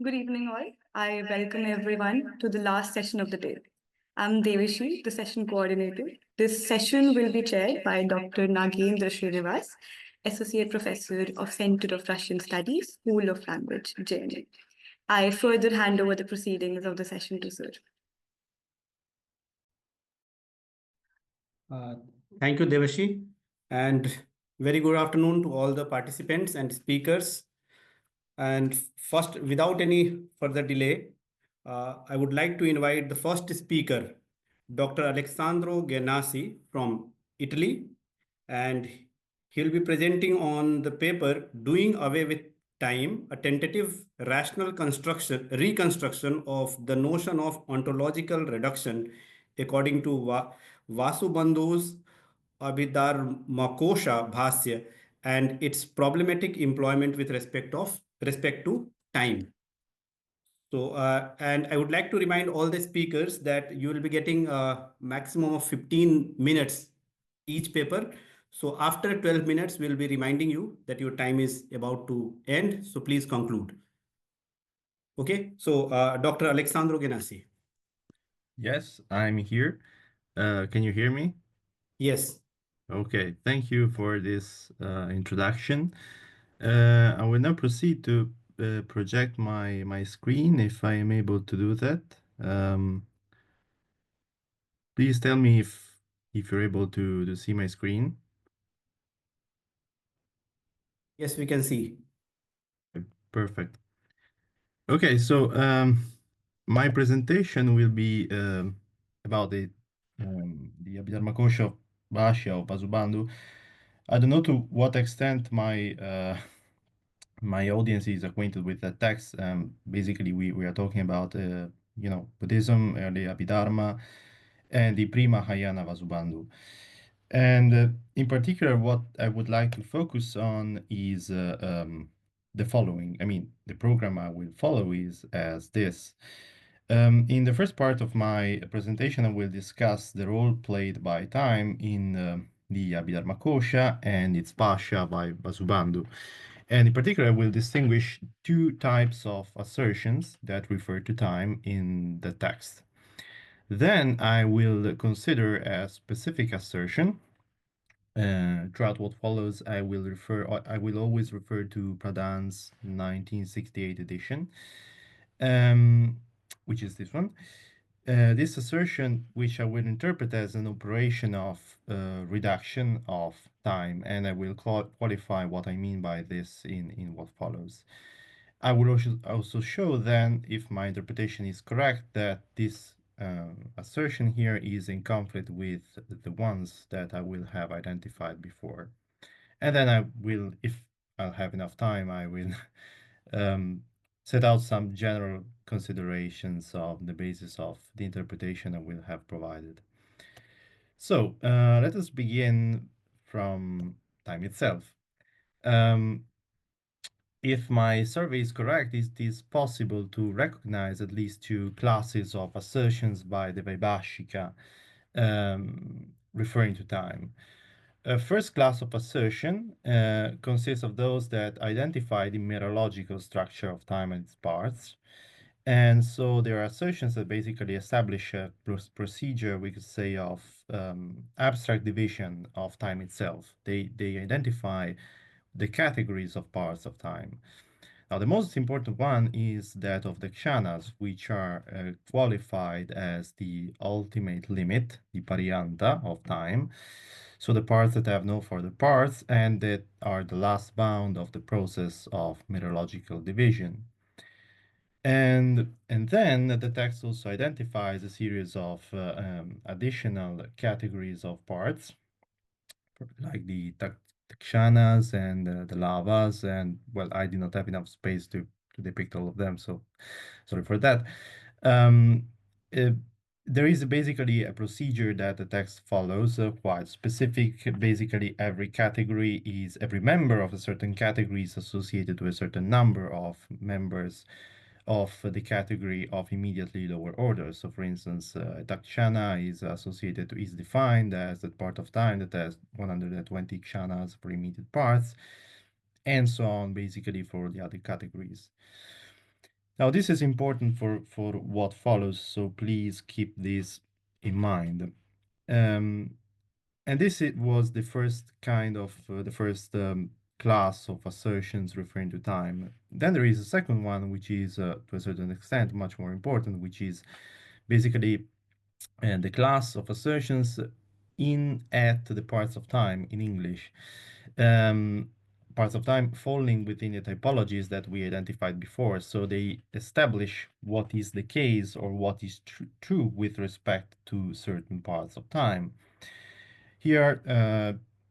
Good evening, all. I welcome everyone to the last session of the day. I'm Deveshi, the session coordinator. This session will be chaired by Dr. Nagendra Srinivas, Associate Professor of Center of Russian Studies, School of Language, JNA. I further hand over the proceedings of the session to Sir. Thank you, Deveshi, and very good afternoon to all the participants and speakers. And first, without any further delay, I would like to invite the first speaker, Dr. Alessandro Ganassi from Italy, and he'll be presenting on the paper Doing Away with Time, a tentative rational reconstruction of the notion of ontological reduction according to Vasubandhu's Abhidharmakośa bhāṣya and its problematic employment with respect to time. So, and I would like to remind all the speakers that you will be getting a maximum of 15 minutes each paper. So after 12 minutes, we'll be reminding you that your time is about to end. So please conclude. Okay, so Dr. Alessandro Ganassi. Yes, I'm here. Can you hear me? Yes. Okay, thank you for this introduction. I will now proceed to project my screen if I am able to do that. Please tell me if you're able to see my screen. Yes, we can see. Perfect. Okay, so my presentation will be about the Abhidharmakośa bhāṣya of Vasubandhu. I don't know to what extent my audience is acquainted with the text. Basically, we are talking about Buddhism, early Abhidharma, and the pre-Mahayana Vasubandhu. And in particular, what I would like to focus on is the following. I mean, the program I will follow is as this. In the first part of my presentation, I will discuss the role played by time in the Abhidharmakośa and its bhāṣya by Vasubandhu. And in particular, I will distinguish two types of assertions that refer to time in the text. Then I will consider a specific assertion. Throughout what follows, I will always refer to Pradhan's 1968 edition, which is this one. This assertion, which I will interpret as an operation of reduction of time, and I will qualify what I mean by this in what follows. I will also show then, if my interpretation is correct, that this assertion here is in conflict with the ones that I will have identified before. And then I will, if I'll have enough time, I will set out some general considerations of the basis of the interpretation I will have provided. So let us begin from time itself. If my survey is correct, it is possible to recognize at least two classes of assertions by the Vaibhashika referring to time. A first class of assertion consists of those that identify the mereological structure of time and its parts. And so there are assertions that basically establish a procedure, we could say, of abstract division of time itself. They identify the categories of parts of time. Now, the most important one is that of the kshanas, which are qualified as the ultimate limit, the pariyanta of time. So the parts that have no further parts and that are the last bound of the process of mereological division. And then the text also identifies a series of additional categories of parts, like the kshanas and the lavas, and well, I did not have enough space to depict all of them, so sorry for that. There is basically a procedure that the text follows, quite specific. Basically, every member of a certain category is associated to a certain number of members of the category of immediately lower order. So for instance, Dakshana is defined as that part of time that has 120 kshanas for immediate parts, and so on, basically for the other categories. Now, this is important for what follows, so please keep this in mind. And this was the first kind of, the first class of assertions referring to time. Then there is a second one, which is, to a certain extent, much more important, which is basically the class of assertions in, at the parts of time in English. Parts of time falling within the typologies that we identified before. So they establish what is the case or what is true with respect to certain parts of time. Here,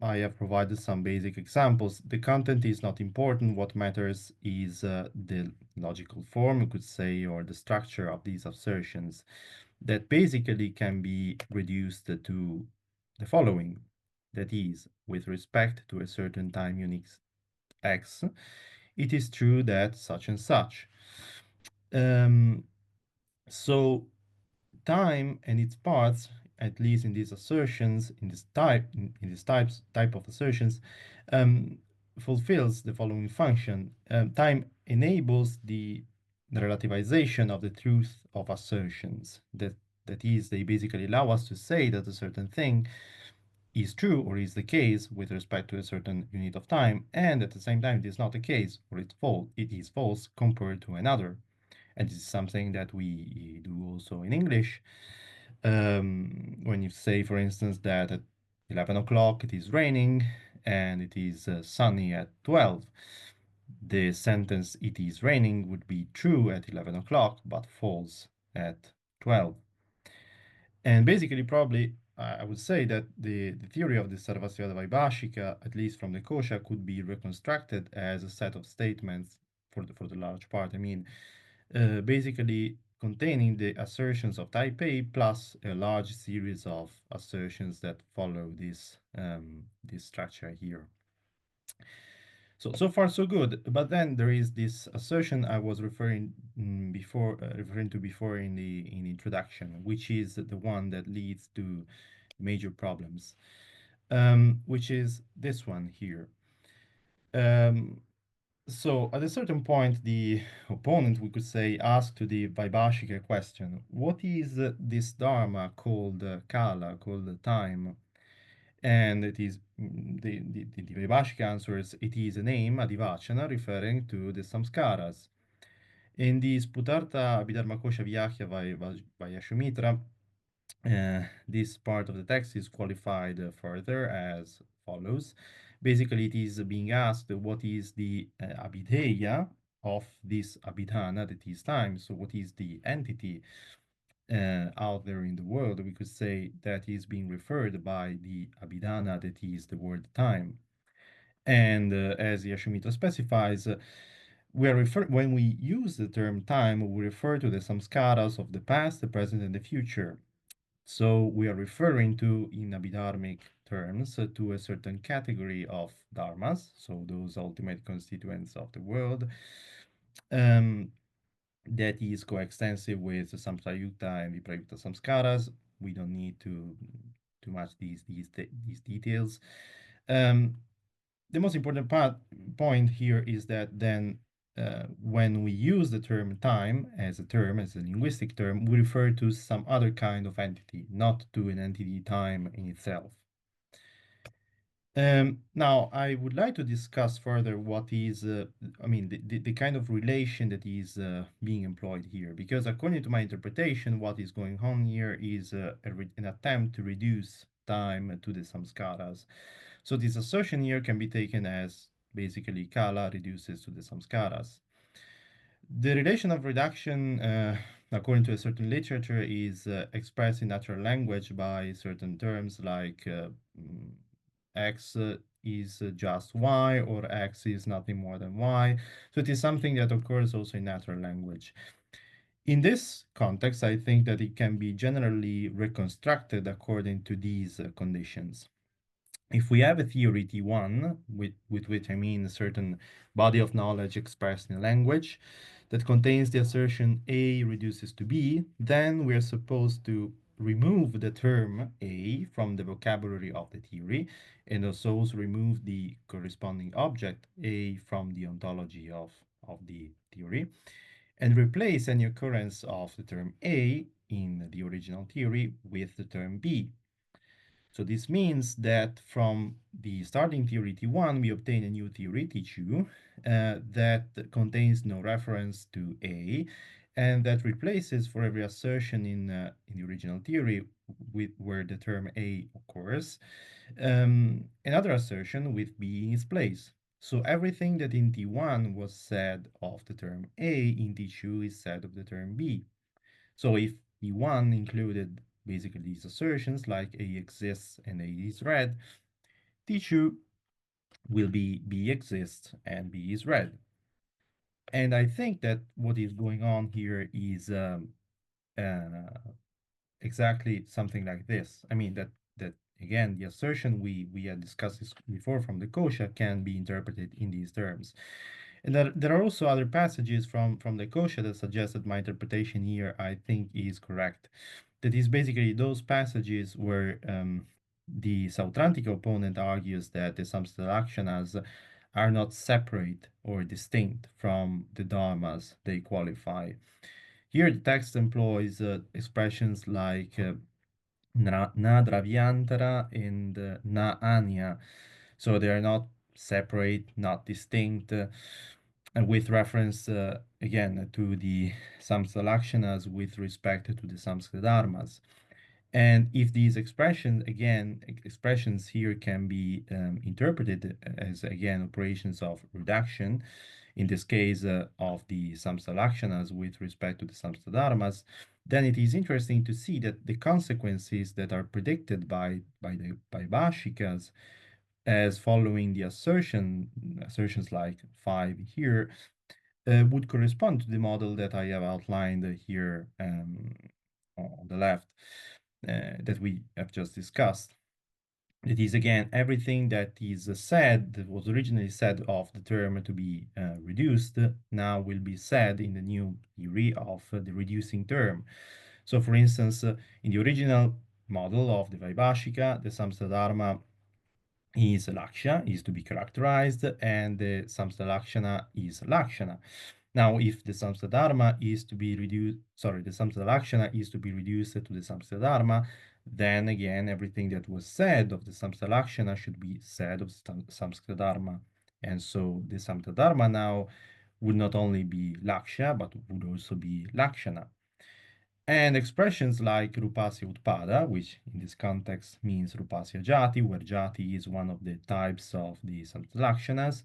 I have provided some basic examples. The content is not important. What matters is the logical form, you could say, or the structure of these assertions that basically can be reduced to the following. That is, with respect to a certain time unit x, it is true that such and such. So time and its parts, at least in these assertions, in this type of assertions, fulfills the following function. Time enables the relativization of the truth of assertions. That is, they basically allow us to say that a certain thing is true or is the case with respect to a certain unit of time, and at the same time it is not the case or it is false compared to another. And this is something that we do also in English. When you say, for instance, that at 11 o'clock it is raining and it is sunny at 12, the sentence "it is raining" would be true at 11 o'clock, but false at 12. And basically, probably, I would say that the theory of the Sarvasvada Vaibhashika, at least from the Kosha, could be reconstructed as a set of statements for the large part. I mean, basically containing the assertions of type A plus a large series of assertions that follow this structure here. So far so good, but then there is this assertion I was referring to before in the introduction, which is the one that leads to major problems, which is this one here. So at a certain point, the opponent, we could say, asked to the Vaibhashika question, what is this dharma called kala, called time? And it is the Vaibhashika answers, it is a name, adivachana, referring to the samskaras. In the Sputarta Abhidharmakośa Vyākhya Vayashumitra, this part of the text is qualified further as follows. Basically, it is being asked what is the abhideya of this abhidhana, that is time. So what is the entity out there in the world? We could say that is being referred by the abhidhana, that is the word time. And as Yashumitra specifies, when we use the term time, we refer to the samskaras of the past, the present, and the future. So we are referring to, in Abhidharmic terms, to a certain category of dharmas, so those ultimate constituents of the world, that is coextensive with samsayukta and viprayukta samskaras. We don't need to too much these details. The most important point here is that then when we use the term time as a linguistic term, we refer to some other kind of entity, not to an entity time in itself. Now, I would like to discuss further what is, the kind of relation that is being employed here, because according to my interpretation, what is going on here is an attempt to reduce time to the samskaras. So this assertion here can be taken as basically kala reduces to the samskaras. The relation of reduction, according to a certain literature, is expressed in natural language by certain terms like x is just y, or x is nothing more than y. So it is something that occurs also in natural language. In this context, I think that it can be generally reconstructed according to these conditions. If we have a theory T1, with which I mean a certain body of knowledge expressed in language that contains the assertion A reduces to B, then we are supposed to remove the term A from the vocabulary of the theory, and also remove the corresponding object A from the ontology of the theory. and replace any occurrence of the term A in the original theory with the term B. So this means that from the starting theory T1, we obtain a new theory, T2, that contains no reference to A, and that replaces for every assertion in the original theory where the term A occurs, another assertion with B in its place. So everything that in T1 was said of the term A, in T2 is said of the term B. So if T1 included basically these assertions like A exists and A is red, T2 will be B exists and B is red. And I think that what is going on here is exactly something like this. I mean that again, the assertion we had discussed this before from the Kośa can be interpreted in these terms. And there are also other passages from the Kośa that suggest that my interpretation here, I think, is correct. That is basically those passages where the Sautrantic opponent argues that the samstalakshanas are not separate or distinct from the dharmas they qualify. Here the text employs expressions like na dravyantara and na anya. So they are not separate, not distinct, and with reference again to the samstalakshanas with respect to the samskritarmas. And if these expressions, again, expressions here can be interpreted as, again, operations of reduction, in this case of the samstalakshanas with respect to the samstadharmas, then it is interesting to see that the consequences that are predicted by bhāṣikas as following the assertions like 5 here, would correspond to the model that I have outlined here on the left. That we have just discussed. It is again everything that is said, that was originally said of the term to be reduced, now will be said in the new theory of the reducing term. So for instance, in the original model of the Vaibhashika, the samstadharma is lakshya, is to be characterized, and the samsthalakshana is lakshana. Now, if the samstadharma is to be reduced, the samsthalakshana is to be reduced to the samstadharma, then again, everything that was said of the samsthalakshana should be said of samstadharma. And so the samstadharma now would not only be lakshya, but would also be lakshana. And expressions like rupasya utpada, which in this context means rupasya jati, where jati is one of the types of the samstalakshanas,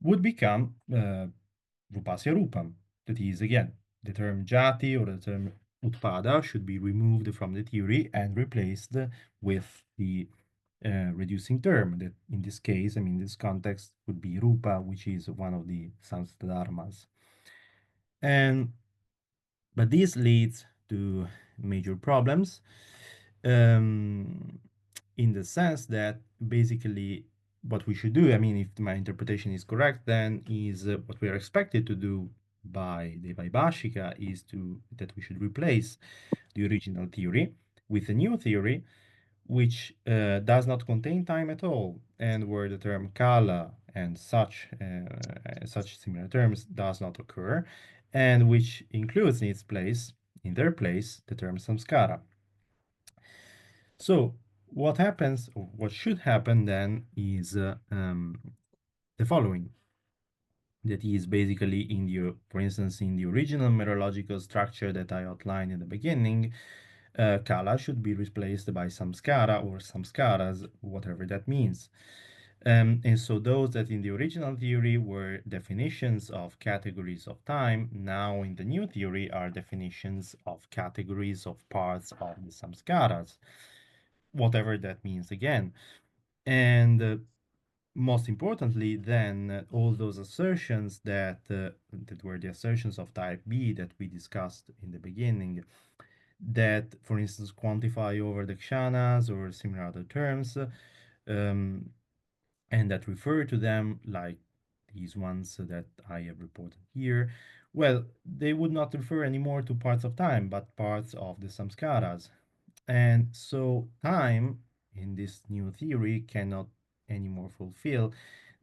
would become rupasya rupam. That is, again, the term jati or the term utpada should be removed from the theory and replaced with the reducing term that in this case, I mean, this context would be rupa, which is one of the samstadharmas. But this leads to major problems in the sense that basically what we should do, I mean, if my interpretation is correct, then is what we are expected to do by the Vaibhashika is that we should replace the original theory with a new theory which does not contain time at all, and where the term kala and such similar terms does not occur, and which includes in their place, the term samskara. So what happens, or what should happen then, is the following. That is basically for instance, in the original mereological structure that I outlined in the beginning, kala should be replaced by samskara or samskaras, whatever that means. And so those that in the original theory were definitions of categories of time, now in the new theory are definitions of categories of parts of the samskaras, whatever that means again. And most importantly, then, all those assertions that were the assertions of type B that we discussed in the beginning, that, for instance, quantify over the kshanas or similar other terms, and that refer to them like these ones that I have reported here, well, they would not refer anymore to parts of time, but parts of the samskaras. And so time in this new theory cannot anymore fulfill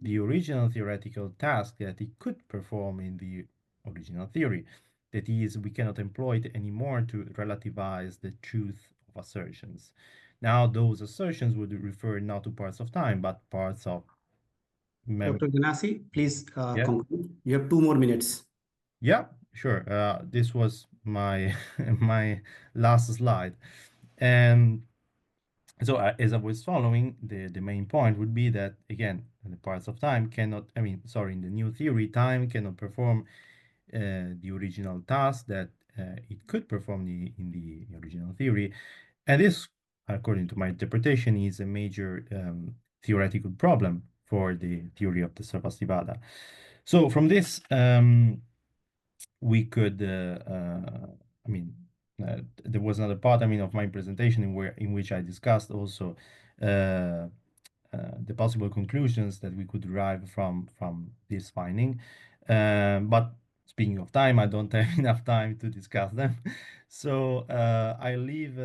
the original theoretical task that it could perform in the original theory. That is, we cannot employ it anymore to relativize the truth of assertions. Now, those assertions would refer not to parts of time, but parts of Dr. Ganassi, please Yeah. conclude. You have 2 more minutes. Yeah, sure. This was my my last slide. And so as I was following, the main point would be that, again, the parts of time cannot, in the new theory, time cannot perform the original task that it could perform in the original theory. And this, according to my interpretation, is a major theoretical problem for the theory of the Sarvastivada. So from this, we could, there was another part, of my presentation in which I discussed also the possible conclusions that we could derive from this finding. But speaking of time, I don't have enough time to discuss them. So I leave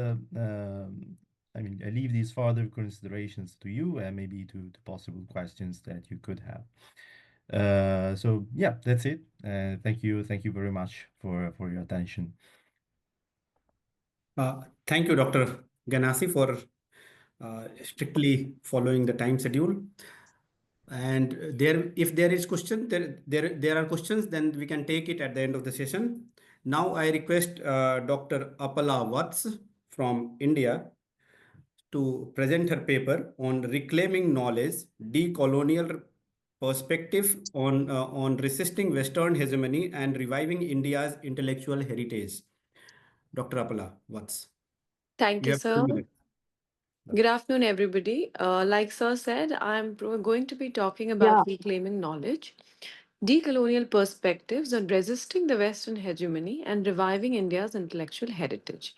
these further considerations to you and maybe to possible questions that you could have. So yeah, that's it. Thank you very much for your attention. Thank you, Dr. Ganassi, for strictly following the time schedule. And if there is question, there are questions, then we can take it at the end of the session. Now I request Dr. Apala Vats from India to present her paper on reclaiming knowledge, decolonial perspective on resisting Western hegemony and reviving India's intellectual heritage. Dr. Apala Vats. Thank You you, have 2 sir. minutes. Good afternoon, everybody. Like Sir said, going to be talking about reclaiming knowledge, decolonial perspectives on resisting the Western hegemony and reviving India's intellectual heritage.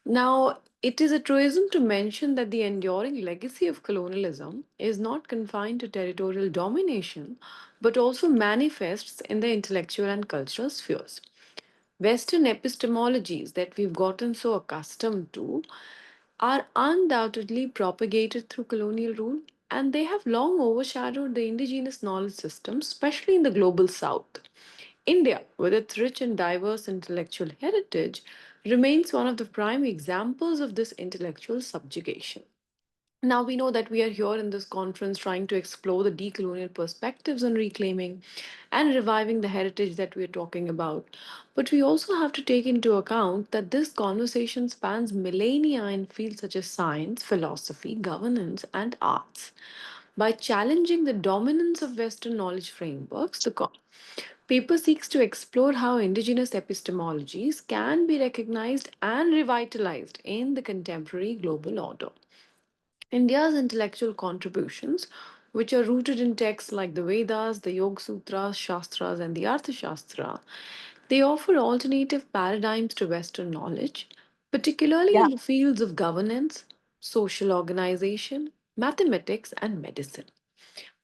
Now, it is a truism to mention that the enduring legacy of colonialism is not confined to territorial domination, but also manifests in the intellectual and cultural spheres. Western epistemologies that we've gotten so accustomed to are undoubtedly propagated through colonial rule, and they have long overshadowed the indigenous knowledge system, especially in the global south. India, with its rich and diverse intellectual heritage, remains one of the prime examples of this intellectual subjugation. Now, we know that we are here in this conference trying to explore the decolonial perspectives on reclaiming and reviving the heritage that we are talking about. But we also have to take into account that this conversation spans millennia in fields such as science, philosophy, governance, and arts. By challenging the dominance of Western knowledge frameworks, the paper seeks to explore how indigenous epistemologies can be recognized and revitalized in the contemporary global order. India's intellectual contributions, which are rooted in texts like the Vedas, the Yoga Sutras, Shastras, and the Arthashastra, they offer alternative paradigms to Western knowledge, particularly in the fields of governance, social organization, mathematics, and medicine.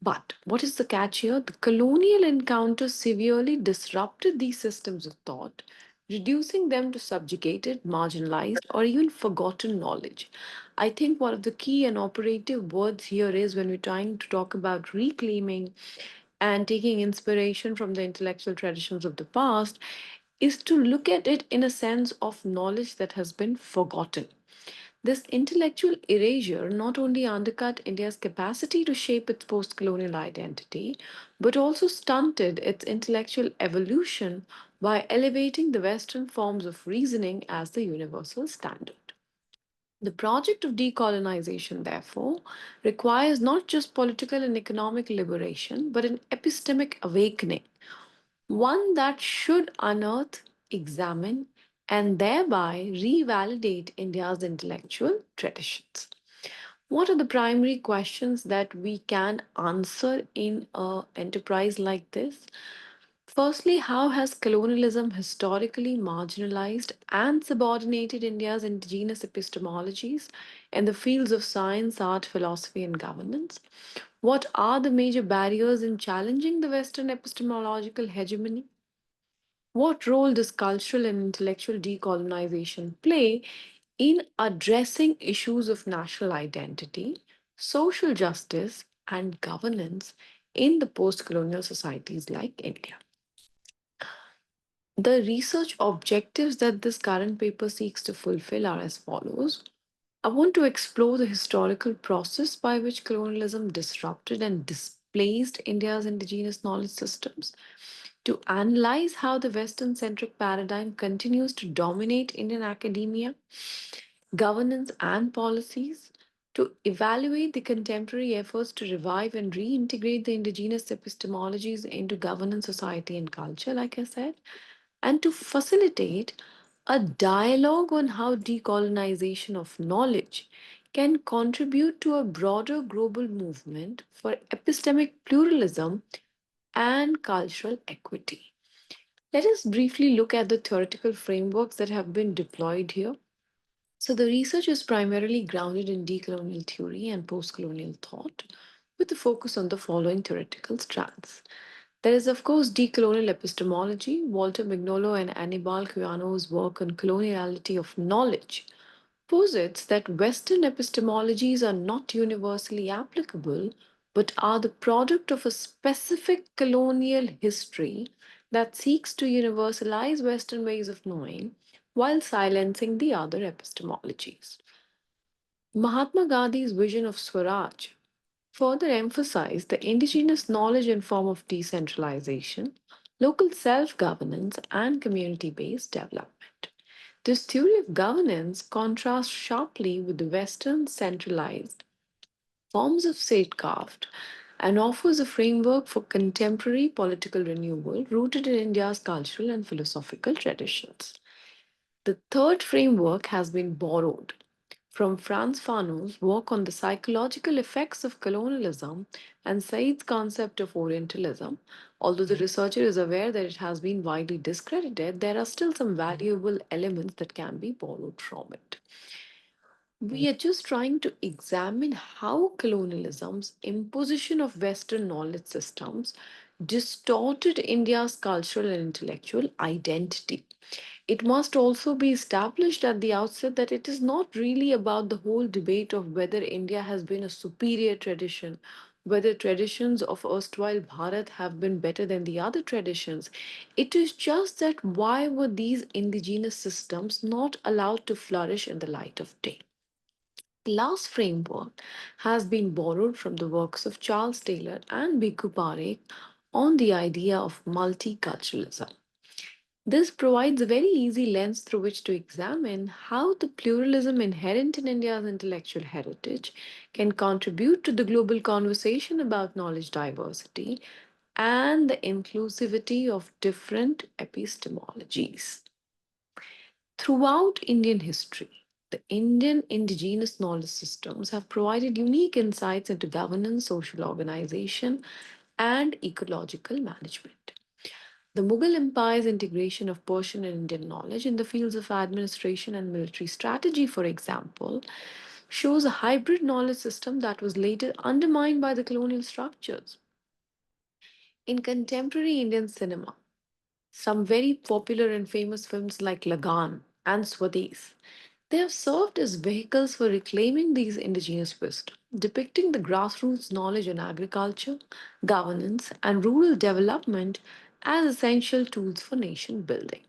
But what is the catch here? The colonial encounter severely disrupted these systems of thought, reducing them to subjugated, marginalized, or even forgotten knowledge. I think one of the key and operative words here is when we're trying to talk about reclaiming and taking inspiration from the intellectual traditions of the past, is to look at it in a sense of knowledge that has been forgotten. This intellectual erasure not only undercut India's capacity to shape its post colonial identity, but also stunted its intellectual evolution by elevating the Western forms of reasoning as the universal standard. The project of decolonization, therefore, requires not just political and economic liberation, but an epistemic awakening, one that should unearth, examine, and thereby revalidate India's intellectual traditions. What are the primary questions that we can answer in an enterprise like this? Firstly, how has colonialism historically marginalized and subordinated India's indigenous epistemologies in the fields of science, art, philosophy, and governance? What are the major barriers in challenging the Western epistemological hegemony? What role does cultural and intellectual decolonization play in addressing issues of national identity, social justice, and governance in the post colonial societies like India? The research objectives that this current paper seeks to fulfill are as follows. I want to explore the historical process by which colonialism disrupted and displaced India's indigenous knowledge systems, to analyze how the Western centric paradigm continues to dominate Indian academia, governance, and policies, to evaluate the contemporary efforts to revive and reintegrate the indigenous epistemologies into governance, society, and culture, like I said, and to facilitate a dialogue on how decolonization of knowledge can contribute to a broader global movement for epistemic pluralism and cultural equity. Let us briefly look at the theoretical frameworks that have been deployed here. So, the research is primarily grounded in decolonial theory and post-colonial thought, with a focus on the following theoretical strands. There is, of course, decolonial epistemology. Walter Mignolo and Anibal Cuyano's work on coloniality of knowledge posits that Western epistemologies are not universally applicable, but are the product of a specific colonial history that seeks to universalize Western ways of knowing while silencing the other epistemologies. Mahatma Gandhi's vision of Swaraj further emphasized the indigenous knowledge in form of decentralization, local self-governance, and community-based development. This theory of governance contrasts sharply with the Western centralized forms of statecraft and offers a framework for contemporary political renewal rooted in India's cultural and philosophical traditions. The third framework has been borrowed from Frantz Fanon's work on the psychological effects of colonialism and Said's concept of Orientalism. Although the researcher is aware that it has been widely discredited, there are still some valuable elements that can be borrowed from it. We are just trying to examine how colonialism's imposition of Western knowledge systems distorted India's cultural and intellectual identity. It must also be established at the outset that it is not really about the whole debate of whether India has been a superior tradition, whether traditions of erstwhile Bharat have been better than the other traditions. It is just that why were these indigenous systems not allowed to flourish in the light of day? The last framework has been borrowed from the works of Charles Taylor and Bhikkhu Parekh on the idea of multiculturalism. This provides a very easy lens through which to examine how the pluralism inherent in India's intellectual heritage can contribute to the global conversation about knowledge diversity and the inclusivity of different epistemologies. Throughout Indian history, the Indian indigenous knowledge systems have provided unique insights into governance, social organization, and ecological management. The Mughal Empire's integration of Persian and Indian knowledge in the fields of administration and military strategy, for example, shows a hybrid knowledge system that was later undermined by the colonial structures. In contemporary Indian cinema, some very popular and famous films like Lagan and Swadesh, they have served as vehicles for reclaiming these indigenous wisdom, depicting the grassroots knowledge in agriculture, governance, and rural development as essential tools for nation building.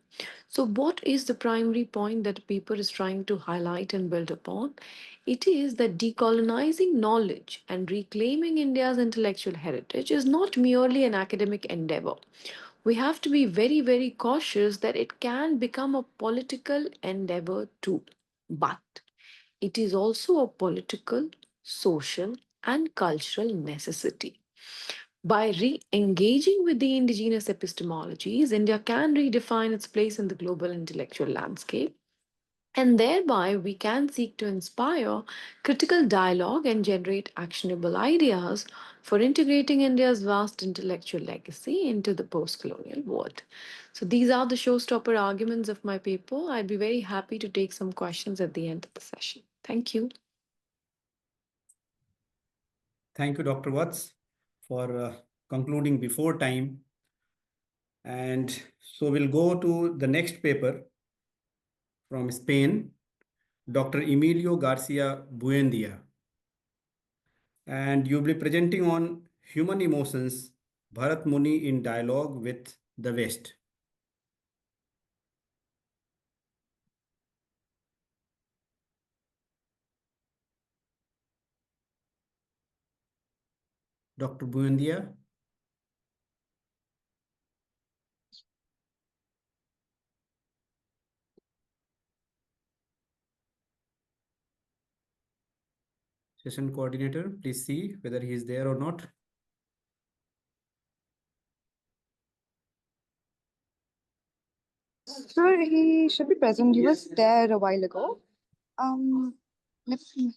So, what is the primary point that the paper is trying to highlight and build upon? It is that decolonizing knowledge and reclaiming India's intellectual heritage is not merely an academic endeavor. We have to be very, very cautious that it can become a political endeavor too. But it is also a political, social, and cultural necessity. By re engaging with the indigenous epistemologies, India can redefine its place in the global intellectual landscape. And thereby, we can seek to inspire critical dialogue and generate actionable ideas for integrating India's vast intellectual legacy into the post colonial world. So, these are the showstopper arguments of my paper. I'd be very happy to take some questions at the end of the session. Thank you. Thank you, Dr. Watts, for concluding before time. And so we'll go to the next paper from Spain, Dr. Emilio García Buendía. And you'll be presenting on human emotions, Bharatamuni in dialogue with the West. Dr. Buendía. Session coordinator, please see whether he is there or not. Sir, he should be present. He was there a while ago. Let's see.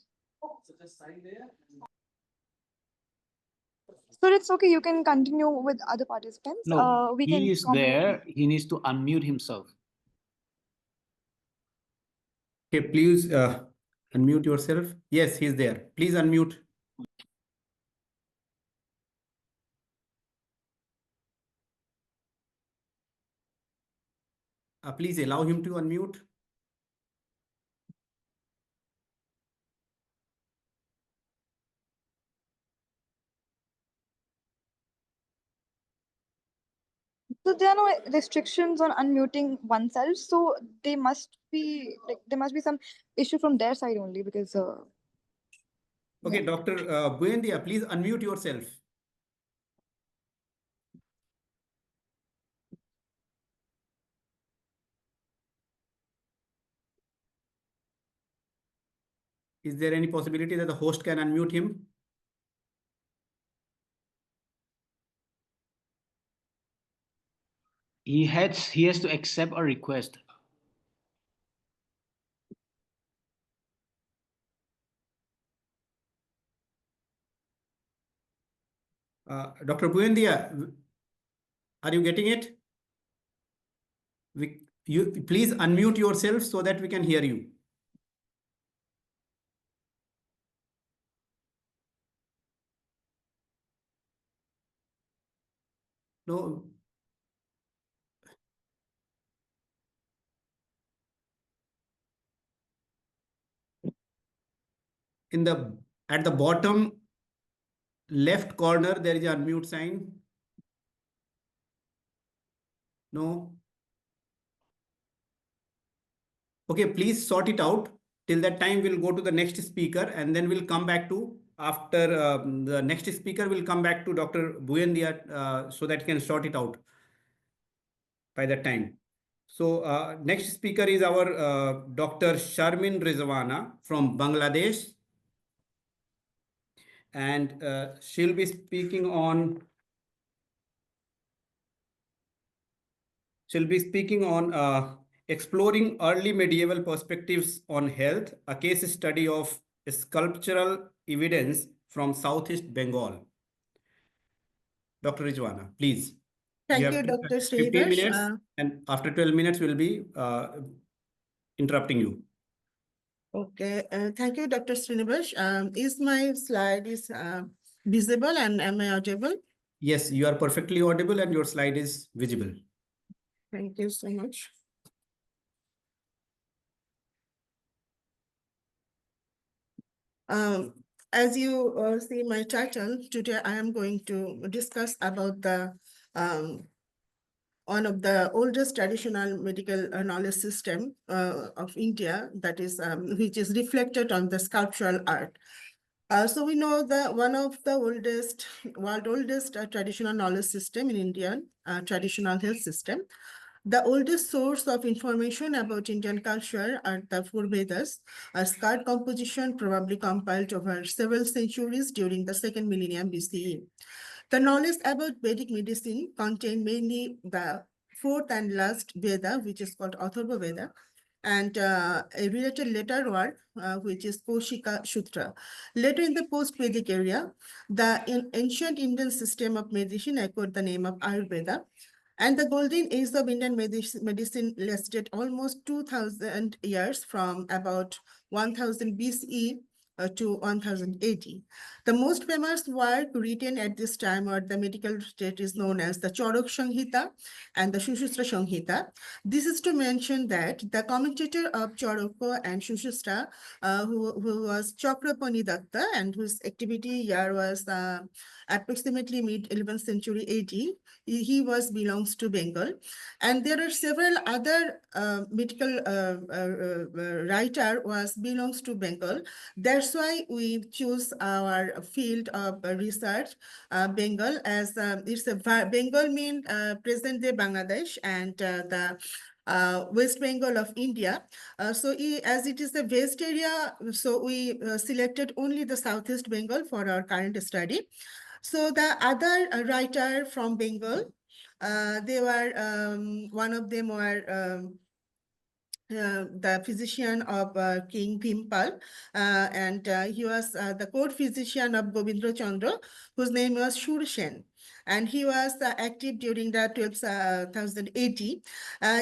Sir, it's okay. You can continue with other participants. No, we can he is there. He needs to unmute himself. Okay, please unmute yourself. Yes, he's there. Please unmute. Please allow him to unmute. So there are no restrictions on unmuting oneself. So they must be like there must be some issue from their side only because. Okay, Yeah. Dr. Buendía, please unmute yourself. Is there any possibility that the host can unmute him? He has to accept a request. Dr. Buendía, are you getting it? You please unmute yourself so that we can hear you. No. At the bottom left corner, there is an unmute sign. No. Okay, please sort it out. Till that time, we'll go to the next speaker and then we'll come back to, after the next speaker, will come back to Dr. Buendía so that he can sort it out by that time. So next speaker is our Dr. Sharmin Rezowana from Bangladesh. And she'll be speaking on exploring early medieval perspectives on health, a case study of sculptural evidence from Southeast Bengal. Dr. Rezowana, please. Thank you, Dr. 15 Srinivas. minutes, and after 12 minutes, we'll be interrupting you. Okay, thank you, Dr. Srinivas. Is my slide visible and am I audible? Yes, you are perfectly audible and your slide is visible. Thank you so much. As you see my title, today I am going to discuss about the one of the oldest traditional medical knowledge system of India, that is which is reflected on the sculptural art. So we know that one of the world oldest traditional knowledge system in India, traditional health system. The oldest source of information about Indian culture are the four Vedas, a scarred composition probably compiled over several centuries during the second millennium BCE. The knowledge about Vedic medicine contain mainly the fourth and last Veda, which is called Atharva Veda, and a related later word, which is Kaushika Sutra. Later in the post-Vedic era, the ancient Indian system of medicine acquired the name of Ayurveda. And the golden age of Indian medicine lasted almost 2000 years from about 1000 BCE to 1080. The most famous work written at this time or the medical state is known as the Charak Samhita and the Sushruta Samhita. This is to mention that the commentator of Charaka and Sushruta, who was Chakrapani Datta and whose activity year was approximately mid-11th century AD, he belongs to Bengal. And there are several other medical writer belongs to Bengal. Their that's why we choose our field of research, Bengal, as Bengal means present-day Bangladesh and the West Bengal of India. As it is the West area, so we selected only the Southeast Bengal for our current study. So the other writer from Bengal, they were, one of them were the physician of King Bhimpal, and he was the court physician of Govindra Chandra, whose name was Shur Sen. And he was active during the 1280.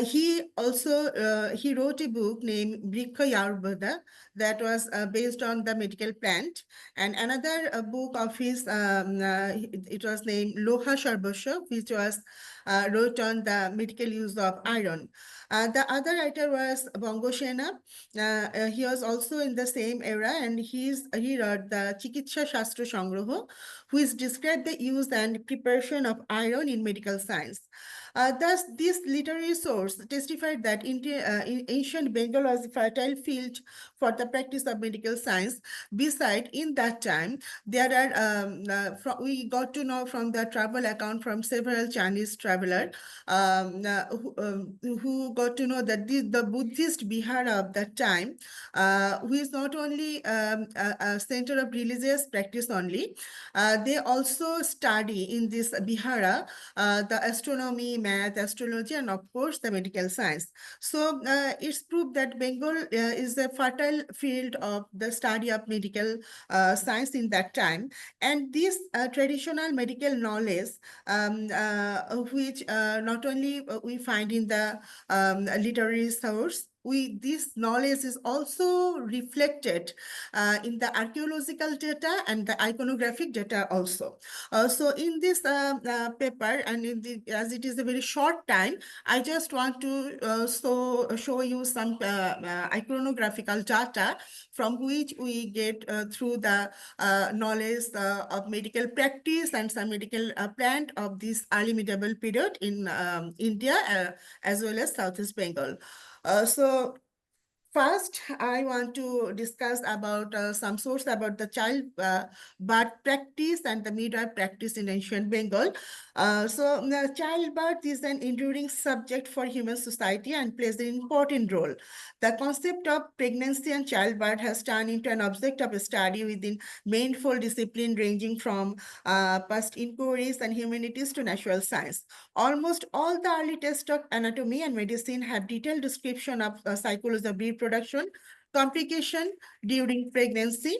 He also he wrote a book named Briksha Ayurveda that was based on the medical plant. And another book of his, it was named Loha Sarvasya, which was wrote on the medical use of iron. The other writer was Bongo Sena. He was also in the same era, and he wrote the Chikitsa Shastra Sangraha, which described the use and preparation of iron in medical science. Thus, this literary source testified that in ancient Bengal was a fertile field for the practice of medical science. Besides, in that time, there are we got to know from the travel account from several Chinese travelers who got to know that the Buddhist Bihara of that time, who is not only a center of religious practice only, they also study in this Bihara the astronomy, math, astrology, and of course the medical science. So it's proved that Bengal is a fertile field of the study of medical science in that time. And this traditional medical knowledge, which not only we find in the literary source, this knowledge is also reflected in the archaeological data and the iconographic data also. So in this paper, and as it is a very short time, I just want to show you some iconographical data from which we get through the knowledge of medical practice and some medical plant of this early medieval period in India as well as Southeast Bengal. So first, I want to discuss about some source about the child birth practice and the midwife practice in ancient Bengal. So childbirth is an enduring subject for human society and plays an important role. The concept of pregnancy and childbirth has turned into an object of study within manifold discipline ranging from past inquiries and humanities to natural science. Almost all the early texts of anatomy and medicine have detailed description of psychology of reproduction, complication during pregnancy,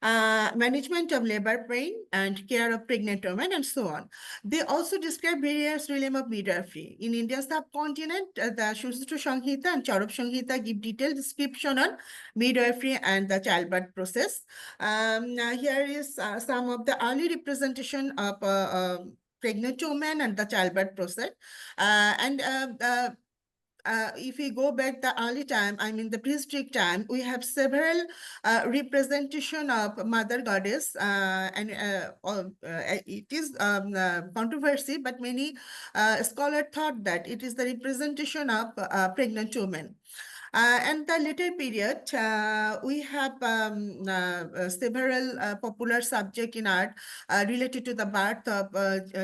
management of labor pain, and care of pregnant women, and so on. They also describe various realms of midwifery. In Indian subcontinent, the Sushruta Samhita and Charab Samhita give detailed description on midwifery and the childbirth process. Here is some of the early representation of pregnant women and the childbirth process. If we go back the early time, I mean the prehistoric time, we have several representation of mother goddess, and it is controversy, but many scholars thought that it is the representation of pregnant women. And the later period, we have several popular subjects in art related to the birth of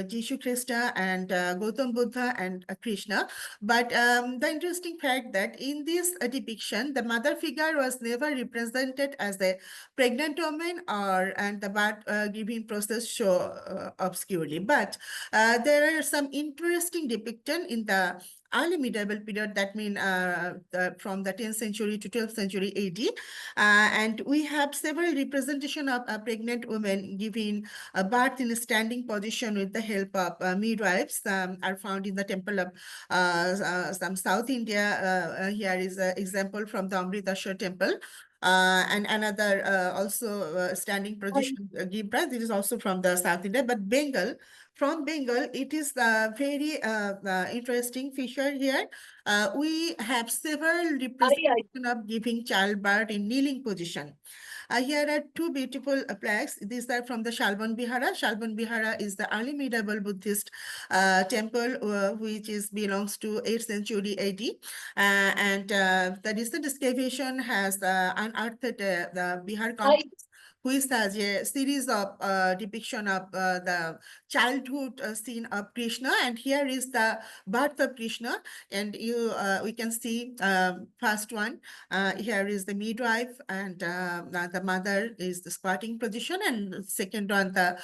Jesus Christ and Gautam Buddha and Krishna. But the interesting fact that in this depiction, the mother figure was never represented as a pregnant woman and the birth giving process show obscurely. But there are some interesting depiction in the early medieval period, that means from the 10th century to 12th century AD. And we have several representation of pregnant women giving birth in a standing position with the help of midwives are found in the temple of some South India. Here is an example from the Amritashar temple. And another also standing position give birth. This is also from the South India, but from Bengal, it is very interesting feature here. We have several representation of giving childbirth in kneeling position. Here are two beautiful plaques. These are from the Shalban Vihara. Shalban Vihara is the early medieval Buddhist temple, which belongs to 8th century AD. The recent excavation has unearthed the Bihar complex, which has a series of depiction of the childhood scene of Krishna. And here is the birth of Krishna. And we can see first one. Here is the midwife, and the mother is the squatting position. And second one, the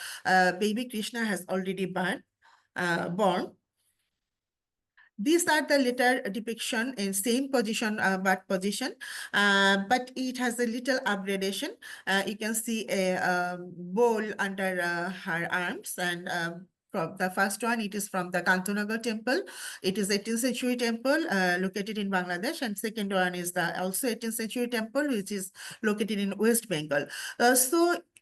baby Krishna has already born. These are the later depiction in same position, birth position, but it has a little upgradation. You can see a bowl under her arms, and from the first one, it is from the Kantanagar temple. It is 18th century temple located in Bangladesh, and second one is the also 18th century temple, which is located in West Bengal.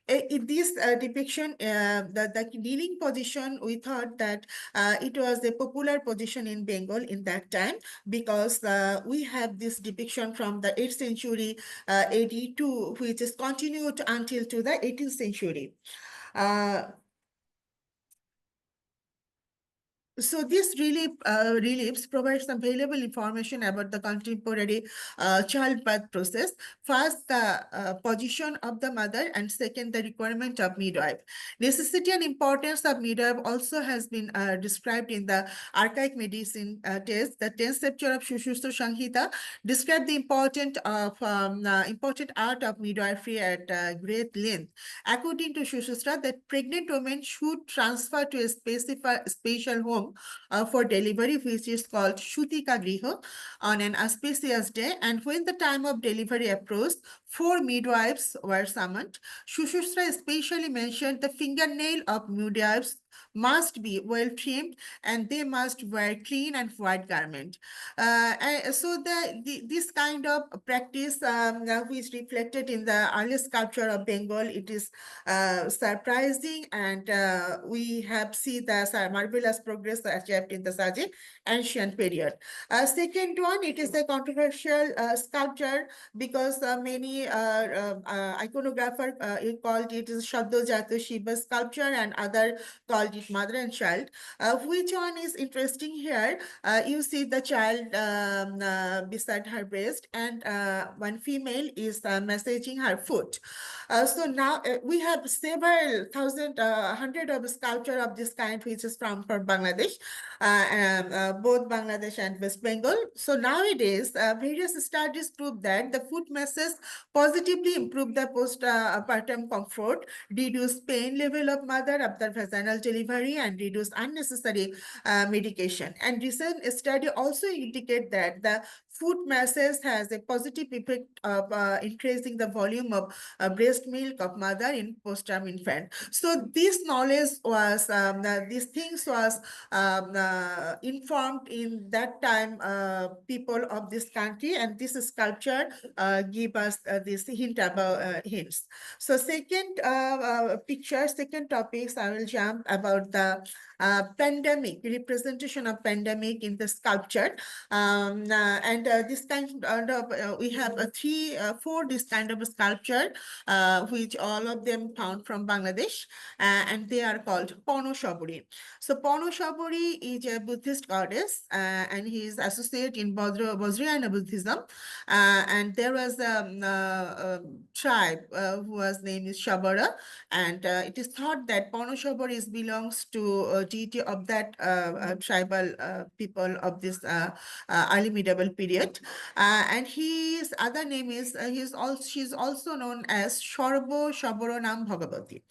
In this depiction, the kneeling position, we thought that it was a popular position in Bengal in that time, because we have this depiction from the 8th century AD to which is continued until to the 18th century. So this reliefs provide some valuable information about the contemporary childbirth process. First, the position of the mother, and second, the requirement of midwife. Necessity and importance of midwife also has been described in the archaic medicine text. The 10th chapter of Shushruta Sanghita described the important art of midwifery at great length. According to Shushruta, that pregnant women should transfer to a special home for delivery, which is called Shutika Griha, on an auspicious day. And when the time of delivery approached, 4 midwives were summoned. Shushruta especially mentioned the fingernail of midwives must be well trimmed, and they must wear clean and white garment. So this kind of practice, which reflected in the early sculpture of Bengal, it is surprising, and we have seen the marvelous progress achieved in the such ancient period. Second one, it is a controversial sculpture, because many iconographer called it Shabdo Jato Shiva sculpture, and other called it mother and child. Which one is interesting here? You see the child beside her breast, and one female is massaging her foot. So now we have several thousand, hundred of sculpture of this kind, which is from Bangladesh, both Bangladesh and West Bengal. So nowadays, various studies prove that the foot massages positively improve the postpartum comfort, reduce pain level of mother after vaginal delivery, and reduce unnecessary medication. And recent study also indicate that the foot massage has a positive effect of increasing the volume of breast milk of mother in postpartum infant. So this knowledge was, these things was informed in that time people of this country, and this sculpture give us this hint about hints. So second picture, second topics, I will jump about the pandemic, representation of pandemic in the sculpture. This kind of, we have four this kind of sculpture, which all of them found from Bangladesh, and they are called Pono Shaburi. So Pono Shaburi is a Buddhist goddess, and he is associated in Vajrayana Buddhism. And there was a tribe whose name is Shabara, and it is thought that Pono Shaburi belongs to deity of that tribal people of this early medieval period. And his other name is, she's also known as Shorbo Shaboronam Bhagavati.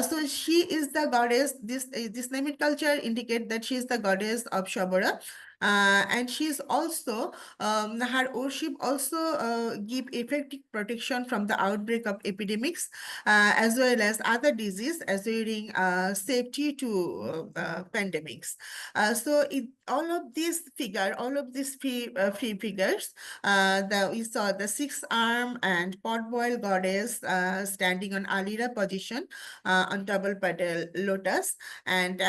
So she is the goddess, this Namit culture indicate that she is the goddess of Shabara. And she's also, her worship also give effective protection from the outbreak of epidemics, as well as other disease, assuring safety to pandemics. So all of these three figures, we saw the 6-arm and pot-boiled goddess standing on Alira position on double petal lotus, and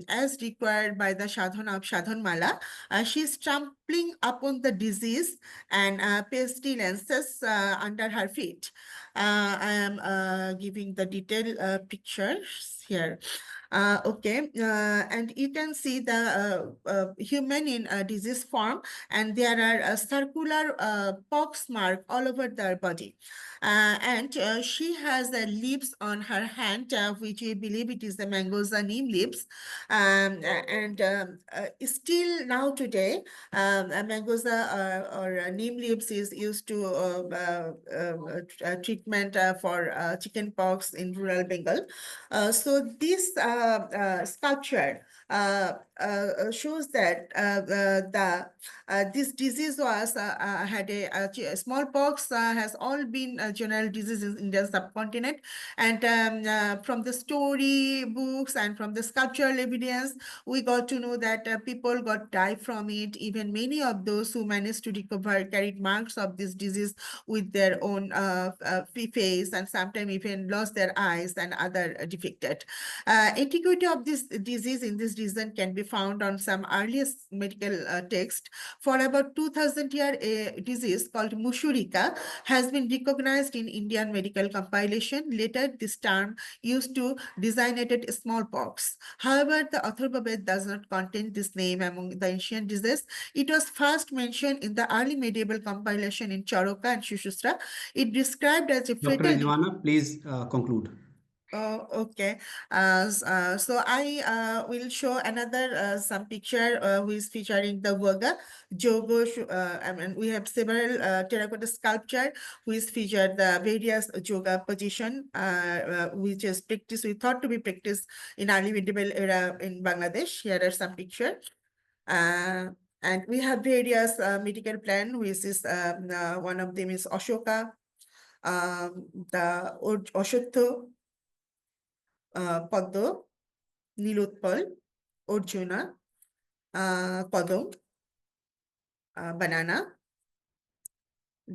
as required by the sadhana of Sadhanmala, She's trampling upon the disease and pestilences under her feet. I am giving the detailed pictures here. Okay, and you can see the human in disease form, and there are circular pox mark all over their body. And she has leaves on her hand, which we believe it is the mangoza neem leaves. Still now today, mangoza or neem leaves is used to treatment for chicken pox in rural Bengal. So this sculpture shows that this disease was had a smallpox has all been general diseases in the subcontinent, and from the story books and from the sculptural evidence, we got to know that people got died from it. Even many of those who managed to recover carried marks of this disease with their own face, and sometimes even lost their eyes and other defected. Antiquity of this disease in this region can be found on some earliest medical text. For about 2000 year, a disease called Mushurika has been recognized in Indian medical compilation. Later, this term used to designated smallpox. However, the Atharva Ved does not contain this name among the ancient diseases. It was first mentioned in the early medieval compilation in Charoka and Shushustra. It described as a Dr. fatal. Rezowana, please conclude. Oh, okay. So I will show another some picture who is featuring the Vaga Jogo. I mean, we have several terracotta sculpture who is featured the various yoga position which is practiced. We thought to be practiced in early medieval era in Bangladesh. Here are some picture. And we have various medical plan, which is one of them is Ashoka, the Oshotho, Padma, Nilotpal, Arjuna, Padam, banana,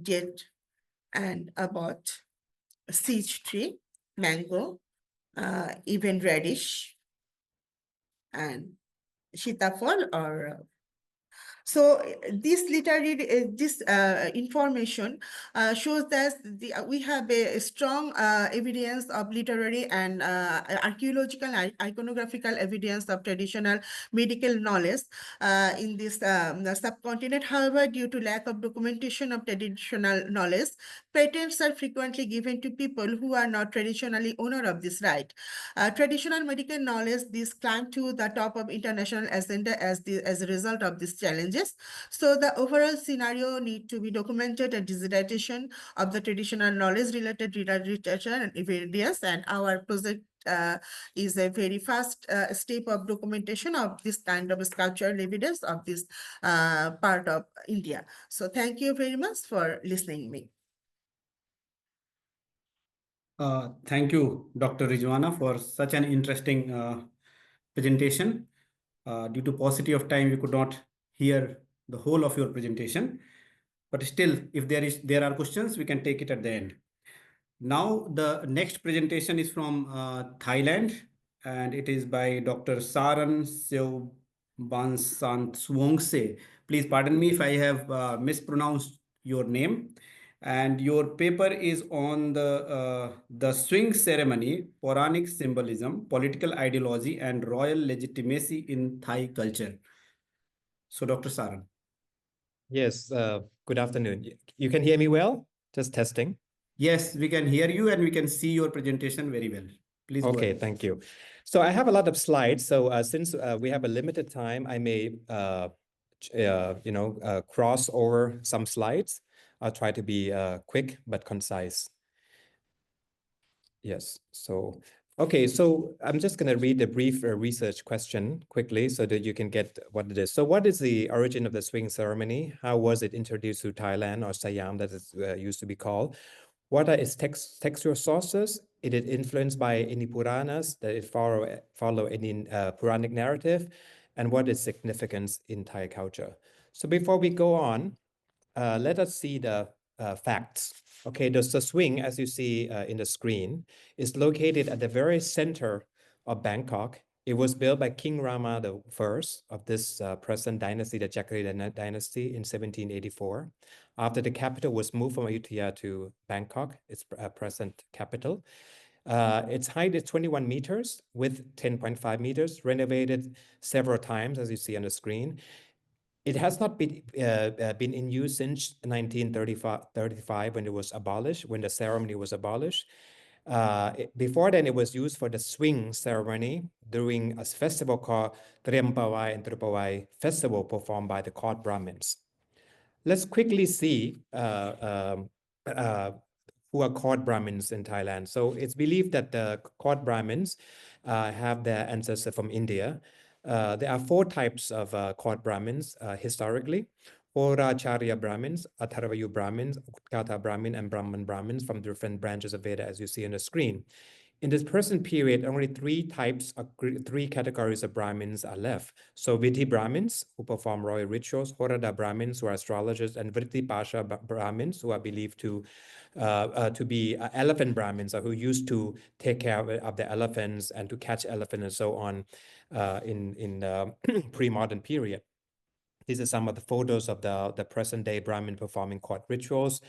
date, and about siege tree, mango, even radish, and sitafal or so this literary this information shows that we have a strong evidence of literary and archaeological and iconographical evidence of traditional medical knowledge in this subcontinent. However, due to lack of documentation of traditional knowledge, patents are frequently given to people who are not traditionally owner of this right. Traditional medical knowledge this climbed to the top of international agenda as a result of these challenges. So the overall scenario need to be documented and digitization of the traditional knowledge related literature and evidence, and our project is a very fast step of documentation of this kind of sculptural evidence of this part of India. So thank you very much for listening me. Thank you, Dr. Rezowana, for such an interesting presentation. Due to paucity of time, we could not hear the whole of your presentation. But still, if there are questions, we can take it at the end. Now, the next presentation is from Thailand, and it is by Dr. Saran Seobansantsuongse. Please pardon me if I have mispronounced your name. And your paper is on the swing ceremony, Puranic symbolism, political ideology, and royal legitimacy in Thai culture. So, Dr. Saran. Yes, good afternoon. You can hear me well? Just testing. Yes, we can hear you and we can see your presentation very well. Please go Okay, ahead. thank you. So I have a lot of slides. So since we have a limited time, I may, cross over some slides. I'll try to be quick but concise. Yes. So, okay. So I'm just going to read a brief research question quickly so that you can get what it is. So what is the origin of the swing ceremony? How was it introduced to Thailand, or Siam, that it used to be called? What are its textual sources? Is it influenced by any Puranas? That it follow any Puranic narrative? And what is significance in Thai culture? So before we go on, let us see the facts. Okay, the swing, as you see in the screen, is located at the very center of Bangkok It was built by King Rama I of this present dynasty, the Jakarta dynasty, in 1784. After the capital was moved from Ayutthaya to Bangkok, its present capital. Its height is 21 meters, width 10.5 meters, renovated several times, as you see on the screen. It has not been in use since 1935 when it was abolished, when the ceremony was abolished. Before then, it was used for the swing ceremony during a festival called Triampavai and Trupavai festival performed by the court Brahmins. Let's quickly see who are court Brahmins in Thailand. So it's believed that the court Brahmins have their ancestors from India. There are 4 types of court Brahmins historically. Horacharya Brahmins, Atharvayu Brahmins, Utkata Brahmin, and Brahman Brahmins from different branches of Veda, as you see on the screen. In this present period, only 3 categories of Brahmins are left. So Vidhi Brahmins, who perform royal rituals, Horada Brahmins, who are astrologers, and Vritti Pasha Brahmins, who are believed to be elephant Brahmins, or who used to take care of the elephants and to catch elephants and so on in the pre-modern period. These are some of the photos of the present-day Brahmin performing court rituals.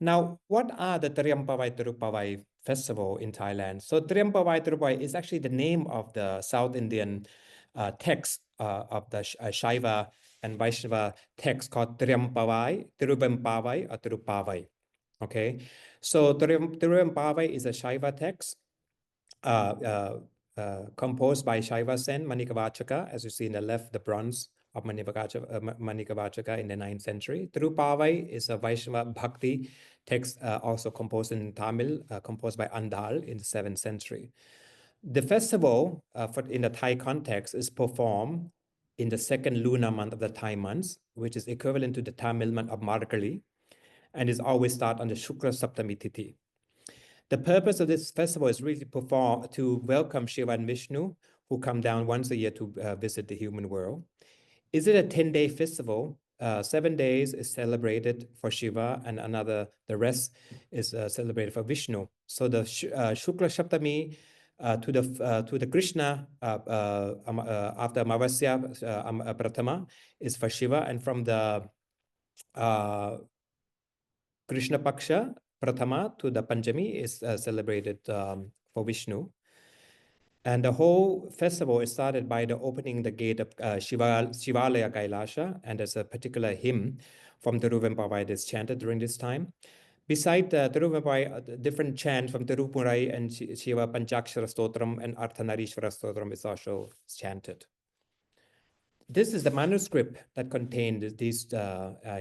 Now, what are the Triampavai Tirupavai festival in Thailand? So Triampavai Tirupavai is actually the name of the South Indian text of the Shaiva and Vaishnava text called Triampavai, Tirupampavai, or Tirupavai. Okay, so Tirupampavai is a Shaiva text composed by Shaiva Sen, Manikavachaka, as you see in the left, the bronze of Manikavachaka in the 9th century. Tirupavai is a Vaishnava Bhakti text also composed in Tamil, composed by Andal in the 7th century. The festival in the Thai context is performed in the 2nd lunar month of the Thai months, which is equivalent to the Tamil month of Margali, and is always start on the Shukla Saptami Tithi. The purpose of this festival is really to welcome Shiva and Vishnu, who come down once a year to visit the human world. Is it a 10-day festival? 7 days is celebrated for Shiva, and the rest is celebrated for Vishnu. So the Shukla Saptami to the Krishna after Amavasya Pratama is for Shiva, and from the Krishna Paksha Pratama to the Panchami is celebrated for Vishnu. And the whole festival is started by the opening the gate of Shivalaya Kailasha, and there's a particular hymn from Tiruvenpavai that's chanted during this time. Beside the Tiruvenpavai, different chants from Tirupurai and Shiva Panchakshara Stotram and Arthanarishvara Stotram is also chanted. This is the manuscript that contained these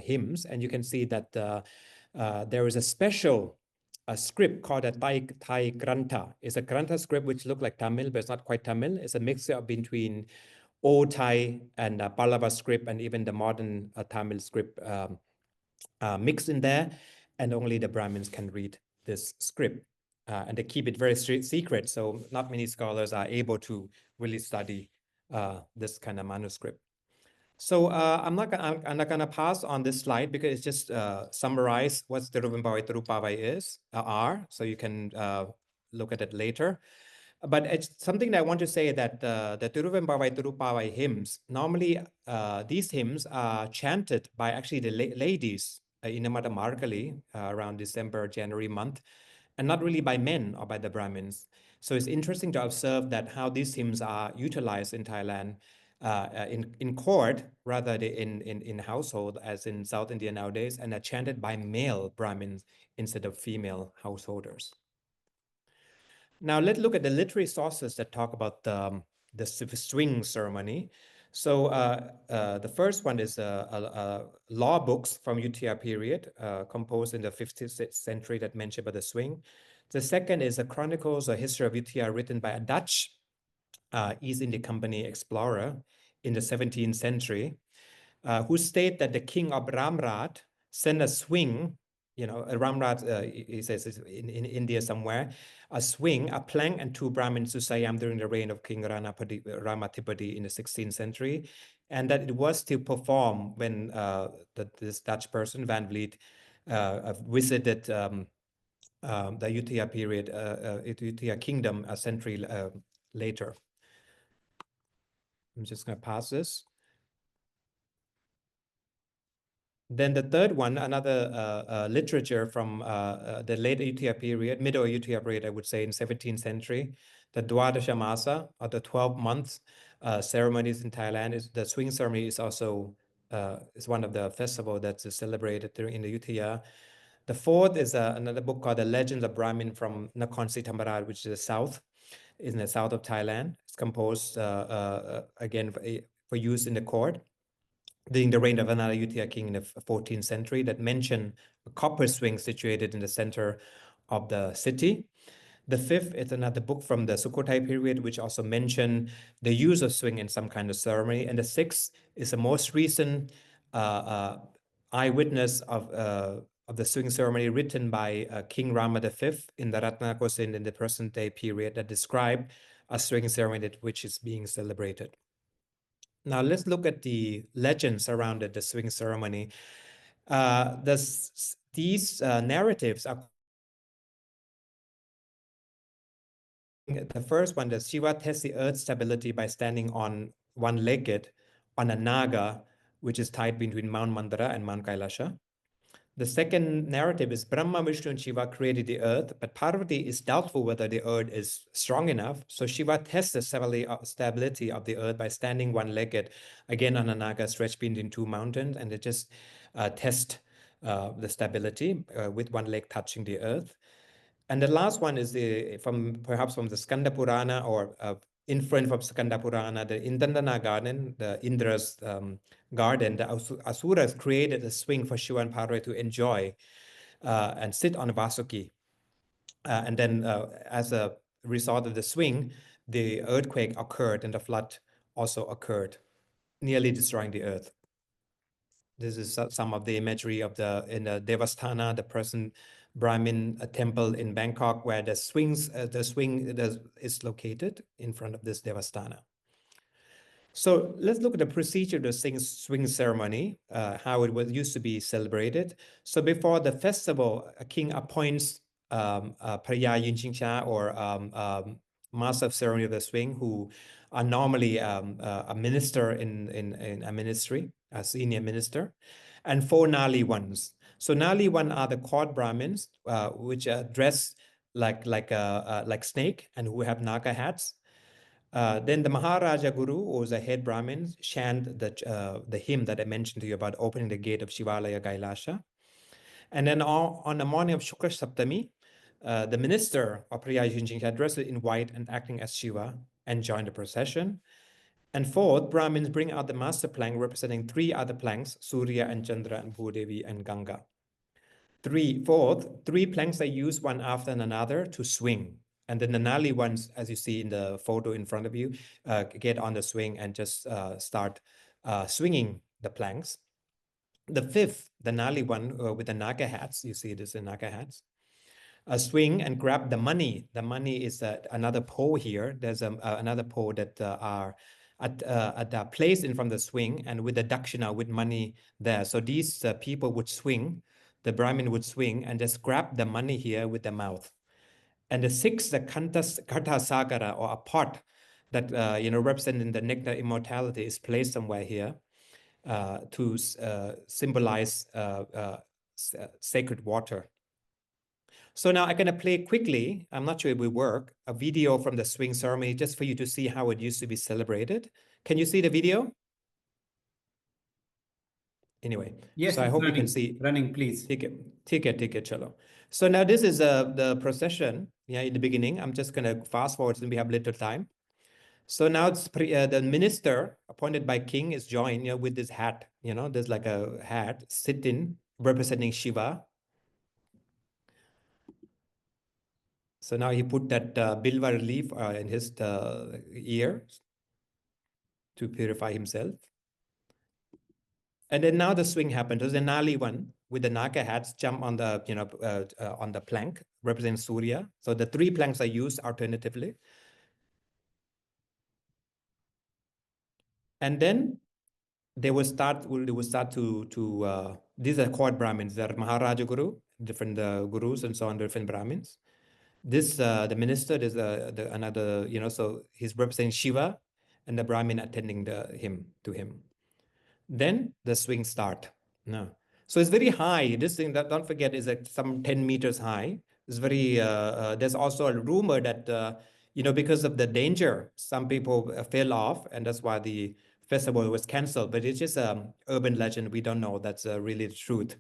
hymns, and you can see that there is a special script called a Thai Grantha. It's a Grantha script which looks like Tamil, but it's not quite Tamil. It's a mixture between Old Thai and Pallava script, and even the modern Tamil script mixed in there, and only the Brahmins can read this script. And they keep it very secret, so not many scholars are able to really study this kind of manuscript. So I'm not gonna pass on this slide because it's just summarize what the Tiruvenpavai Tirupavai are, so you can look at it later. But it's something that I want to say that the Tiruvenpavai Tirupavai hymns, normally these hymns are chanted by actually the ladies in the month of Margali around December, January month, and not really by men or by the Brahmins. So it's interesting to observe that how these hymns are utilized in Thailand in court rather than in household, as in South India nowadays, and are chanted by male Brahmins instead of female householders. Now let's look at the literary sources that talk about the swing ceremony. So the first one is law books from Ayutthaya period, composed in the 15th century that mention about the swing. The second is the chronicles or history of Ayutthaya written by a Dutch East India Company explorer in the 17th century, who state that the king of Ramrat sent a swing, Ramrat, he says in India somewhere, a swing, a plank, and 2 Brahmins to Siam during the reign of King Ramatipati in the 16th century, and that it was to perform when this Dutch person, Van Vliet, visited the Ayutthaya period, Ayutthaya kingdom a century later. I'm just going to pass this. Then the third one, another literature from the late Ayutthaya period, middle Ayutthaya period, I would say, in 17th century, the Dwadasha Masa, or the 12 months ceremonies in Thailand. Is the swing ceremony is also is one of the festival that's celebrated in the Ayutthaya. The fourth is another book called The Legends of Brahmin from Nakhon Si Thammarat, which is the south, in the south of Thailand. It's composed again for use in the court during the reign of another Ayutthaya king in the 14th century that mentioned a copper swing situated in the center of the city. The fifth is another book from the Sukhothai period, which also mentioned the use of swing in some kind of ceremony. And the sixth is the most recent eyewitness of the swing ceremony written by King Rama V in the Ratnakosin in the present day period that describe a swing ceremony which is being celebrated. Now let's look at the legends around the swing ceremony. These narratives are the first one, that Shiva tests the earth's stability by standing on one-legged on a naga, which is tied between Mount Mandara and Mount Kailasha. The second narrative is Brahma, Vishnu, and Shiva created the earth, but Parvati is doubtful whether the earth is strong enough. So Shiva tests the stability of the earth by standing one-legged, again on a naga stretched between two mountains, and they just test the stability with one leg touching the earth. And the last one is perhaps from the Skanda Purana, or inference from Skanda Purana, the Indandana garden, the Indra's garden. The Asuras created a swing for Shiva and Parvati to enjoy and sit on Vasuki. And then as a result of the swing, the earthquake occurred and the flood also occurred, nearly destroying the earth. This is some of the imagery of in the Devasthana, the present Brahmin temple in Bangkok, where the swing is located in front of this Devasthana. So let's look at the procedure of the swing ceremony, how it used to be celebrated. So before the festival, a king appoints Praya Yinchingcha, or master of ceremony of the swing, who are normally a minister in a ministry, a senior minister, and 4 Nali ones. So Nali one are the court Brahmins, which are dressed like snake and who have naga hats. Then the Maharaja Guru, or the head Brahmin, chant the hymn that I mentioned to you about opening the gate of Shivalaya Kailasha. And then on the morning of Shukra Saptami, the minister of Priya Yinchingcha dressed in white and acting as Shiva and joined the procession. And fourth, Brahmins bring out the master plank representing 3 other planks, Surya and Chandra and Bhudevi and Ganga. Fourth, 3 planks are used one after another to swing. And then the Nali ones, as you see in the photo in front of you, get on the swing and just start swinging the planks. The fifth, the Nali one with the naga hats, you see this in naga hats, swing and grab the money. The money is another pole here. There's another pole that are placed in front of the swing, and with the dakshina, with money there. So these people would swing, the Brahmin would swing and just grab the money here with the mouth. And the sixth, the Kanta Sagara, or a pot that representing the nectar immortality, is placed somewhere here to symbolize sacred water. So now I'm going to play quickly, I'm not sure it will work, a video from the swing ceremony just for you to see how it used to be celebrated. Can you see the video? Anyway, yes, so I hope running, you can see. Running, please. Take it, chalo. So now this is the procession. Yeah, in the beginning, I'm just going to fast forward since we have little time. So now it's the minister appointed by king is joined with this hat. There's like a hat sitting representing Shiva. So now he put that bilva leaf in his ear to purify himself. And then now the swing happened. There's a Nali one with the naga hats jump on the plank representing Surya. So the 3 planks are used alternatively. And then they will start to these are court Brahmins. There are Maharaja Guru, different gurus and so on, different Brahmins. This the minister is another, so he's representing Shiva, and the Brahmin attending to him. Then the swing start. No. So it's very high. This thing, that don't forget, is like some 10 meters high. It's very, there's also a rumor that, because of the danger, some people fell off, and that's why the festival was canceled. But it's just an urban legend. We don't know that's really the truth.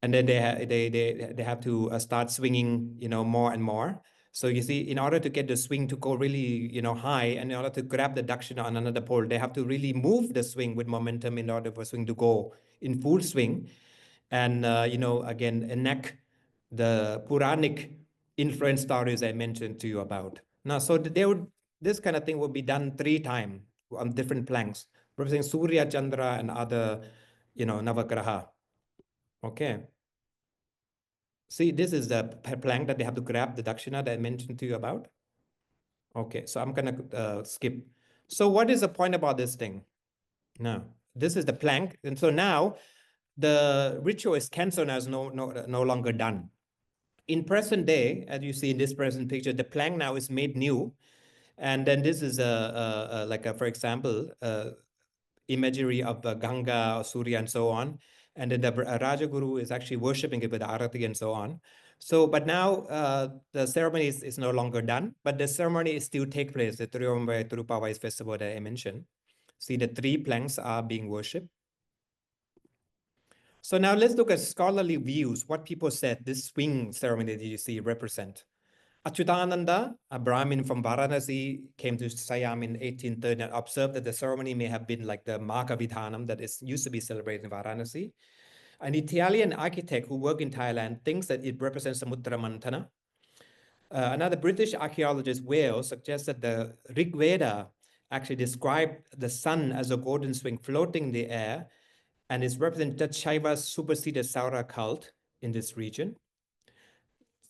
And then they have to start swinging, more and more. So you see, in order to get the swing to go really, high, and in order to grab the dakshina on another pole, they have to really move the swing with momentum in order for swing to go in full swing. And, again, enact the Puranic influence stories I mentioned to you about. Now, so this kind of thing will be done 3 times on different planks, representing Surya, Chandra, and other, Navagraha. Okay. See, this is the plank that they have to grab the dakshina that I mentioned to you about. Okay, so I'm gonna skip. So what is the point about this thing? Now, this is the plank. And so now the ritual is canceled and is no longer done. In present day, as you see in this present picture, the plank now is made new. And then this is for example, imagery of Ganga or Surya and so on. And then the Rajaguru is actually worshipping it with Arati and so on. So, but now the ceremony is no longer done, but the ceremony still take place, the Triyombai Tirupavai festival that I mentioned. See, the 3 planks are being worshipped. So now let's look at scholarly views, what people said this swing ceremony that you see represent. Achyutananda, a Brahmin from Varanasi, came to Siam in 1830 and observed that the ceremony may have been like the Maghavidhanam that used to be celebrated in Varanasi. An Italian architect who worked in Thailand thinks that it represents Samudra Mantana. Another British archaeologist, Wales, suggests that the Rig Veda actually described the sun as a golden swing floating in the air, and is represented that Shaiva superseded Saura cult in this region.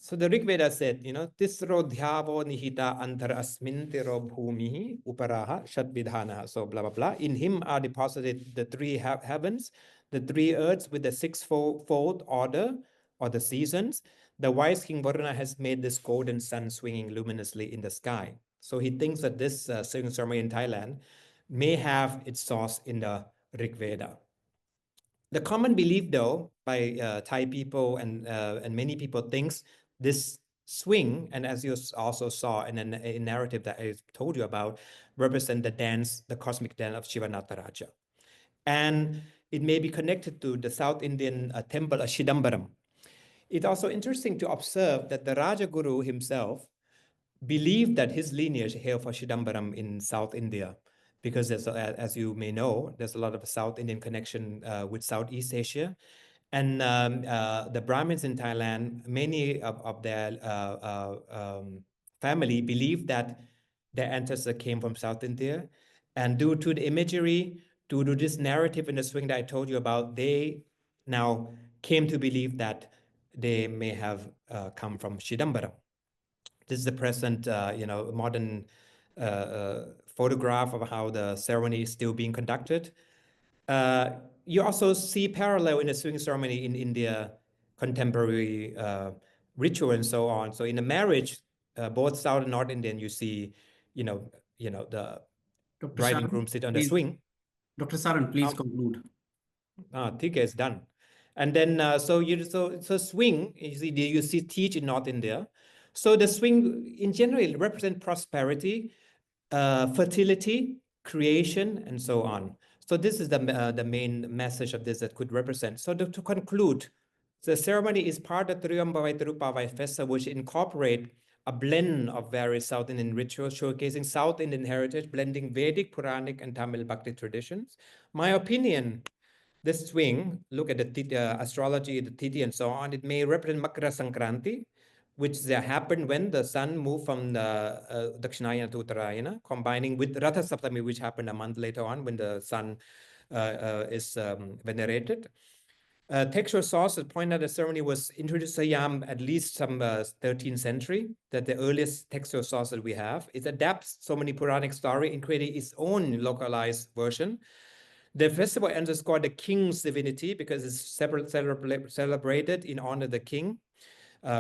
So the Rig Veda said, Tisro dhyavo nihita antar asmin tiro bhumihi uparaha shatvidhana. So blah, blah, blah. In him are deposited the 3 heavens, the 3 earths with the 6-fold order or the seasons. The wise King Varuna has made this golden sun swinging luminously in the sky. So he thinks that this singing ceremony in Thailand may have its source in the Rig Veda. The common belief, though, by Thai people and many people thinks this swing, and as you also saw in a narrative that I told you about, represent the dance, the cosmic dance of Shivanataraja. And it may be connected to the South Indian temple of Chidambaram. It's also interesting to observe that the Rajaguru himself believed that his lineage hailed from Chidambaram in South India, because as you may know, there's a lot of South Indian connection with Southeast Asia. And the Brahmins in Thailand, many of their family believe that their ancestors came from South India. And due to the imagery, due to this narrative in the swing that I told you about, they now came to believe that they may have come from Chidambaram. This is the present, modern photograph of how the ceremony is still being conducted. You also see parallel in the swing ceremony in India, contemporary ritual and so on. So in a marriage, both South and North Indian, you see, the bride and groom sit on the swing. Dr. Saran, please conclude. TK is done. And then, so swing, you see teach in North India. So the swing in general represent prosperity, fertility, creation, and so on. So this is the main message of this that could represent. So to conclude, the ceremony is part of the Triyambavai Tirupavai festival, which incorporate a blend of various South Indian rituals, showcasing South Indian heritage, blending Vedic, Puranic, and Tamil Bhakti traditions. My opinion, this swing, look at the astrology, the Tithi, and so on, it may represent Makara Sankranti, which happened when the sun moved from the Dakshinayana to Uttarayana, combining with Ratha Saptami, which happened a month later on when the sun is venerated. Textual sources point out the ceremony was introduced to Siam at least some 13th century, that the earliest textual source that we have. It adapts so many Puranic story in creating its own localized version. The festival underscored the king's divinity because it's celebrated in honor of the king,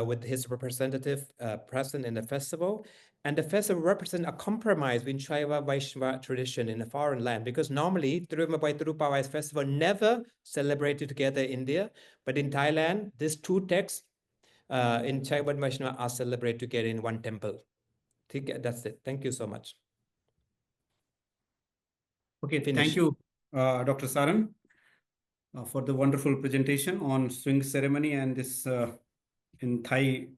with his representative present in the festival. And the festival represents a compromise between Shaiva Vaishnava tradition in a foreign land, because normally Tirumabhai Tirupavai's festival never celebrated together in India, but in Thailand, these two texts in Shaiva and Vaishnava are celebrated together in one temple. That's it. Thank you so much. Okay, Finish. thank you, Dr. Saran, for the wonderful presentation on swing ceremony and this in Thai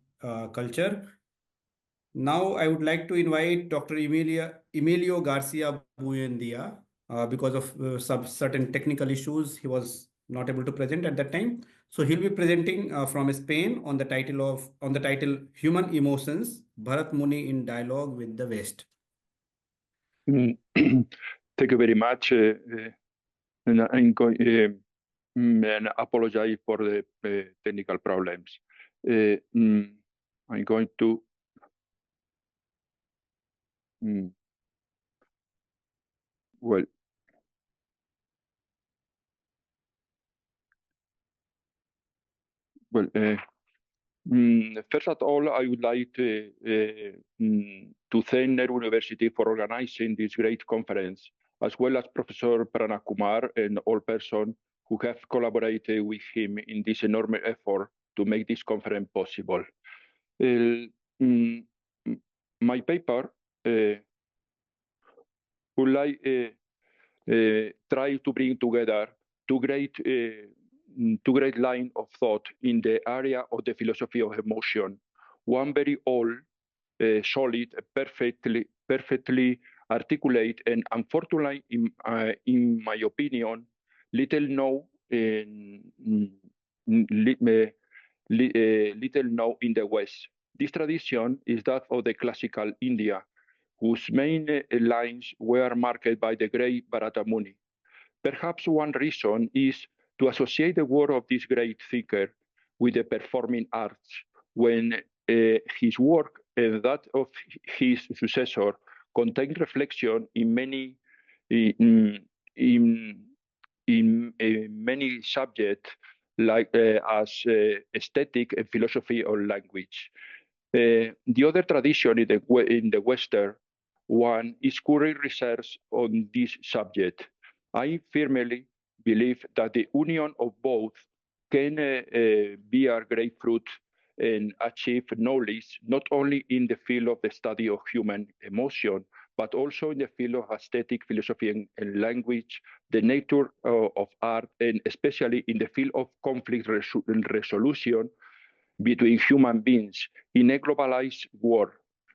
culture. Now I would like to invite Dr. Emilio García Buendía. Because of some certain technical issues, he was not able to present at that time. So he'll be presenting from Spain on the title Human Emotions, Bharatamuni in Dialogue with the West. Thank you very much. And I'm going and apologize for the technical problems. I'm going to well. Well, first of all, I would like to thank Nehru University for organizing this great conference, as well as Professor Pranakumar and all persons who have collaborated with him in this enormous effort to make this conference possible. My paper would like try to bring together two great lines of thought in the area of the philosophy of emotion. One very old, solid, perfectly articulate, and unfortunately, in my opinion, little known in the West. This tradition is that of the classical India, whose main lines were marked by the great Bharatamuni. Perhaps one reason is to associate the work of this great thinker with the performing arts, when his work and that of his successor contain reflection in many many subjects, like as aesthetic and philosophy or language. The other tradition in the Western one is current research on this subject. I firmly believe that the union of both can bear great fruit and achieve knowledge, not only in the field of the study of human emotion, but also in the field of aesthetic, philosophy, and language, the nature of art, and especially in the field of conflict resolution between human beings in a globalized world.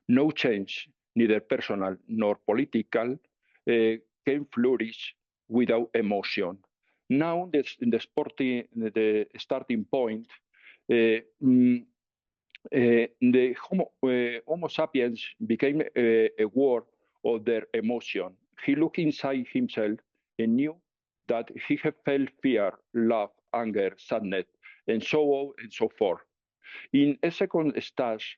No change, neither personal nor political, can flourish without emotion. Now, the starting point, the Homo sapiens became aware of their emotion. He looked inside himself and knew that he had felt fear, love, anger, sadness, and so on and so forth. In a second stage,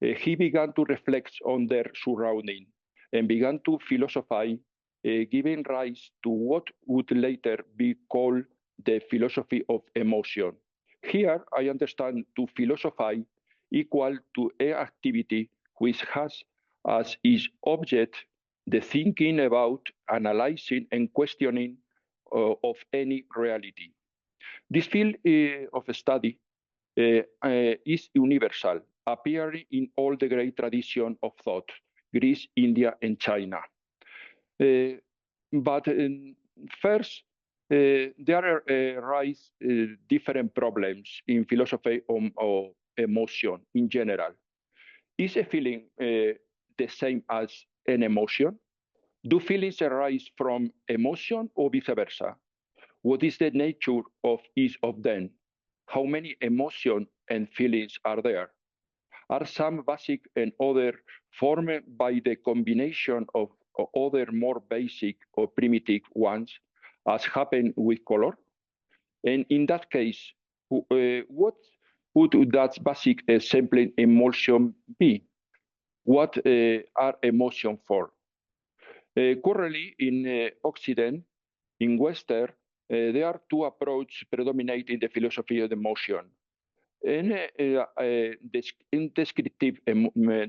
he began to reflect on their surrounding and began to philosophize, giving rise to what would later be called the philosophy of emotion. Here, I understand to philosophize equal to an activity which has as its object the thinking about, analyzing, and questioning of any reality. This field of study is universal, appearing in all the great tradition of thought, Greece, India, and China. But first, there arise different problems in philosophy of emotion in general. Is a feeling the same as an emotion? Do feelings arise from emotion or vice versa? What is the nature of each of them? How many emotions and feelings are there? Are some basic and other formed by the combination of other more basic or primitive ones, as happened with color? And in that case, what would that basic sampling emotion be? What are emotions for? Currently, in Occident, in Western, there are two approaches predominate in the philosophy of emotion. In descriptive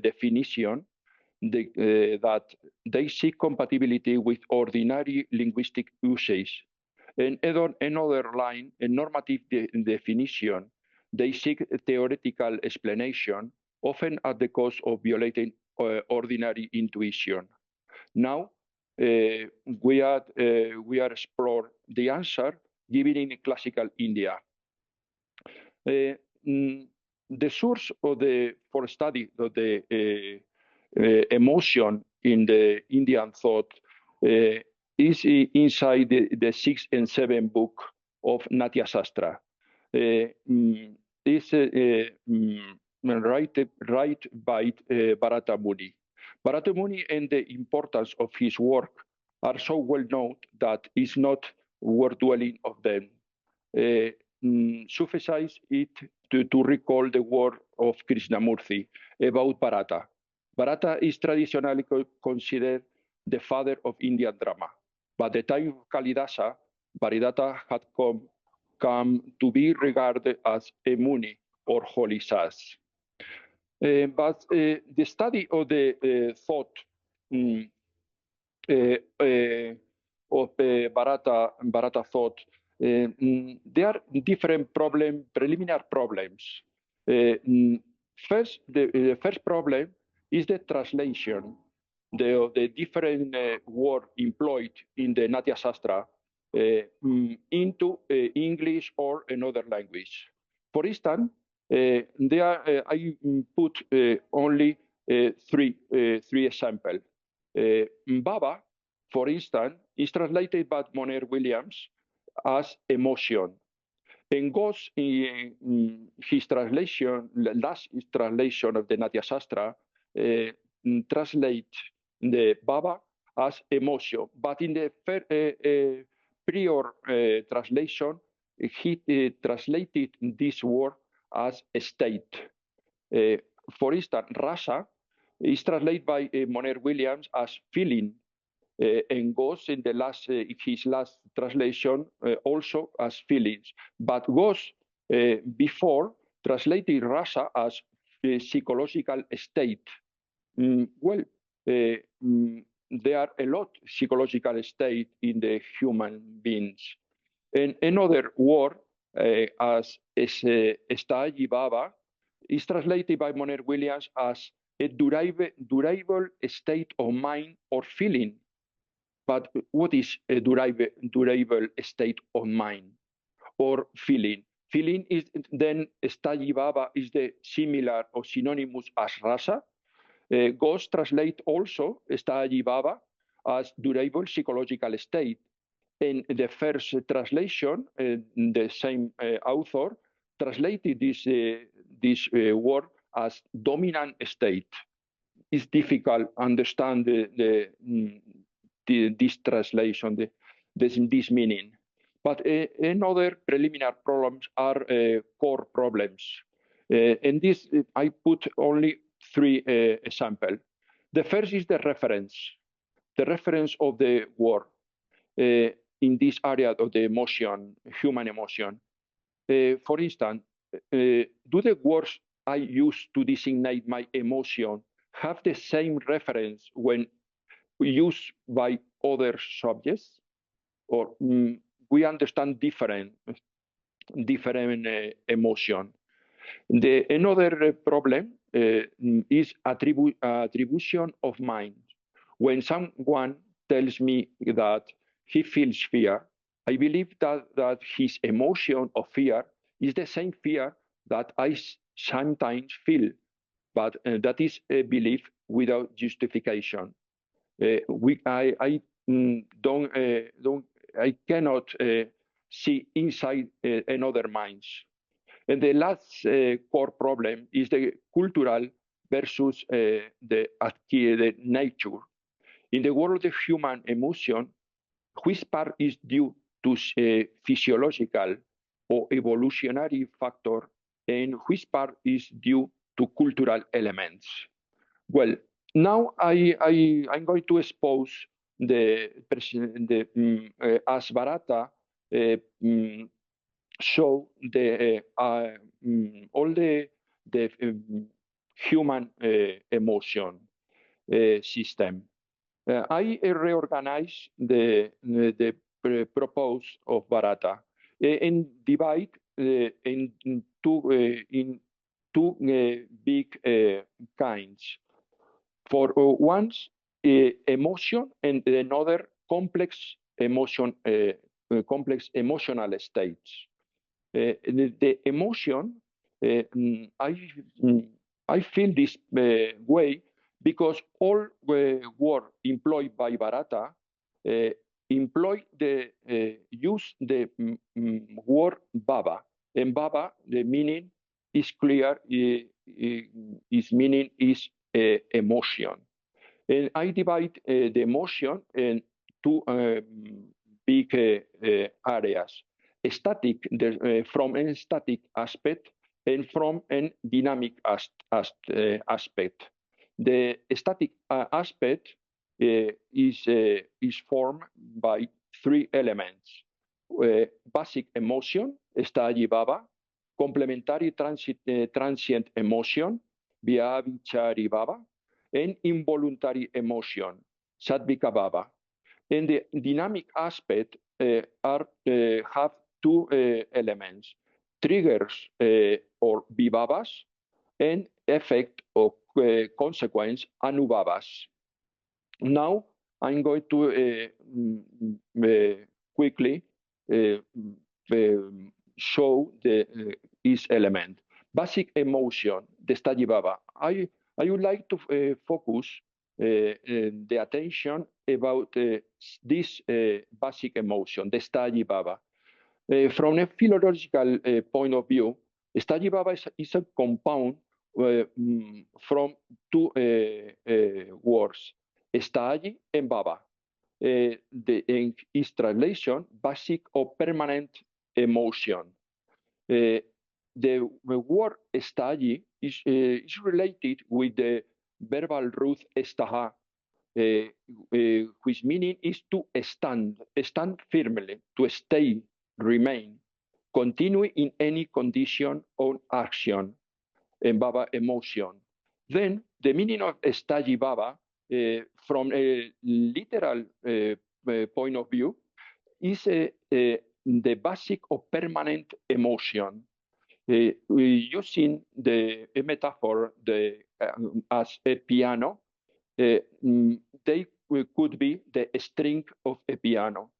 definition, that they seek compatibility with ordinary linguistic usage. And another line, a normative definition, they seek theoretical explanation, often at the cost of violating ordinary intuition. Now, we are explore the answer given in classical India. The source of for study of the emotion in the Indian thought is inside the 6th and 7th book of Natya Shastra. Is right by Bharatamuni. Bharatamuni and the importance of his work are so well known that it's not worth dwelling on them. Suffice it to recall the word of Krishnamurti about Bharata. Bharata is traditionally considered the father of Indian drama. By the time of Kalidasa, Bharidata had come to be regarded as a Muni or holy sage. But the study of the thought of Bharata thought, there are different preliminary problems. First, the first problem is the translation the different word employed in the Natya Shastra into English or another language. For instance, I put only three examples. Baba, for instance, is translated by Moner Williams as emotion. And Ghosh, in his translation, last translation of the Natya Shastra, translate the Baba as emotion. But in the prior translation, he translated this word as a state. For instance, rasa is translated by Moner Williams as feeling, and Ghosh in his last translation also as feelings. But Ghosh before translated rasa as psychological state. There are a lot of psychological state in the human beings. And another word as Estayi Baba is translated by Moner Williams as a durable state of mind or feeling. But what is a durable state of mind or feeling? Feeling is then Estayi Baba is the similar or synonymous as rasa. Ghosh translate also Estayi Baba as durable psychological state. In the first translation, the same author translated this word as dominant state. It's difficult to understand this translation, this meaning. But another preliminary problems are core problems. And this, I put only three examples. The first is the reference of the word in this area of the emotion, human emotion. For instance, do the words I use to designate my emotion have the same reference when used by other subjects? Or we understand different emotion. Another problem is attribution of mind. When someone tells me that he feels fear, I believe that his emotion of fear is the same fear that I sometimes feel, but that is a belief without justification. I cannot see inside another minds. And the last core problem is the cultural versus the nature. In the world of human emotion, which part is due to physiological or evolutionary factor, and which part is due to cultural elements? Well, now I'm going to expose as Bharata show all the human emotion. system. I reorganize the propose of Bharata and divide in two big kinds. For one's emotion and another complex emotion, complex emotional states. The emotion, I feel this way because all word employed by Bharata employ the use the word baba, and baba the meaning is clear. Its meaning is emotion, and I divide the emotion in two big areas: static from a static aspect and from a dynamic aspect. The static aspect is formed by three elements: basic emotion, sthayi bhava; complementary transient emotion, vyabhichari bhava; and involuntary emotion, sattvika bhava. And the dynamic aspect have two elements: triggers or vibhavas, and effect or consequence, anubhavas. Now I'm going to quickly show each element. Basic emotion, the sthayi bhava. I would like to focus the attention about this basic emotion, the sthayi bhava. From a philological point of view, sthayi bhava is a compound from two words, sthayi and bhava. In its translation, basic or permanent emotion. The word sthayi is related with the verbal root sthaha, which meaning is to stand firmly, to stay, remain, continue in any condition or action, and bhava emotion. Then the meaning of sthayi bhava, from a literal point of view, is the basic or permanent emotion. Using the metaphor as a piano, they could be the string of a piano.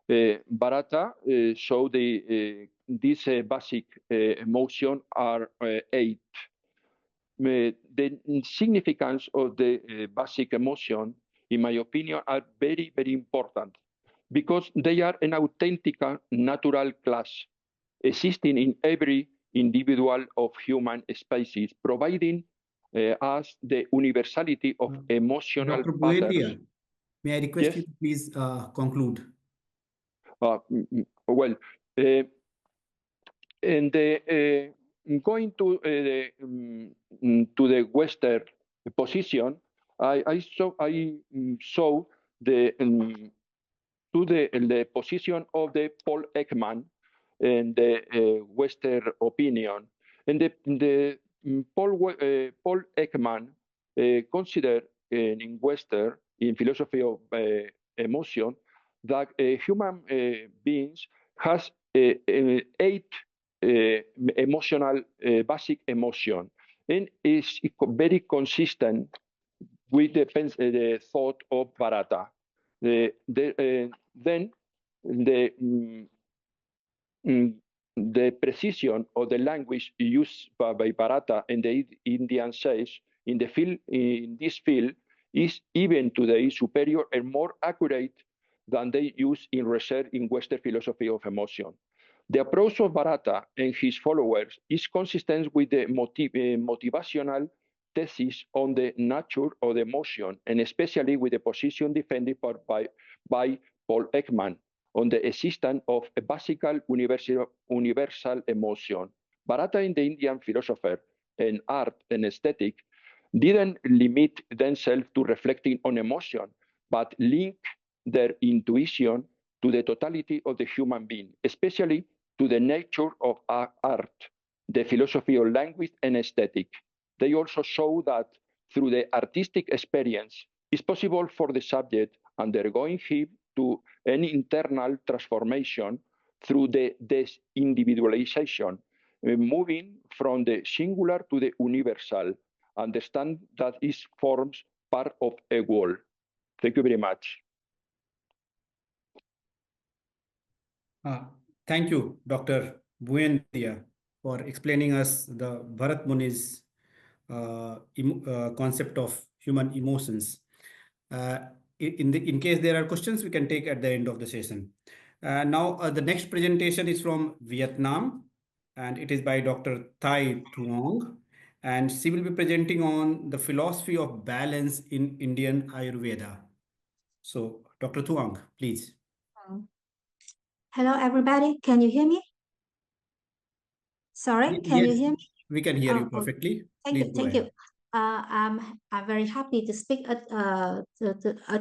Bharata showed these basic emotion are 8. The significance of the basic emotion, in my opinion, are very, very important because they are an authentic natural class existing in every individual of human species, providing us the universality of emotional Dr. patterns. Buendía, may I request Yes? you to please conclude? Well, and going to the Western position, I saw the the position of the Paul Ekman and the Western opinion, and the Paul Ekman considered in Western, in philosophy of emotion, that human beings has 8 emotional basic emotion, and is very consistent with the thought of Bharata. Then the precision of the language used by Bharata and the Indian sage in this field is even today superior and more accurate than they use in research in Western philosophy of emotion. The approach of Bharata and his followers is consistent with the motivational thesis on the nature of the emotion, and especially with the position defended by Paul Ekman on the existence of a basic universal emotion. Bharata and the Indian philosopher and art and aesthetic didn't limit themselves to reflecting on emotion, but link their intuition to the totality of the human being, especially to the nature of art, the philosophy of language and aesthetic. They also show that through the artistic experience, it's possible for the subject undergoing HIP to an internal transformation through the desindividualization, moving from the singular to the universal, understand that it forms part of a whole. Thank you very much. Thank you, Dr. Buendía, for explaining us the Bharatamuni's concept of human emotions. In case there are questions, we can take at the end of the session. Now, the next presentation is from Vietnam, and it is by Dr. Thai Thuong, and she will be presenting on the philosophy of balance in Indian Ayurveda. So, Dr. Thuong, please. Hello, everybody. Can you hear me? Sorry, can you hear me? We can hear you perfectly. Thank you. I'm very happy to speak at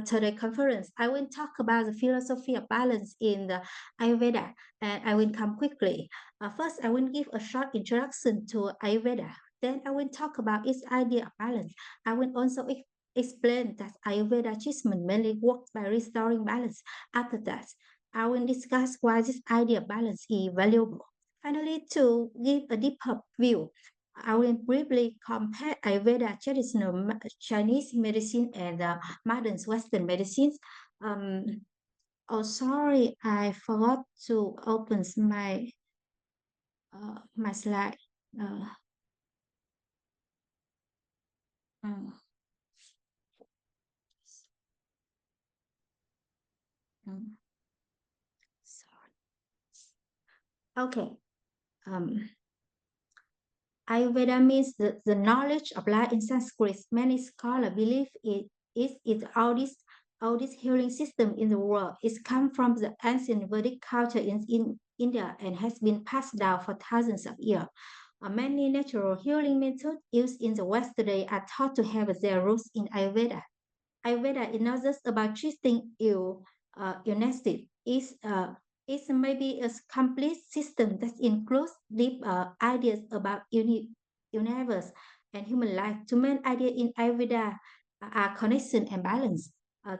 today's conference. I will talk about the philosophy of balance in the Ayurveda, and I will come quickly. First, I will give a short introduction to Ayurveda. Then I will talk about its idea of balance. I will also explain that Ayurveda treatment mainly works by restoring balance. After that, I will discuss why this idea of balance is valuable. Finally, to give a deeper view, I will briefly compare Ayurveda traditional Chinese medicine and modern Western medicines. Oh, sorry, I forgot to open my my slide. Sorry. Okay. Ayurveda means the knowledge of life in Sanskrit. Many scholars believe it is all this healing system in the world. It's come from the ancient Vedic culture in India and has been passed down for thousands of years. Many natural healing methods used in the West today are thought to have their roots in Ayurveda. Ayurveda is not just about treating illness. It's maybe a complete system that includes deep ideas about universe and human life. Two main ideas in Ayurveda are connection and balance.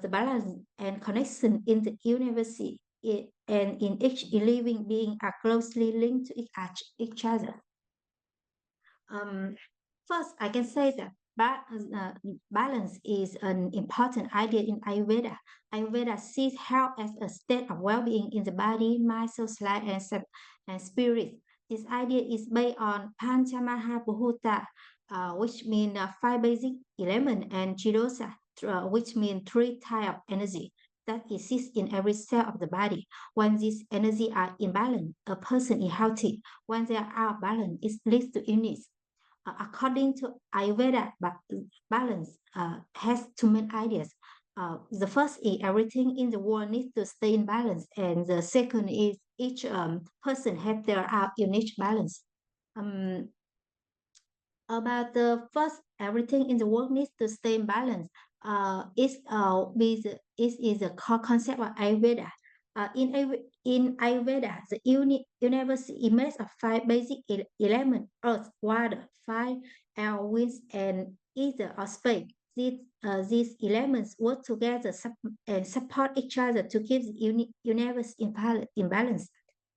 The balance and connection in the universe and in each living being are closely linked to each other. First, I can say that balance is an important idea in Ayurveda. Ayurveda sees health as a state of well-being in the body, mind, soul, life, and spirit. This idea is based on Panchamahabhuta, which means 5 basic elements, and Chidosa, which means 3 types of energy that exist in every cell of the body. When these energies are in balance, a person is healthy. When they are out of balance, it leads to illness. According to Ayurveda, balance has 2 main ideas. The first is everything in the world needs to stay in balance, and the second is each person has their unique balance. About the first, everything in the world needs to stay in balance. It is a core concept of Ayurveda. In Ayurveda, the universe is made of 5 basic elements: earth, water, fire, air, wind, and ether or space. These elements work together and support each other to keep the universe in balance.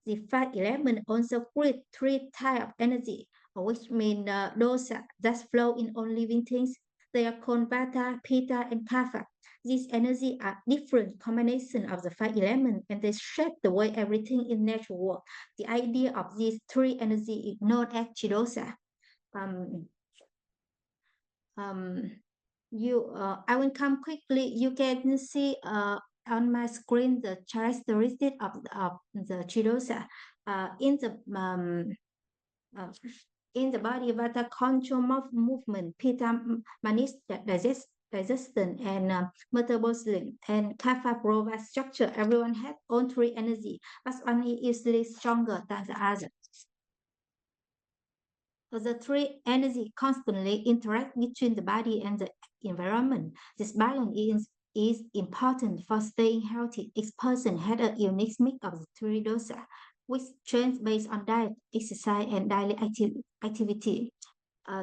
The 5 elements also create 3 types of energy, which mean those that flow in all living things. They are called Vata, Pitta, and Kapha. These energies are different combinations of the 5 elements, and they shape the way everything in nature works. The idea of these 3 energies is known as Chidosa. I will come quickly. You can see on my screen the characteristic of the Chidosa. In the body, Vata control movement, Pitta manage digestion and metabolism, and Kapha provides structure. Everyone has all 3 energy, but one is usually stronger than the other. So the 3 energy constantly interact between the body and the environment. This balance is important for staying healthy. Each person has a unique mix of the 3 dosa, which change based on diet, exercise, and daily activity.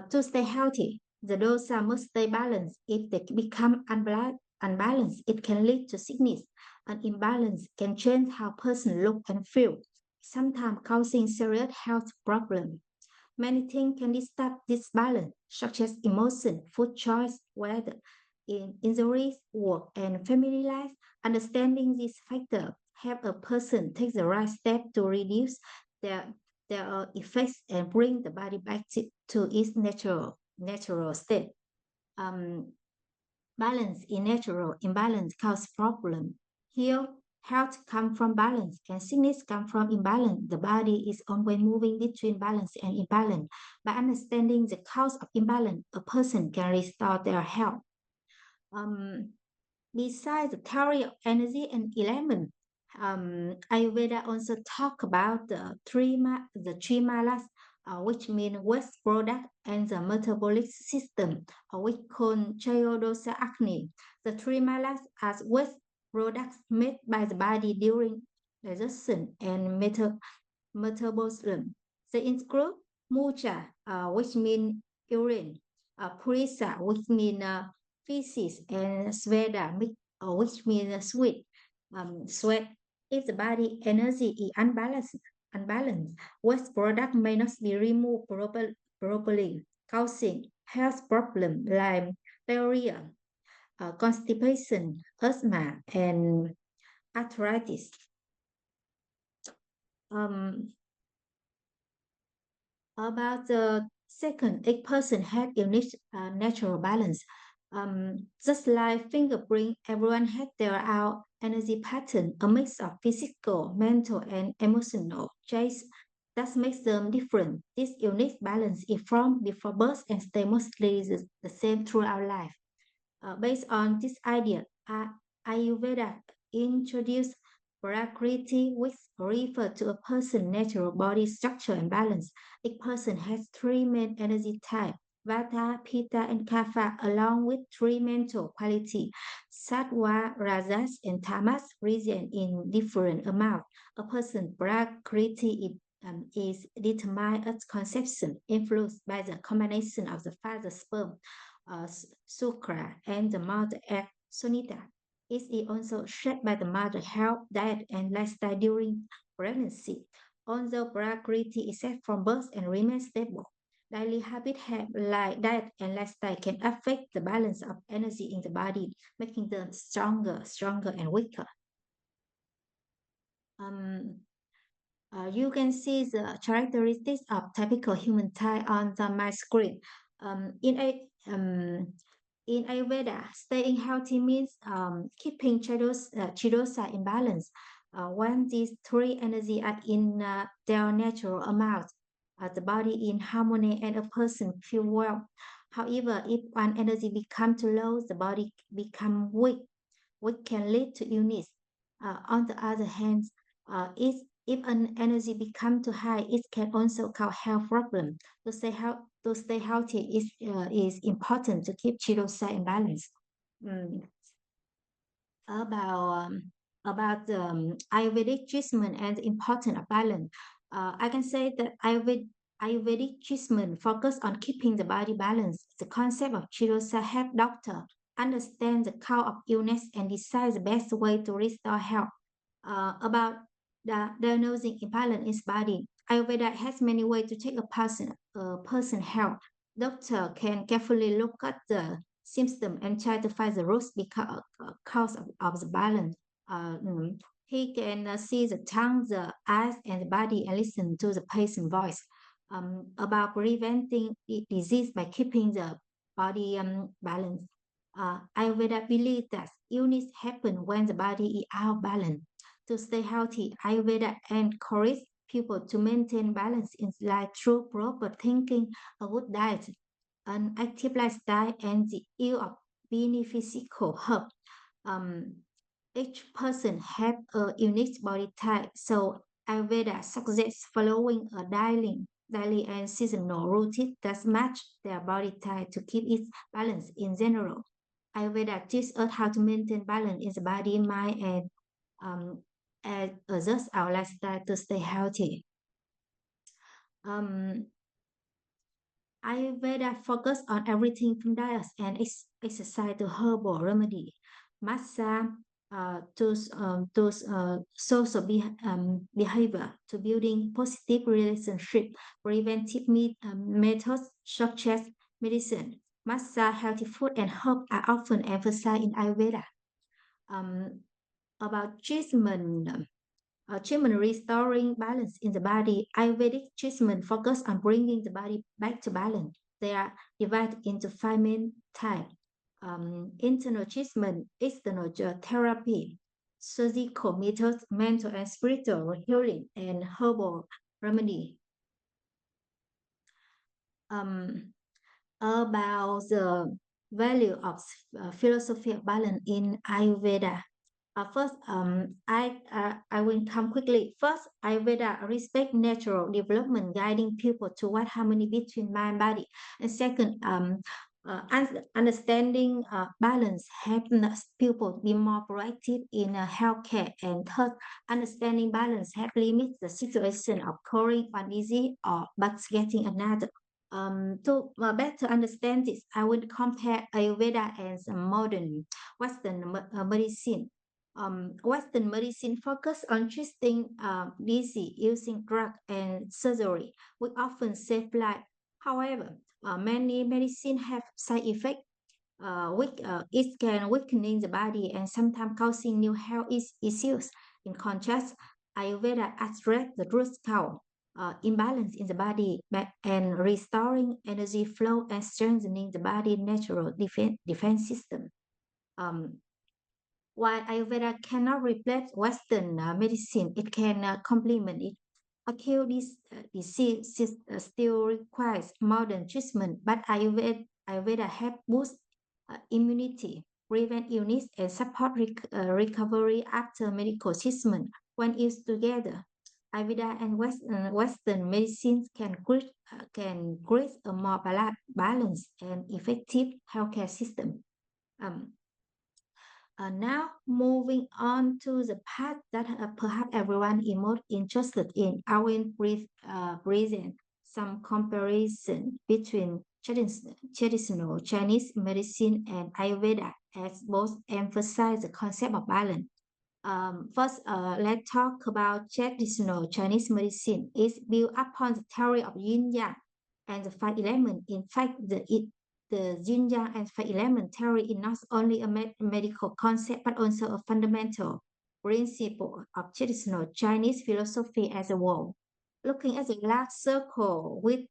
To stay healthy, The dosa must stay balanced. If they become unbalanced, it can lead to sickness. An imbalance can change how person look and feel, sometimes causing serious health problems. Many things can disturb this balance, such as emotion, food choice, weather, injuries, work, and family life. Understanding these factors help a person take the right step to reduce their effects and bring the body back to its natural state. Balance in natural, imbalance cause problem. Here, health comes from balance and sickness comes from imbalance. The body is always moving between balance and imbalance. By understanding the cause of imbalance, a person can restore their health. Besides the theory of energy and element, Ayurveda also talk about the three malas, which mean waste product and the metabolic system, which called Chayodosa Agni. The three malas are waste products made by the body during digestion and metabolism. They include mucha, which mean urine, purisa, which mean feces, and sveda, which means sweat. Sweat. If the body energy is unbalanced, waste product may not be removed properly, causing health problems like diarrhea, constipation, asthma, and arthritis. About the second, each person has unique natural balance. Just like fingerprint, everyone has their own energy pattern, a mix of physical, mental, and emotional traits that makes them different. This unique balance is formed before birth and stays mostly the same throughout life. Based on this idea, Ayurveda introduced Prakriti, which refers to a person's natural body structure and balance. Each person has three main energy types, Vata, Pitta, and Kapha, along with three mental qualities, Sattva, Rajas, and Tamas, present in different amounts. A person's Prakriti is determined at conception, influenced by the combination of the father's sperm, Sukra, and the mother egg, Sunita. It is also shaped by the mother's health, diet, and lifestyle during pregnancy. Although Prakriti is set from birth and remains stable, daily habits like diet and lifestyle can affect the balance of energy in the body, making them stronger, and weaker. You can see the characteristics of typical human type on my screen. In Ayurveda, staying healthy means keeping chidosa in balance. When these three energies are in their natural amount, the body in harmony and a person feel well. However, if one energy becomes too low, the body becomes weak, which can lead to illness. On the other hand, if an energy becomes too high, it can also cause health problems. To stay healthy is important to keep chidosa in balance. About Ayurvedic treatment and the importance of balance, I can say that Ayurvedic treatment focus on keeping the body balanced. The concept of chidosa help doctor understand the cause of illness and decide the best way to restore health. About diagnosing imbalance in his body, Ayurveda has many ways to check a person health. Doctor can carefully look at the symptom and try to find the root cause of the balance. He can see the tongue, the eyes, and the body and listen to the patient's voice. About preventing disease by keeping the body balanced. Ayurveda believes that illness happens when the body is out of balance. To stay healthy, Ayurveda encourages people to maintain balance in life through proper thinking, a good diet, an active lifestyle, and the use of beneficial herbs. Each person has a unique body type, so Ayurveda suggests following a daily and seasonal routine that match their body type to keep it balanced in general. Ayurveda teaches us how to maintain balance in the body, mind, and adjust our lifestyle to stay healthy. Ayurveda focus on everything from diet and exercise to herbal remedy, massage to social behavior, to building positive relationship, preventive methods such as medicine, massage, healthy food, and herb are often emphasized in Ayurveda. About treatment restoring balance in the body, Ayurvedic treatment focus on bringing the body back to balance. They are divided into 5 main types. Internal treatment, external therapy, surgical methods, mental and spiritual healing, and herbal remedy. About the value of philosophy of balance in Ayurveda. First, I will come quickly. First, Ayurveda respect natural development, guiding people toward harmony between mind and body. And second, understanding balance helps people be more proactive in healthcare. And third, understanding balance helps limit the situation of occurring one disease or but getting another. To better understand this, I will compare Ayurveda and modern Western medicine. Western medicine focus on treating disease using drug and surgery, which often save life. However, many medicine have side effects. It can weaken the body and sometimes causing new health issues. In contrast, Ayurveda addresses the root cause, imbalance in the body, and restoring energy flow and strengthening the body's natural defense system. While Ayurveda cannot replace Western medicine, it can complement it. Acute disease still requires modern treatment, but Ayurveda helps boost immunity, prevent illness, and support recovery after medical treatment. When used together, Ayurveda and Western medicines can create a more balanced and effective healthcare system. Now moving on to the part that perhaps everyone is most interested in, I will present some comparison between traditional Chinese medicine and Ayurveda, as both emphasize the concept of balance. First, let's talk about traditional Chinese medicine. It's built upon the theory of yin yang and the 5 elements. In fact, the yin yang and 5 element theory is not only a medical concept but also a fundamental principle of traditional Chinese philosophy as a whole. Looking at the large circle with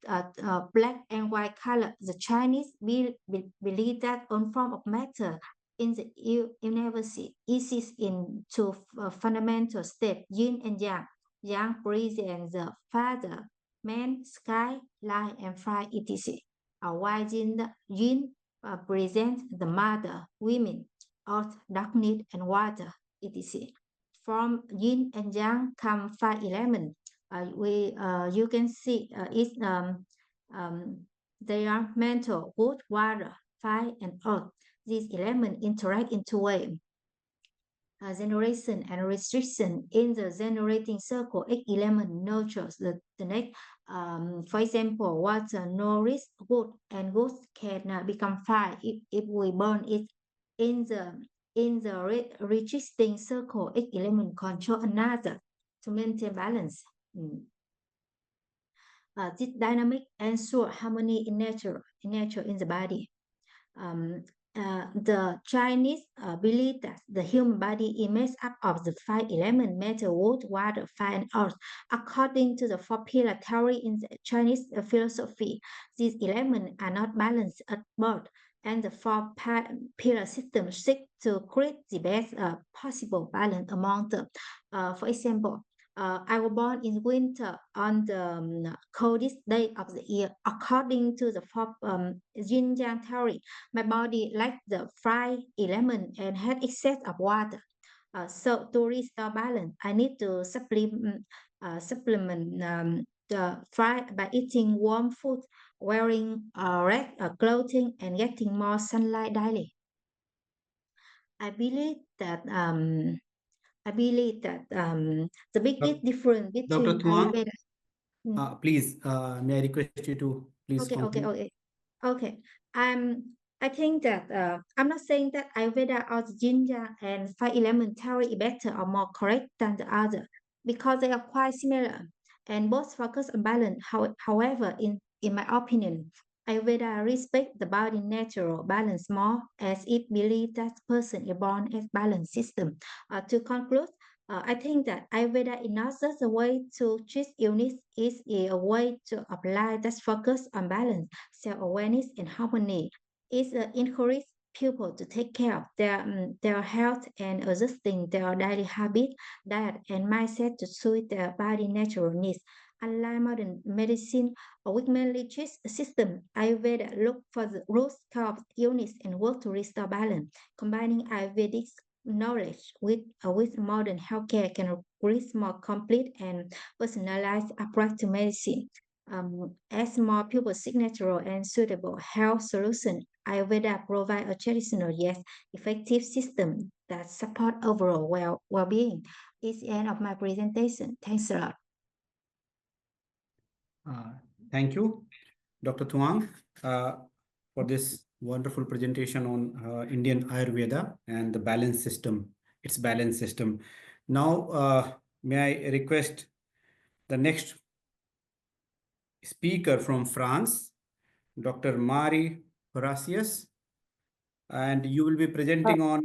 black and white color, the Chinese believe that one form of matter in the universe exists in 2 fundamental states, yin and yang. Yang represents the father, man, sky, light, and fire, etc. While yin presents the mother, women, earth, darkness, and water, etc. From yin and yang come 5 elements. You can see they are mental, wood, water, fire, and earth. These elements interact in 2 ways. Generation and restriction. In the generating circle, 8 element nurtures the next. For example, water nourishes wood, and wood can become fire if we burn it. In the restricting circle, 8 element control another to maintain balance. This dynamic ensure harmony in nature in the body. The Chinese believe that the human body is made up of the 5 elements: matter, wood, water, fire, and earth. According to the 4 pillar theory in the Chinese philosophy, these elements are not balanced at birth, and the 4 pillar system seek to create the best possible balance among them. For example, I was born in winter on the coldest day of the year. According to the 4 yin yang theory, my body lacks the 5 element and had excess of water. So to restore balance, I need to supplement the 5 by eating warm food, wearing red clothing, and getting more sunlight daily. I believe that the biggest difference between Dr. Thuong? Ayurveda. Please, may I request you to please continue? Okay. I think that I'm not saying that Ayurveda or the Yin Yang and 5-element theory is better or more correct than the other, because they are quite similar and both focus on balance. However, in my opinion, Ayurveda respect the body natural balance more, as it believes that person is born as balanced system. To conclude, I think that Ayurveda is not just a way to treat illness, it's a way to apply that focus on balance, self-awareness, and harmony. It encourages people to take care of their health and adjusting their daily habit, diet, and mindset to suit their body natural needs. Unlike modern medicine, which mainly treats the system, Ayurveda look for the root cause of illness and work to restore balance. Combining Ayurvedic knowledge with modern healthcare can create more complete and personalized approach to medicine. As more people seek natural and suitable health solutions, Ayurveda provides a traditional yet effective system that support overall well-being. It's the end of my presentation. Thanks a lot. Thank you, Dr. Thuong, for this wonderful presentation on Indian Ayurveda and the balance system, its balance system. Now, may I request the next speaker from France, Dr. Marie Horatius, and you will be presenting on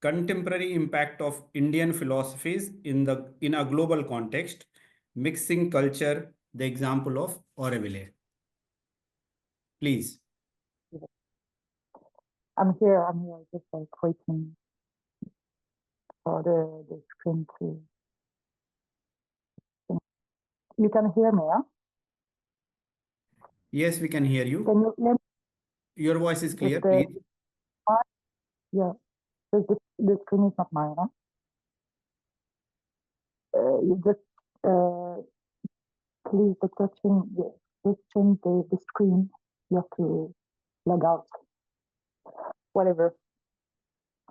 contemporary impact of Indian philosophies in a global context, mixing culture, the example of Auroville. Please. I'm here, just waiting for the screen to. You can hear me, huh? Yes, we can hear you. Can you hear me? Your voice is clear, please. Yeah, the screen is not mine, huh? You just please change the screen. You have to log out. Whatever.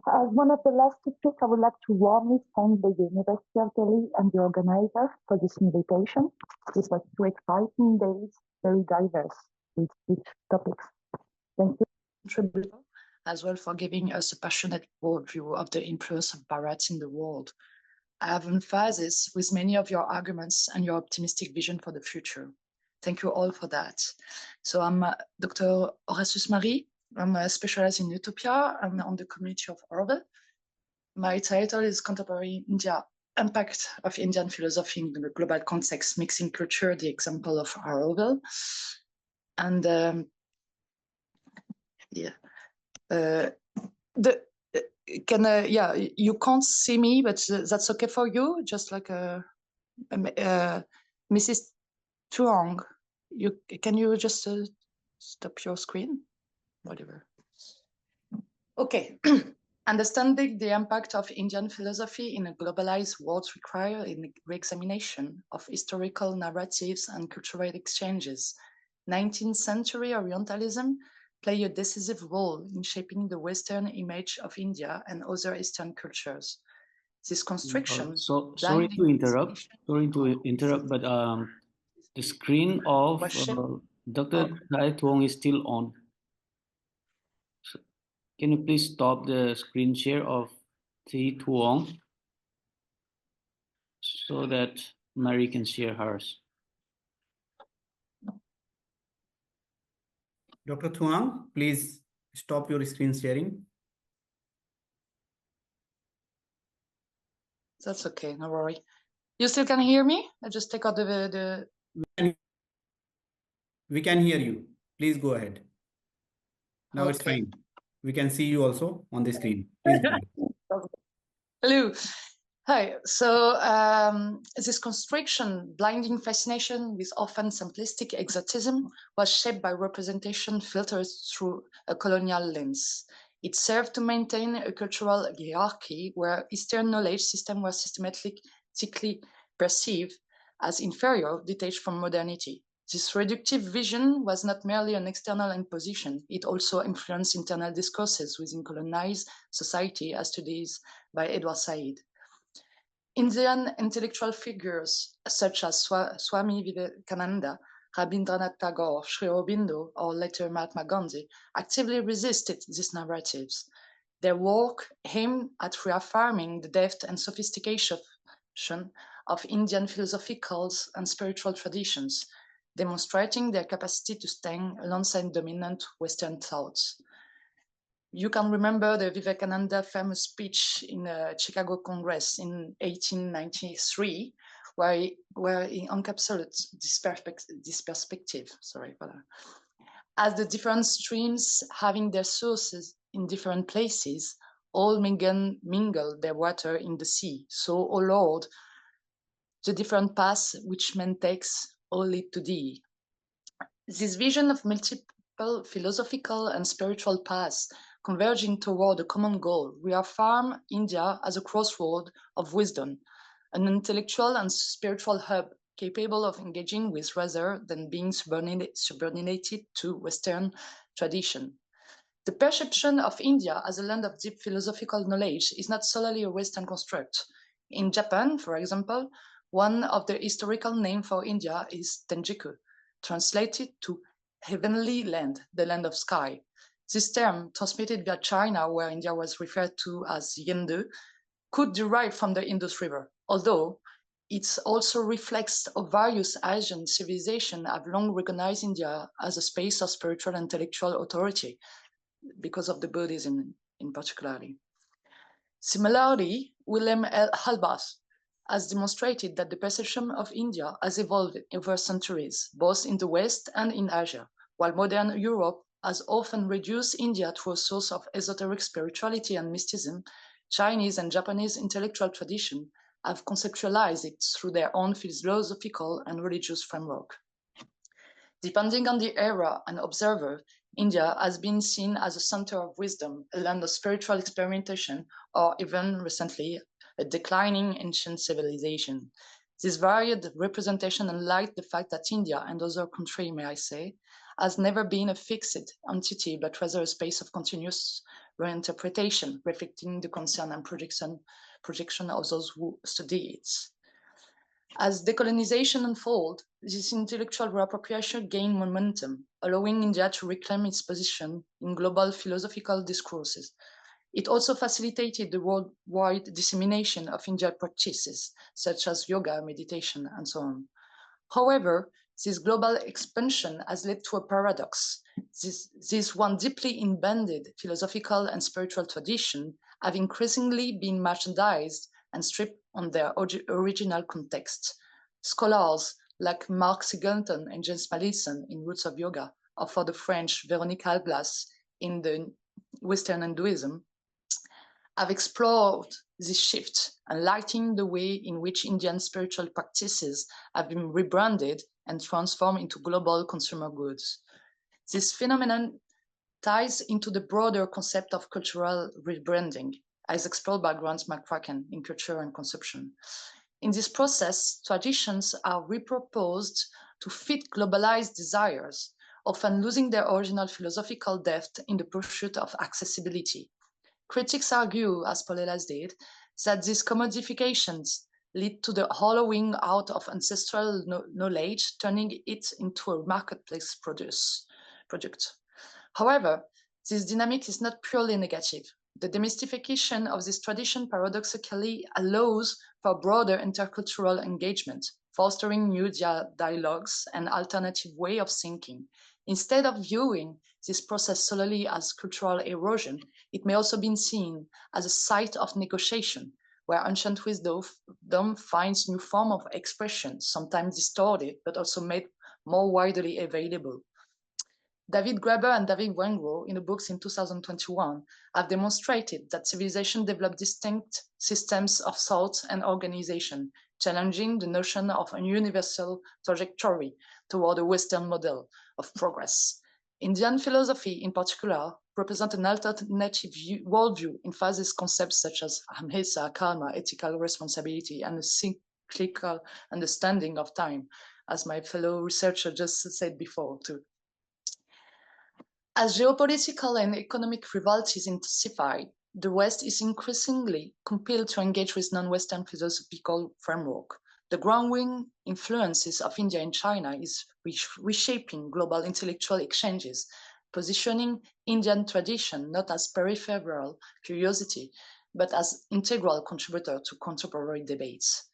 As one of the last speakers, I would like to warmly thank the University of Delhi and the organizer for this invitation. This was 2 exciting days, very diverse with each topics. Thank you. As well for giving us a passionate worldview of the influence of Bharat in the world. I have emphasized with many of your arguments and your optimistic vision for the future. Thank you all for that. So I'm Dr. Horatius Marie. I'm specialized in Utopia. I'm on the community of Auroville. My title is Contemporary India, Impact of Indian Philosophy in the Global Context, Mixing Culture, the example of Auroville. And you can't see me, but that's okay for you. Just like Mrs. Thuong, can you just stop your screen? Whatever. Okay. Understanding the impact of Indian philosophy in a globalized world requires a re-examination of historical narratives and cultural exchanges. 19th century Orientalism played a decisive role in shaping the Western image of India and other Eastern cultures. This constriction. Sorry to interrupt, but the screen of Dr. Thai Thuong is still on. So, can you please stop the screen share of Thai Thuong so that Marie can share hers? Dr. Thuong, please stop your screen sharing. That's okay, no worry. You still can hear me? I just take out the... We can hear you. Please go ahead. Now Okay. It's fine. We can see you also on the screen. Please go ahead. Hello. Hi. So this constriction, blinding fascination with often simplistic exotism was shaped by representation filtered through a colonial lens. It served to maintain a cultural hierarchy where Eastern knowledge system was systematically perceived as inferior, detached from modernity. This reductive vision was not merely an external imposition, it also influenced internal discourses within colonized society as studied by Edward Said. Indian intellectual figures such as Swami Vivekananda, Rabindranath Tagore, Sri Aurobindo, or later Mahatma Gandhi actively resisted these narratives. Their work aimed at reaffirming the depth and sophistication of Indian philosophical and spiritual traditions, demonstrating their capacity to stand alongside dominant Western thoughts. You can remember the Vivekananda famous speech in the Chicago Congress in 1893, where he encapsulates this perspective. As the different streams having their sources in different places, all mingle their water in the sea. So, O Lord, the different paths which man takes all lead to thee. This vision of multiple philosophical and spiritual paths converging toward a common goal reaffirm India as a crossroad of wisdom, an intellectual and spiritual hub capable of engaging with rather than being subordinated to Western tradition. The perception of India as a land of deep philosophical knowledge is not solely a Western construct. In Japan, for example, one of the historical names for India is Tenjiku, translated to heavenly land, the land of sky. This term, transmitted via China, where India was referred to as Yendu, could derive from the Indus River, although it also reflects of various Asian civilizations have long recognized India as a space of spiritual and intellectual authority, because of the Buddhism in particular. Similarly, William L. Halbach has demonstrated that the perception of India has evolved over centuries, both in the West and in Asia, while modern Europe has often reduced India to a source of esoteric spirituality and mysticism. Chinese and Japanese intellectual tradition have conceptualized it through their own philosophical and religious framework. Depending on the era and observer, India has been seen as a center of wisdom, a land of spiritual experimentation, or even recently, a declining ancient civilization. This varied representation highlights the fact that India and other countries, may I say, has never been a fixed entity, but rather a space of continuous reinterpretation, reflecting the concern and projection of those who study it. As decolonization unfolds, this intellectual reappropriation gained momentum, allowing India to reclaim its position in global philosophical discourses. It also facilitated the worldwide dissemination of Indian practices, such as yoga, meditation, and so on. However, this global expansion has led to a paradox. This one deeply embedded philosophical and spiritual tradition have increasingly been marginalized and stripped on their original context. Scholars like Marc Singleton and James Malleson in Roots of Yoga, or for the French Véronique Halblas in the Western Hinduism, have explored this shift and lighting the way in which Indian spiritual practices have been rebranded and transformed into global consumer goods. This phenomenon ties into the broader concept of cultural rebranding, as explored by Grant McCracken in Culture and Consumption. In this process, traditions are reproposed to fit globalized desires, often losing their original philosophical depth in the pursuit of accessibility. Critics argue, as Paul Elas did, that these commodifications lead to the hollowing out of ancestral knowledge, turning it into a marketplace product. However, this dynamic is not purely negative. The demystification of this tradition paradoxically allows for broader intercultural engagement, fostering new dialogues and alternative way of thinking. Instead of viewing this process solely as cultural erosion, it may also be seen as a site of negotiation, where ancient wisdom finds new form of expression, sometimes distorted, but also made more widely available. David Graeber and David Wengrow, in the books in 2021, have demonstrated that civilization developed distinct systems of thought and organization, challenging the notion of a universal trajectory toward a Western model of progress. Indian philosophy, in particular, represents an alternative worldview, emphasizes concepts such as ahimsa, karma, ethical responsibility, and a cyclical understanding of time, as my fellow researcher just said before, too. As geopolitical and economic rivalities intensify, the West is increasingly compelled to engage with non-Western philosophical framework. The growing influences of India in China is reshaping global intellectual exchanges, positioning Indian tradition not as peripheral curiosity, but as integral contributor to contemporary debates.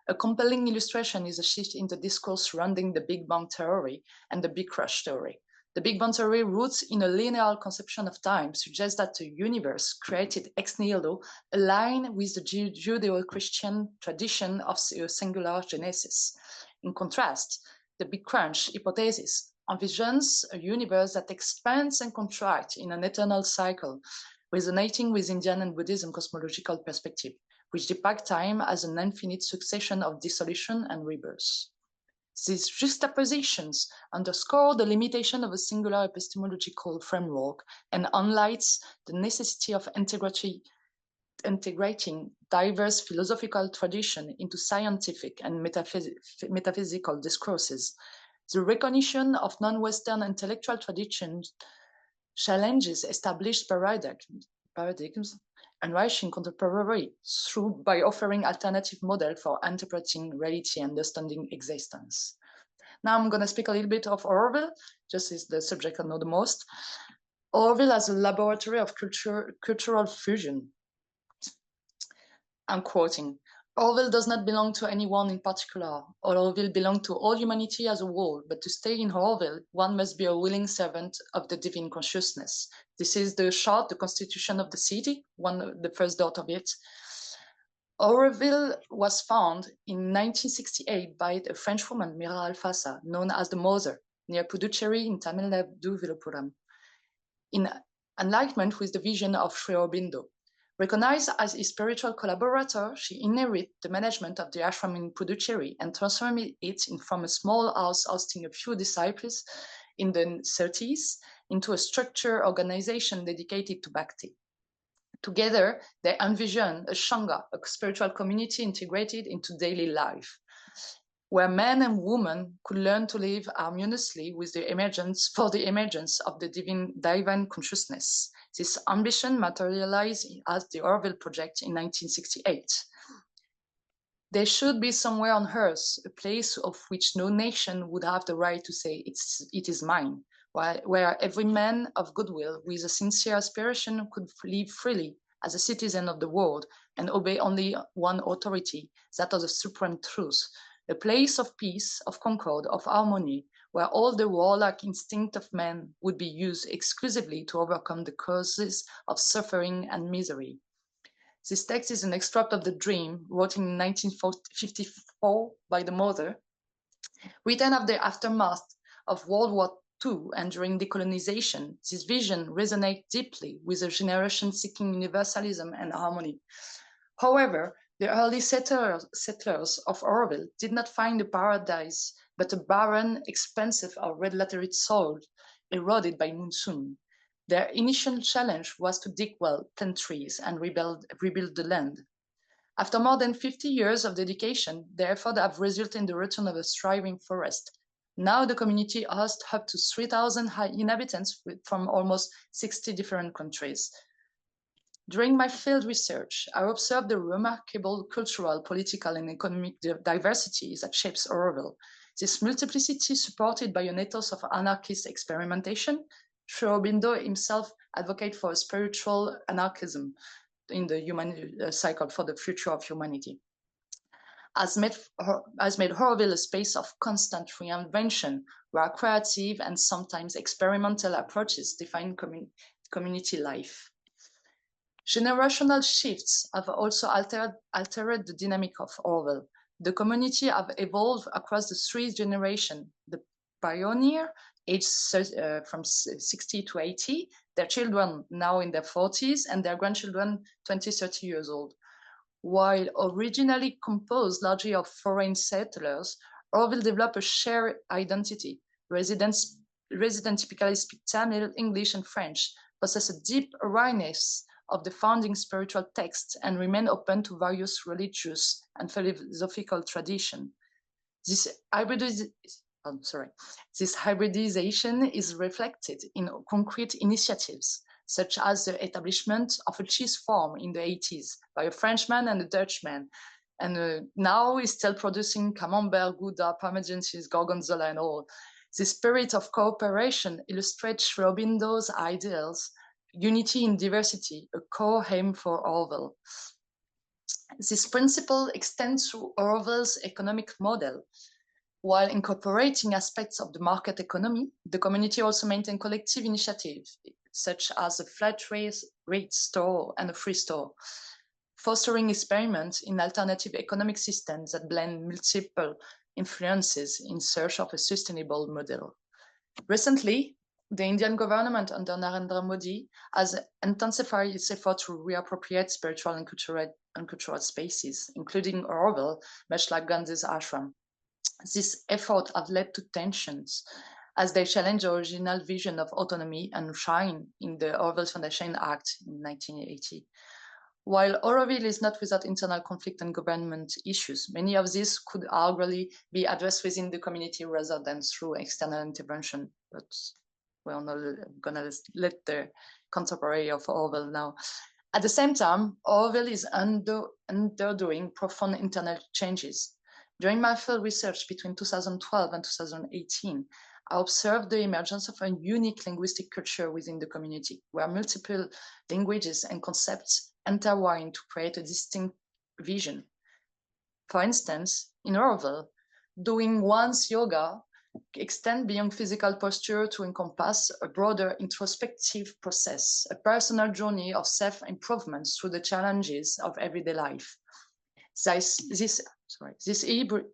A compelling illustration is a shift in the discourse surrounding the Big Bang theory and the Big Crush theory. The Big Bang theory, roots in a linear conception of time, suggests that the universe created ex nihilo align with the Judeo-Christian tradition of a singular genesis. In contrast, the Big Crunch hypothesis envisions a universe that expands and contracts in an eternal cycle, resonating with Indian and Buddhism cosmological perspective, which depict time as an infinite succession of dissolution and rebirth. These juxtapositions underscore the limitation of a singular epistemological framework and highlights the necessity of integrating diverse philosophical traditions into scientific and metaphysical discourses. The recognition of non-Western intellectual traditions challenges established paradigms, enriching contemporary by offering alternative models for interpreting reality and understanding existence. Now I'm going to speak a little bit of Orwell, just as the subject I know the most. Orwell as a laboratory of cultural fusion. I'm quoting, Orwell does not belong to anyone in particular. Orwell belongs to all humanity as a whole, but to stay in Orwell, one must be a willing servant of the divine consciousness. This is the chart, the constitution of the city, the first dot of it. Orwell was founded in 1968 by a French woman, Mira Alfassa, known as the Mother, near Puducherry in Tamil Nadu, Viluppuram, in alignment with the vision of Sri Aurobindo. Recognized as his spiritual collaborator, she inherited the management of the ashram in Puducherry and transformed it from a small house hosting a few disciples in the 30s into a structured organization dedicated to bhakti. Together, they envisioned a Shanga, a spiritual community integrated into daily life, where men and women could learn to live harmoniously with the emergence of the divine consciousness. This ambition materialized as the Orwell Project in 1968. There should be somewhere on earth a place of which no nation would have the right to say it is mine, where every man of goodwill with a sincere aspiration could live freely as a citizen of the world and obey only one authority, that of the supreme truth, a place of peace, of concord, of harmony, where all the warlike instinct of man would be used exclusively to overcome the causes of suffering and misery. This text is an extract of the dream, written in 1954 by the Mother, written of the aftermath of World War II and during decolonization. This vision resonates deeply with a generation seeking universalism and harmony. However, the early settlers of Orwell did not find a paradise, but a barren, expansive or red-laterite soil eroded by monsoon. Their initial challenge was to dig well, plant trees, and rebuild the land. After more than 50 years of dedication, their efforts have resulted in the return of a thriving forest. Now the community hosts up to 3,000 inhabitants from almost 60 different countries. During my field research, I observed the remarkable cultural, political, and economic diversity that shapes Orwell. This multiplicity, supported by an ethos of anarchist experimentation, Sri Aurobindo himself advocated for a spiritual anarchism in the human cycle for the future of humanity, has made Orwell a space of constant reinvention, where creative and sometimes experimental approaches define community life. Generational shifts have also altered the dynamic of Orwell. The community have evolved across the three generations: the pioneer, aged from 60 to 80, their children now in their 40s, and their grandchildren 20, 30 years old. While originally composed largely of foreign settlers, Orwell developed a shared identity. Residents typically speak Tamil, English, and French, possess a deep awareness of the founding spiritual texts, and remain open to various religious and philosophical traditions. This hybridization is reflected in concrete initiatives. such as the establishment of a cheese farm in the 80s by a Frenchman and a Dutchman. And now he's still producing Camembert, Gouda, Parmesan cheese, Gorgonzola, and all. The spirit of cooperation illustrates Aurobindo ideals, unity in diversity, a core aim for Orwell. This principle extends to Orwell's economic model. While incorporating aspects of the market economy, the community also maintained collective initiatives, such as a flat rate store and a free store, fostering experiments in alternative economic systems that blend multiple influences in search of a sustainable model. Recently, the Indian government under Narendra Modi has intensified its effort to reappropriate spiritual and cultural spaces, including Orwell, much like Gandhi's ashram. This effort has led to tensions as they challenge the original vision of autonomy enshrined in the Orwell Foundation Act in 1980. While Orwell is not without internal conflict and government issues, many of these could arguably be addressed within the community rather than through external intervention. But we're not going to let the contemporary of Orwell now. At the same time, Orwell is undergoing profound internal changes. During my field research between 2012 and 2018, I observed the emergence of a unique linguistic culture within the community, where multiple languages and concepts intertwine to create a distinct vision. For instance, in Orwell, doing one's yoga extends beyond physical posture to encompass a broader introspective process, a personal journey of self-improvement through the challenges of everyday life. This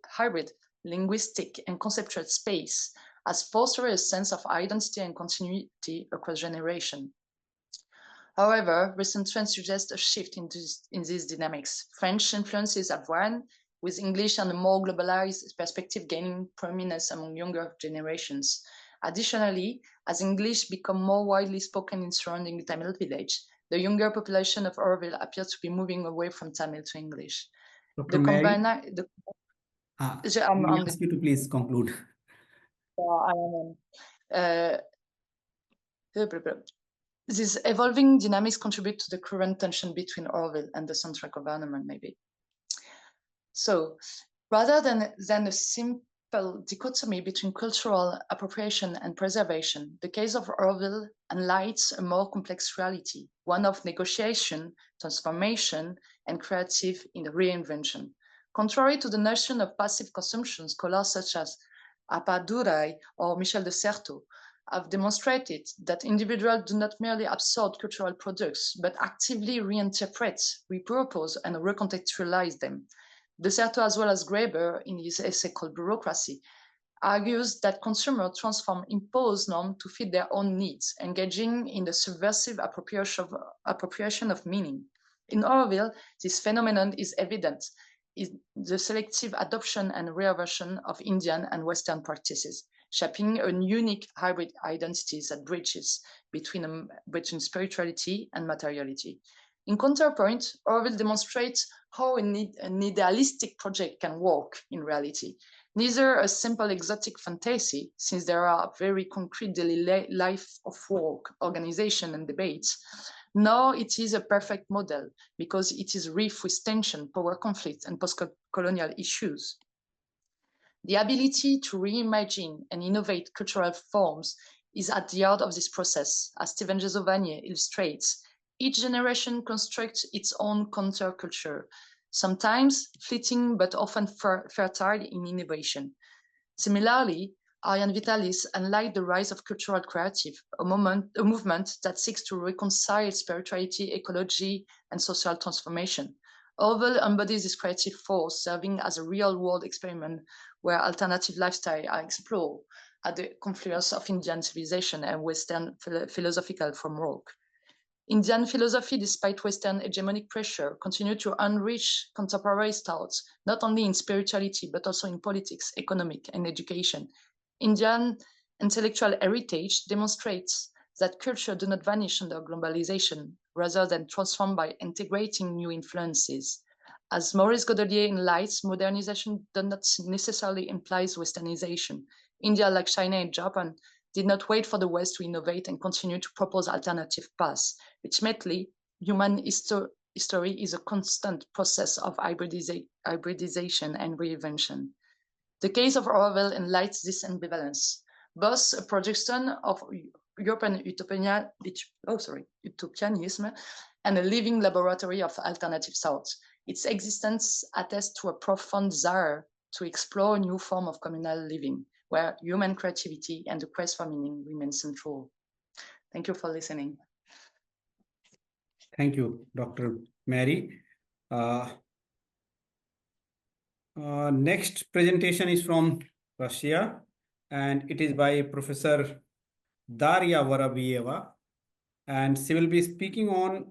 hybrid linguistic and conceptual space has fostered a sense of identity and continuity across generations. However, recent trends suggest a shift in these dynamics. French influences have waned, with English and a more globalized perspective gaining prominence among younger generations. Additionally, as English becomes more widely spoken in surrounding Tamil village, the younger population of Orwell appears to be moving away from Tamil to English. Dr. Mary, I'm ask you to please conclude. These evolving dynamics contribute to the current tension between Orwell and the central government, maybe. So, rather than a simple dichotomy between cultural appropriation and preservation, the case of Orwell enlightens a more complex reality, one of negotiation, transformation, and creative reinvention. Contrary to the notion of passive consumption, scholars such as Apala or Michel de Certeau have demonstrated that individuals do not merely absorb cultural products, but actively reinterpret, repurpose, and recontextualize them. De Certeau, as well as Graeber, in his essay called Bureaucracy, argues that consumers transform imposed norms to fit their own needs, engaging in the subversive appropriation of meaning. In Orwell, this phenomenon is evident in the selective adoption and reversion of Indian and Western practices, shaping a unique hybrid identity that bridges between spirituality and materiality. In counterpoint, Orwell demonstrates how an idealistic project can work in reality. Neither a simple exotic fantasy, since there are very concrete daily life of work, organization, and debates, nor it is a perfect model, because it is rife with tension, power conflict, and post-colonial issues. The ability to reimagine and innovate cultural forms is at the heart of this process, as Stéphane Rezowana illustrates. Each generation constructs its own counterculture, sometimes fleeting but often fertile in innovation. Similarly, Ariane Vitalis enlightened the rise of cultural creative, a movement that seeks to reconcile spirituality, ecology, and social transformation. Orwell embodies this creative force, serving as a real-world experiment where alternative lifestyles are explored at the confluence of Indian civilization and Western philosophical framework. Indian philosophy, despite Western hegemonic pressure, continued to enrich contemporary thoughts, not only in spirituality, but also in politics, economic, and education. Indian intellectual heritage demonstrates that culture do not vanish under globalization, rather than transform by integrating new influences. As Maurice Godelier enlightens, modernization does not necessarily imply westernization. India, like China and Japan, did not wait for the West to innovate and continue to propose alternative paths. Ultimately, human history is a constant process of hybridization and reinvention. The case of Orwell enlightens this ambivalence, both a projection of European utopianism and a living laboratory of alternative thoughts. Its existence attests to a profound desire to explore a new form of communal living, where human creativity and the quest for meaning remain central. Thank you for listening. Thank you, Dr. Mary. Next presentation is from Russia, and it is by Professor Daria Varabieva, and she will be speaking on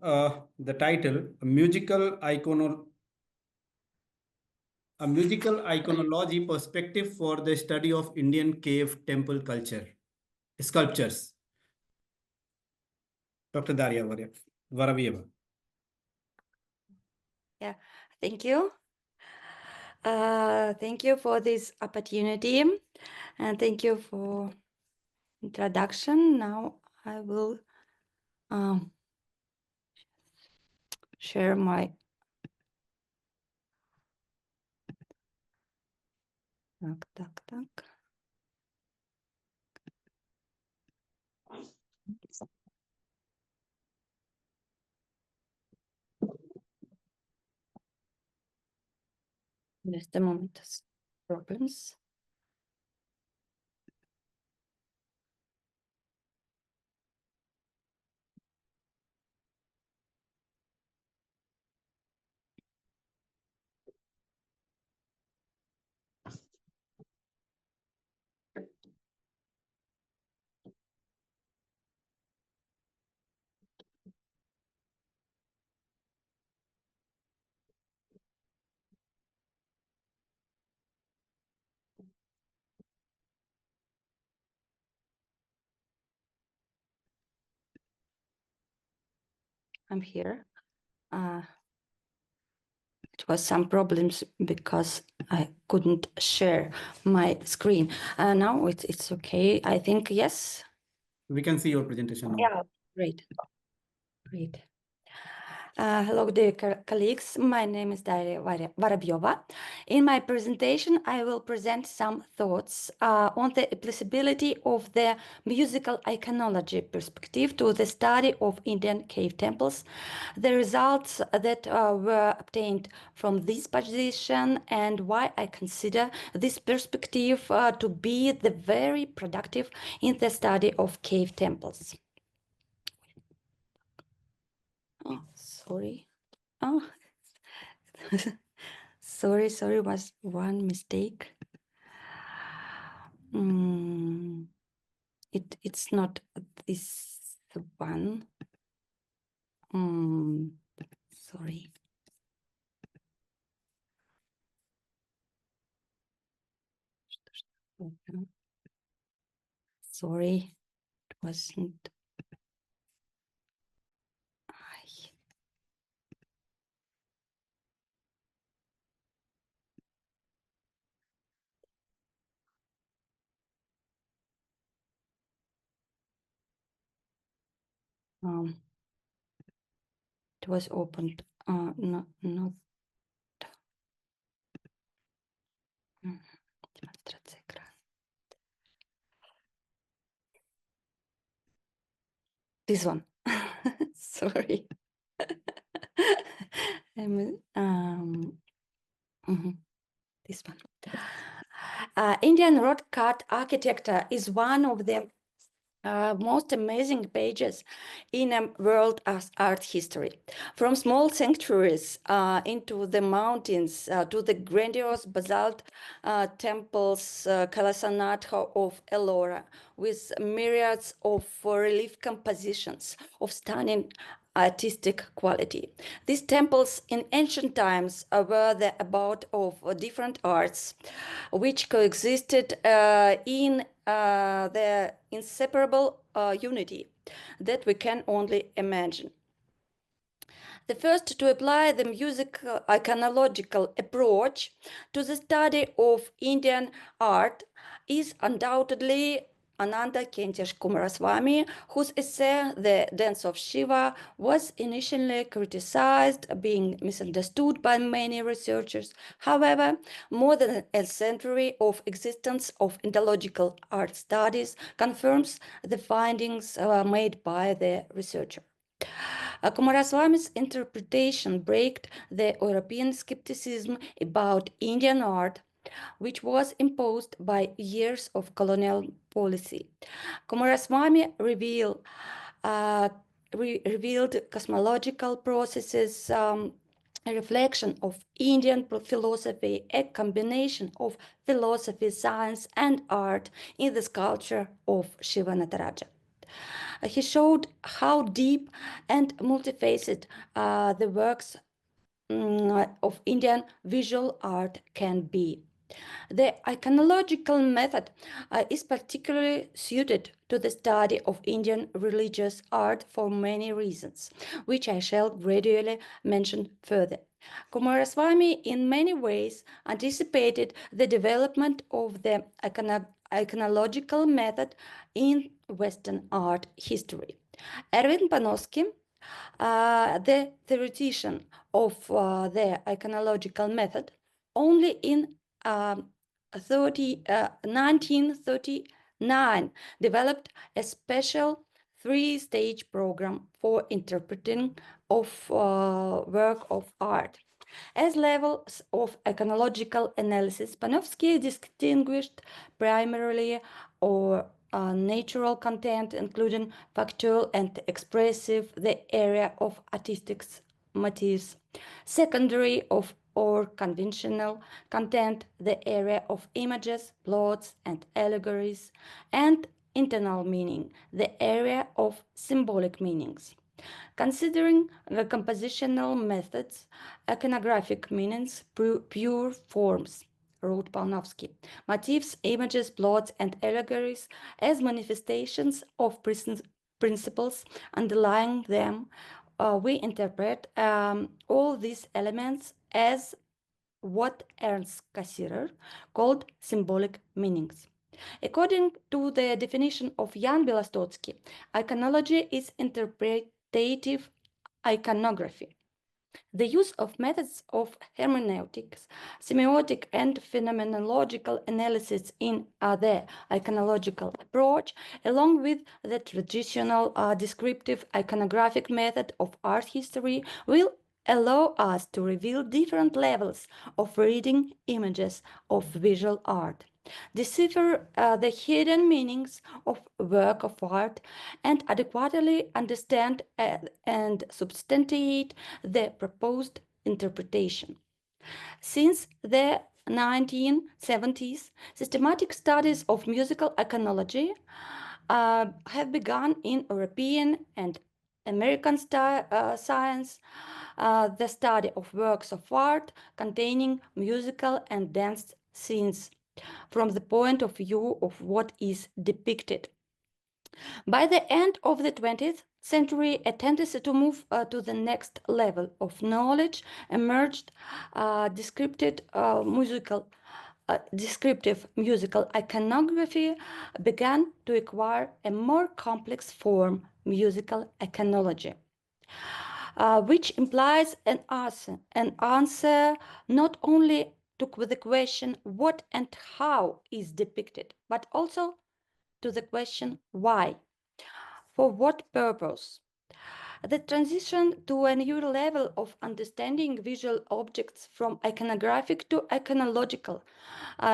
the title, A Musical Iconology Perspective for the Study of Indian Cave Temple Culture, Sculptures. Dr. Daria Varabieva. Yeah, thank you. Thank you for this opportunity, and thank you for introduction. Now I will share my Just a moment. Problems. I'm here. It was some problems because I couldn't share my screen. Now it's okay. I think, yes. We can see your presentation now. Yeah, great. Great. Hello, dear colleagues. My name is Daria Varabieva. In my presentation, I will present some thoughts on the applicability of the musical iconology perspective to the study of Indian cave temples, the results that were obtained from this position, and why I consider this perspective to be the very productive in the study of cave temples. Oh, sorry. Oh, sorry, was one mistake. It's not this one. Sorry. Sorry, it wasn't. It was opened. Not. This one. Sorry. This one. Indian rock cut architecture is one of the most amazing pages in world art history. From small sanctuaries into the mountains to the grandiose basalt temples, Kalasanatha of Ellora, with myriads of relief compositions of stunning artistic quality. These temples in ancient times were the abode of different arts, which coexisted in the inseparable unity that we can only imagine. The first to apply the musical iconological approach to the study of Indian art is undoubtedly Ananda Kentesh Kumaraswamy, whose essay The Dance of Shiva was initially criticized, being misunderstood by many researchers. However, more than a century of existence of ontological art studies confirms the findings made by the researcher. Kumaraswamy's interpretation braked the European skepticism about Indian art, which was imposed by years of colonial policy. Kumaraswamy revealed cosmological processes, a reflection of Indian philosophy, a combination of philosophy, science, and art in the sculpture of Shiva Nataraja. He showed how deep and multifaceted the works of Indian visual art can be. The iconological method is particularly suited to the study of Indian religious art for many reasons, which I shall gradually mention further. Kumaraswamy in many ways anticipated the development of the iconological method in Western art history. Erwin Panofsky, the theoretician of the iconological method, only in 1939 developed a special three-stage program for interpreting of work of art. As levels of iconological analysis, Panofsky distinguished primarily or natural content, including factual and expressive, the area of artistic motifs, secondary of or conventional content, the area of images, plots, and allegories, and internal meaning, the area of symbolic meanings. Considering the compositional methods, iconographic meanings, pure forms, wrote Panofsky, motifs, images, plots, and allegories as manifestations of principles underlying them, we interpret all these elements as what Ernst Cassirer called symbolic meanings. According to the definition of Jan Bielastotsky, iconology is interpretative iconography. The use of methods of hermeneutics, semiotic, and phenomenological analysis in the iconological approach, along with the traditional descriptive iconographic method of art history, will allow us to reveal different levels of reading images of visual art, decipher the hidden meanings of work of art, and adequately understand and substantiate the proposed interpretation. Since the 1970s, systematic studies of musical iconology have begun in European and American science, the study of works of art containing musical and dance scenes from the point of view of what is depicted. By the end of the 20th century, a tendency to move to the next level of knowledge emerged. Descriptive musical iconography began to acquire a more complex form, musical iconology, which implies an answer not only to the question what and how is depicted, but also to the question why, for what purpose. The transition to a new level of understanding visual objects from iconographic to iconological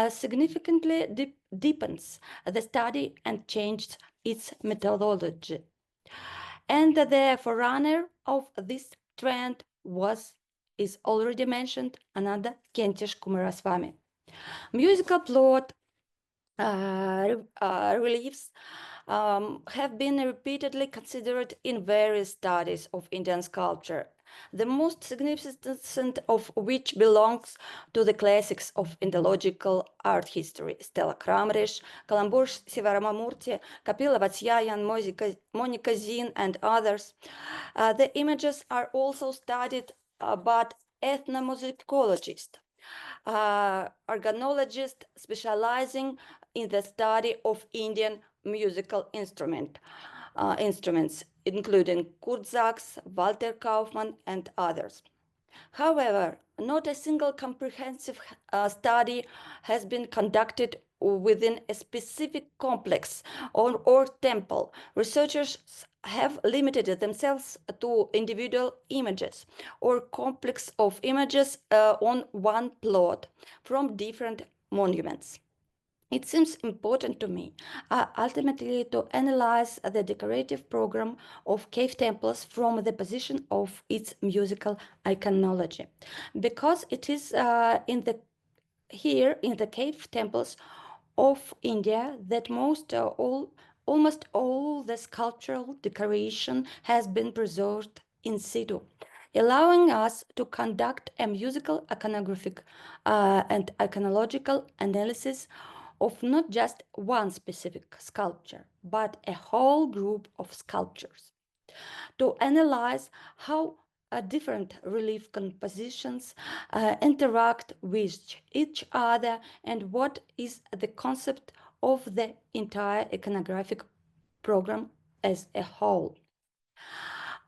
significantly deepens the study and changed its methodology. And the forerunner of this trend is already mentioned, Ananda Kentesh Kumaraswamy. Musical plot reliefs have been repeatedly considered in various studies of Indian sculpture, the most significant of which belongs to the classics of ontological art history, Stella Kramrish, Kalambush Sivaramamurti, Kapila Vatsyayan, Monica Zin, and others. The images are also studied by ethnomusicologists, organologists specializing in the study of Indian musical instruments, including Kurt Sachs, Walter Kaufmann, and others. However, not a single comprehensive study has been conducted within a specific complex or temple. Researchers have limited themselves to individual images or complex of images on one plot from different monuments. It seems important to me ultimately to analyze the decorative program of cave temples from the position of its musical iconology, because it is here in the cave temples of India that almost all the sculptural decoration has been preserved in situ, allowing us to conduct a musical iconographic and iconological analysis of not just one specific sculpture, but a whole group of sculptures, to analyze how different relief compositions interact with each other and what is the concept of the entire iconographic program as a whole.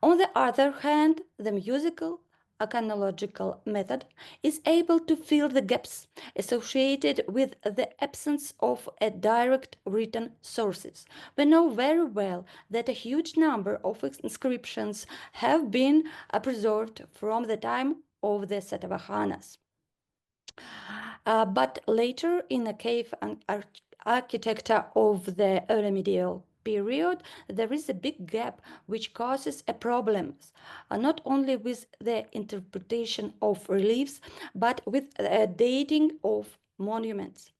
On the other hand, the musical iconological method is able to fill the gaps associated with the absence of a direct written sources. We know very well that a huge number of inscriptions have been preserved from the time of the Satavahanas. But later in the cave architecture of the early medieval period, there is a big gap which causes a problem, not only with the interpretation of reliefs, but with dating of monuments.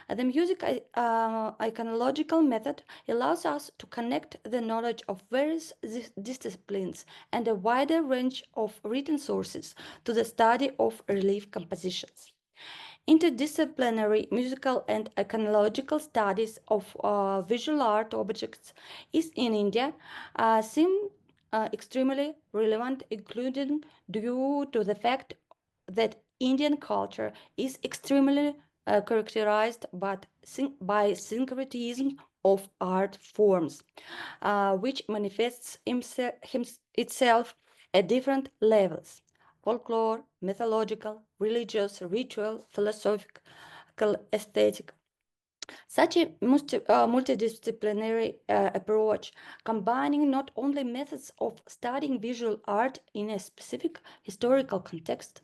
The music iconological method allows us to connect the knowledge of various disciplines and a wider range of written sources to the study of relief compositions. Interdisciplinary musical and iconological studies of visual art objects is in India seem extremely relevant, including due to the fact that Indian culture is extremely characterized by syncretism of art forms, which manifests itself at different levels: folklore, mythological, religious, ritual, philosophical, aesthetic. Such a multidisciplinary approach, combining not only methods of studying visual art in a specific historical context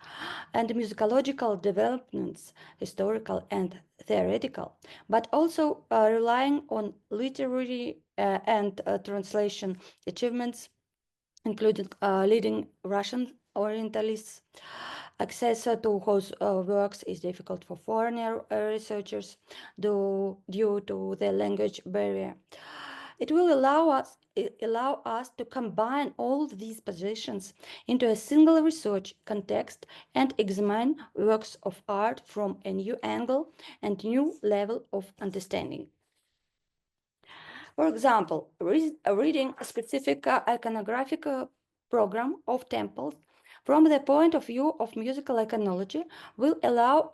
and musicological developments, historical and theoretical, but also relying on literary and translation achievements, including leading Russian Orientalists, access to whose works is difficult for foreign researchers due to the language barrier. It will allow us to combine all these positions into a single research context and examine works of art from a new angle and new level of understanding. For example, reading a specific iconographic program of temples from the point of view of musical iconology will allow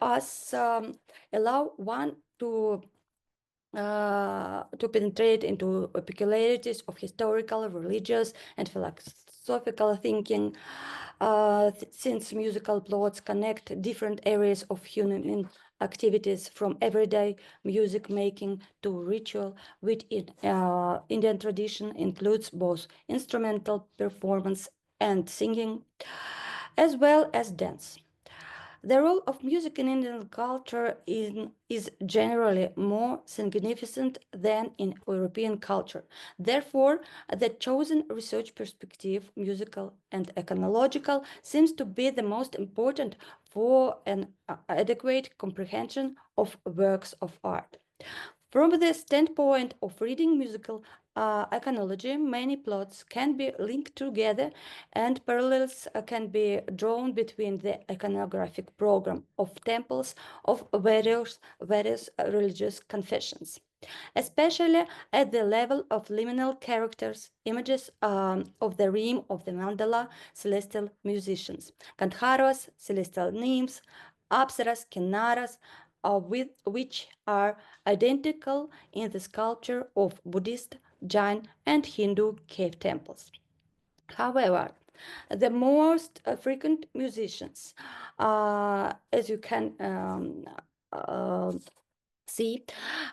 one to penetrate into peculiarities of historical, religious, and philosophical thinking, since musical plots connect different areas of human activities from everyday music making to ritual, which in Indian tradition includes both instrumental performance and singing, as well as dance. The role of music in Indian culture is generally more significant than in European culture. Therefore, the chosen research perspective, musical and iconological, seems to be the most important for an adequate comprehension of works of art. From the standpoint of reading musical iconology, many plots can be linked together and parallels can be drawn between the iconographic program of temples of various religious confessions, especially at the level of liminal characters, images of the rim of the mandala, celestial musicians, Gandharvas, celestial nymphs, apsaras, kinnaras, which are identical in the sculpture of Buddhist, Jain, and Hindu cave temples. However, the most frequent musicians, as you can see,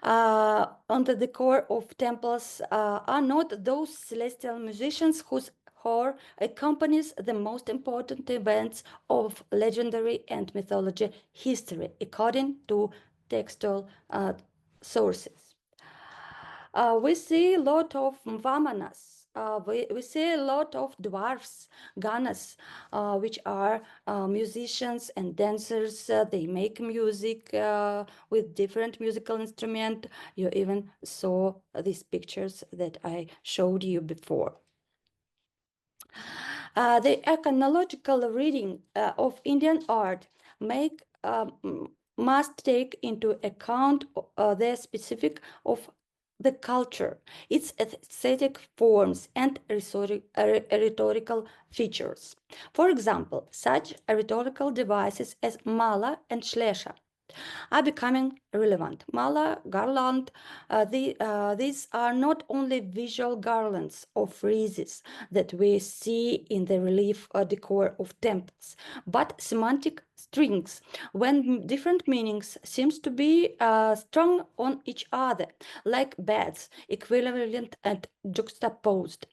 on the decor of temples are not those celestial musicians whose horn accompanies the most important events of legendary and mythology history, according to textual sources. We see a lot of Vamanas. We see a lot of dwarfs, Ganas, which are musicians and dancers. They make music with different musical instruments. You even saw these pictures that I showed you before. The iconological reading of Indian art must take into account the specific of the culture, its aesthetic forms, and rhetorical features. For example, such rhetorical devices as mala and shlesha are becoming relevant. Mala, garland, these are not only visual garlands of wreaths that we see in the relief decor of temples, but semantic strings when different meanings seems to be strung on each other, like beds, equivalent and juxtaposed.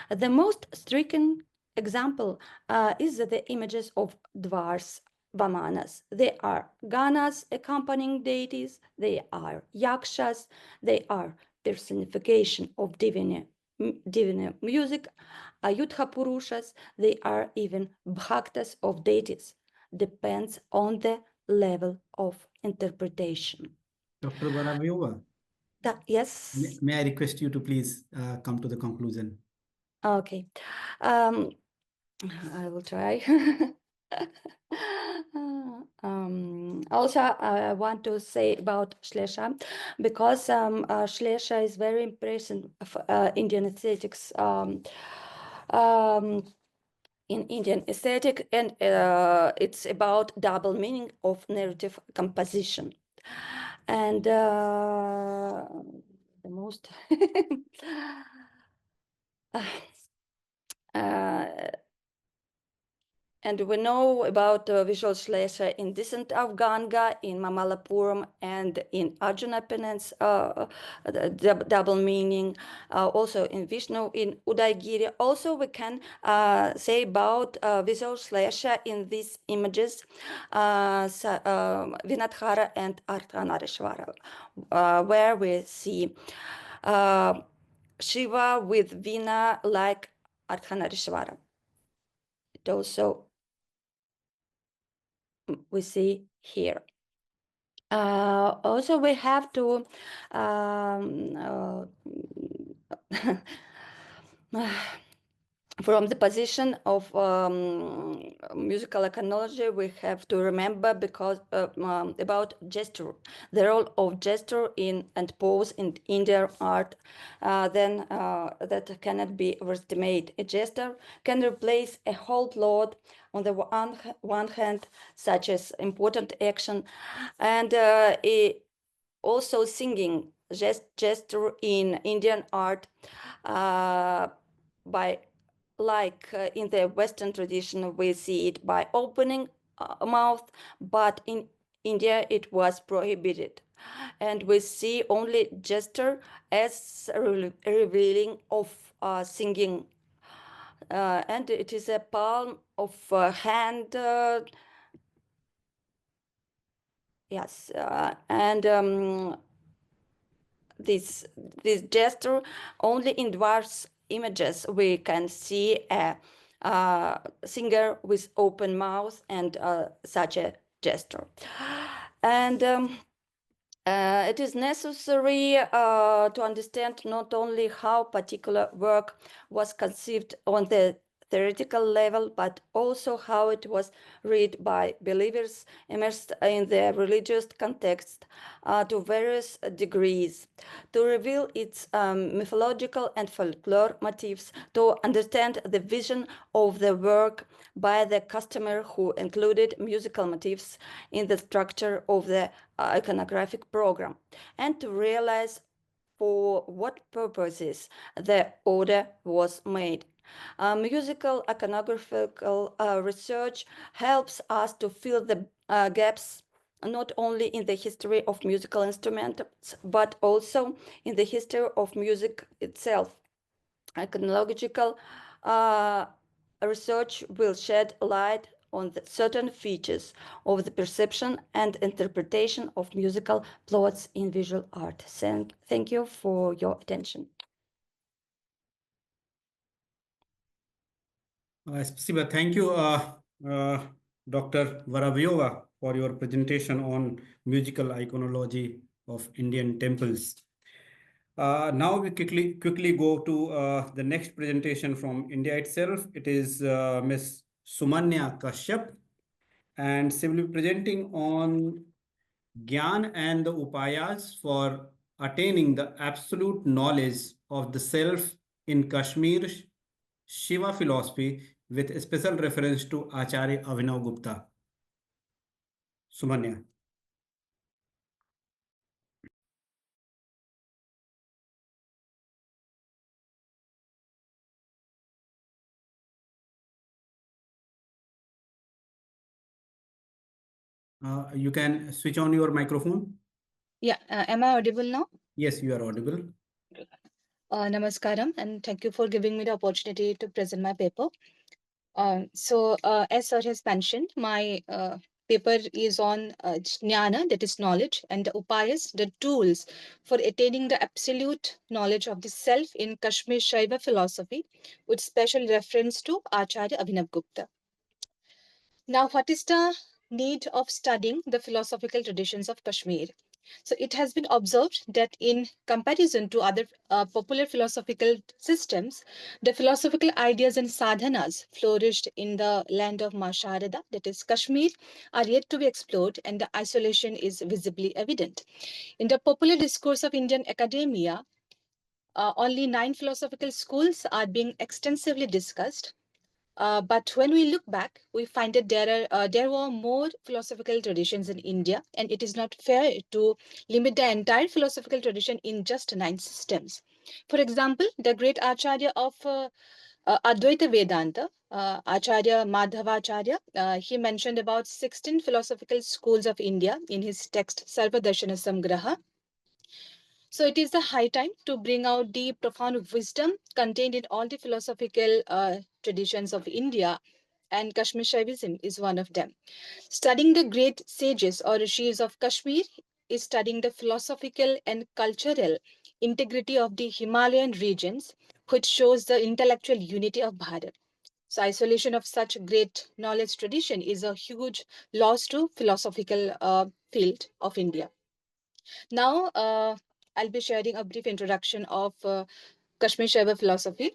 The most striking example is the images of dwarfs, Vamanas. They are Ganas accompanying deities, they are Yakshas, they are personification of divine music, Ayudha Purushas, they are even Bhaktas of deities. Depends on the level of interpretation. Dr. Bharat, yes. May I request you to please come to the conclusion? Okay. I will try. Also, I want to say about Shlesha because Shlesha is very impressive of Indian aesthetics. In Indian aesthetic, and it's about double meaning of narrative composition. And the most and we know about visual Shlesha in Descent of Ganga, in Mamallapuram, and in Arjuna Penance, double meaning, also in Vishnu, in Udaygiri. Also, we can say about visual Shlesha in these images, Vinadhara and Ardhanarishvara, where we see Shiva with Veena like Ardhanarishvara. It also we see here. Also, we have to from the position of musical iconology, we have to remember because about gesture, the role of gesture in and pose in Indian art, then that cannot be overestimated. A gesture can replace a whole lot on the one hand, such as important action, and also singing gesture in Indian art by in the Western tradition, we see it by opening a mouth, but in India it was prohibited. And we see only gesture as revealing of singing. And it is a palm of hand. Yes, and this gesture only in dwarfs images we can see a singer with open mouth and such a gesture. And it is necessary to understand not only how particular work was conceived on the theoretical level, but also how it was read by believers immersed in the religious context to various degrees, to reveal its mythological and folklore motifs, to understand the vision of the work by the customer who included musical motifs in the structure of the iconographic program, and to realize for what purposes the order was made. Musical iconographical research helps us to fill the gaps not only in the history of musical instruments, but also in the history of music itself. Iconological research will shed light on the certain features of the perception and interpretation of musical plots in visual art. Thank you for your attention. Spasiba. Thank you, Dr. Varavyova, for your presentation on musical iconology of Indian temples. Now we quickly go to the next presentation from India itself. It is Ms. Sumanya Kashyap, and she will be presenting on Gyan and the Upayas for attaining the absolute knowledge of the self in Kashmir Shiva philosophy, with a special reference to Acharya Abhinav Gupta. Sumanya. You can switch on your microphone. Yeah, am I audible now? Yes, you are audible. Namaskaram, and thank you for giving me the opportunity to present my paper. As sir has mentioned, my paper is on jnana, that is knowledge, and the upayas, the tools for attaining the absolute knowledge of the self in Kashmir Shaiva philosophy, with special reference to Acharya Abhinav Gupta. Now, what is the need of studying the philosophical traditions of Kashmir? So it has been observed that in comparison to other popular philosophical systems, the philosophical ideas and sadhanas flourished in the land of Ma Sharada, that is Kashmir, are yet to be explored, and the isolation is visibly evident. In the popular discourse of Indian academia, only 9 philosophical schools are being extensively discussed. But when we look back, we find that there were more philosophical traditions in India, and it is not fair to limit the entire philosophical tradition in just 9 systems. For example, the great Acharya of Advaita Vedanta, Acharya Madhavacharya, he mentioned about 16 philosophical schools of India in his text Sarvadarshana Samgraha. So it is the high time to bring out the profound wisdom contained in all the philosophical traditions of India, and Kashmir Shaivism is one of them. Studying the great sages or rishis of Kashmir is studying the philosophical and cultural integrity of the Himalayan regions, which shows the intellectual unity of Bharat. So isolation of such great knowledge tradition is a huge loss to philosophical field of India. Now, I'll be sharing a brief introduction of Kashmir Shaiva philosophy.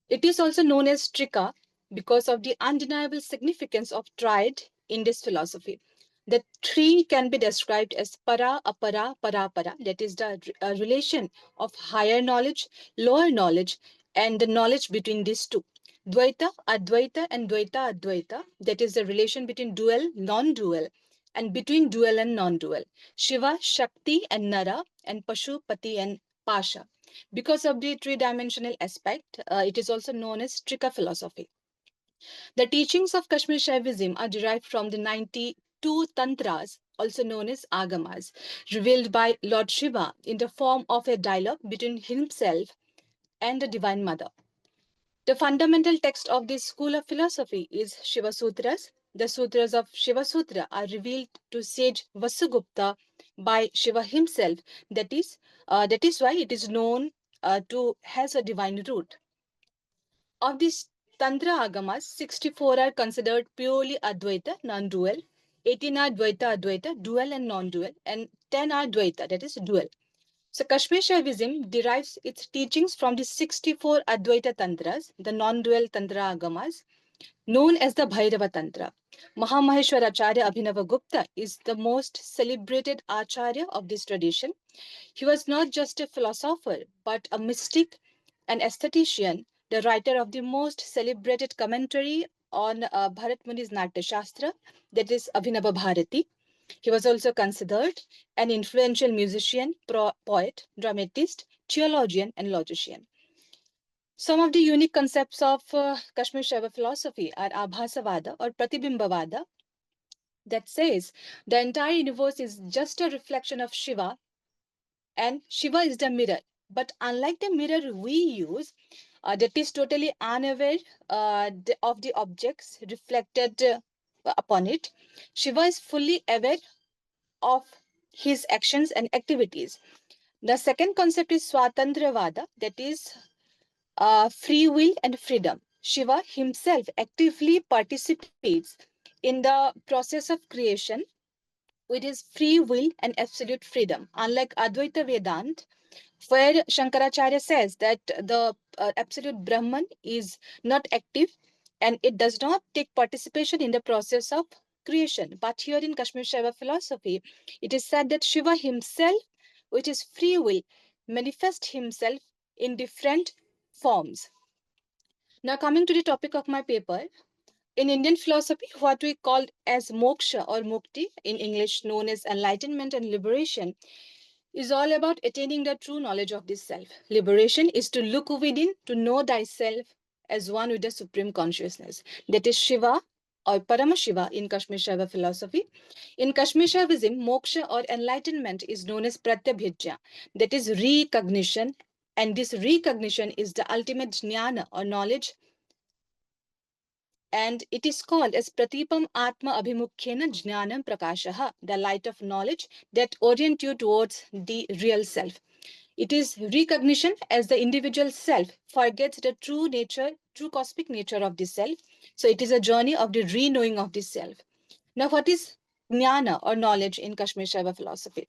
It is also known as Trika because of the undeniable significance of triad in this philosophy. The three can be described as para, apara, para. That is the relation of higher knowledge, lower knowledge, and the knowledge between these two. Dvaita, Advaita, and Dvaita, Advaita. That is the relation between dual, non-dual, and between dual and non-dual. Shiva, Shakti, and Nara, and Pashupati and Pasha. Because of the three-dimensional aspect, it is also known as Trika philosophy. The teachings of Kashmir Shaivism are derived from the 92 tantras, also known as agamas, revealed by Lord Shiva in the form of a dialogue between himself and the Divine Mother. The fundamental text of this school of philosophy is Shiva Sutras. The sutras of Shiva Sutra are revealed to sage Vasugupta by Shiva himself. That is why it is known to has a divine root. Of these Tantra Agamas, 64 are considered purely Advaita, non-dual. 18 are Dvaita, Advaita, dual and non-dual, and 10 are Dvaita, that is dual. So Kashmir Shaivism derives its teachings from the 64 Advaita Tantras, the non-dual Tantra Agamas, known as the Bhairava Tantra. Mahamaheshwar Acharya Abhinavagupta is the most celebrated Acharya of this tradition. He was not just a philosopher, but a mystic, an aesthetician, the writer of the most celebrated commentary on Bharatamuni's Natya Shastra, that is Abhinava Bharati. He was also considered an influential musician, poet, dramatist, theologian, and logician. Some of the unique concepts of Kashmir Shaiva philosophy are Abhasavada or Pratibimbavada, that says the entire universe is just a reflection of Shiva, and Shiva is the mirror. But unlike the mirror we use, that is totally unaware of the objects reflected upon it, Shiva is fully aware of his actions and activities. The second concept is Swatantravada, that is free will and freedom. Shiva himself actively participates in the process of creation with his free will and absolute freedom. Unlike Advaita Vedanta, where Shankaracharya says that the absolute Brahman is not active and it does not take participation in the process of creation. But here in Kashmir Shaiva philosophy, it is said that Shiva himself, with his free will, manifests himself in different forms. Now, coming to the topic of my paper, in Indian philosophy, what we call as moksha or mukti, in English known as enlightenment and liberation, is all about attaining the true knowledge of this self. Liberation is to look within, to know thyself as one with the supreme consciousness. That is Shiva or Paramashiva in Kashmir Shaiva philosophy. In Kashmir Shaivism, moksha or enlightenment is known as pratyabhijna, that is recognition, and this recognition is the ultimate jnana or knowledge, and it is called as Pratipam Atma Abhimukhyena Jnanam Prakashaha, the light of knowledge that orients you towards the real self. It is recognition as the individual self forgets the true nature, true cosmic nature of the self. So it is a journey of the re-knowing of the self. Now, what is jnana or knowledge in Kashmir Shaiva philosophy?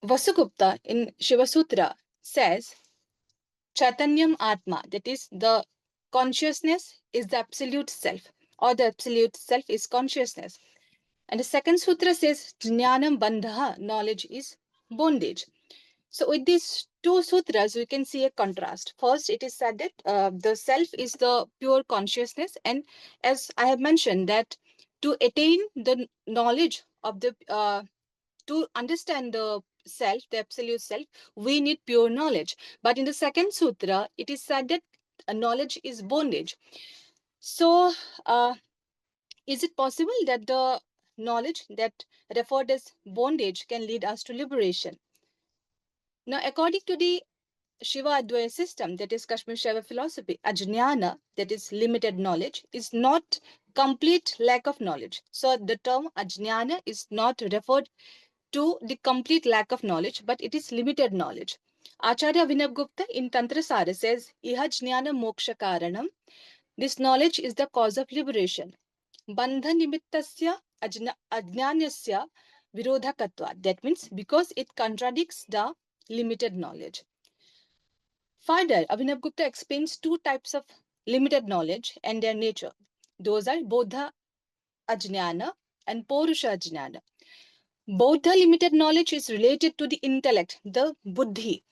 Vasugupta in Shiva Sutra says, Chaitanyam Atma, that is the consciousness is the absolute self, or the absolute self is consciousness. And the second sutra says Jnanam Bandha, knowledge is bondage. So with these two sutras, we can see a contrast. First, it is said that the self is the pure consciousness. And as I have mentioned that to attain the knowledge of the, to understand the self, the absolute self, we need pure knowledge. But in the second sutra, it is said that knowledge is bondage. So is it possible that the knowledge that referred as bondage can lead us to liberation? Now, according to the Shiva Advaya system, that is Kashmir Shaiva philosophy, ajnana, that is limited knowledge, is not complete lack of knowledge. So the term ajnana is not referred to the complete lack of knowledge, but it is limited knowledge. Acharya Abhinavagupta in Tantra Sara says, Iha jnana moksha karanam. This knowledge is the cause of liberation. Bandha nimittasya ajnanyasya virodhakatva. That means because it contradicts the limited knowledge. Further, Abhinavagupta explains two types of limited knowledge and their nature. Those are Bodha Ajnana and Porusha Ajnana. Bodha limited knowledge is related to the intellect, the Buddhi,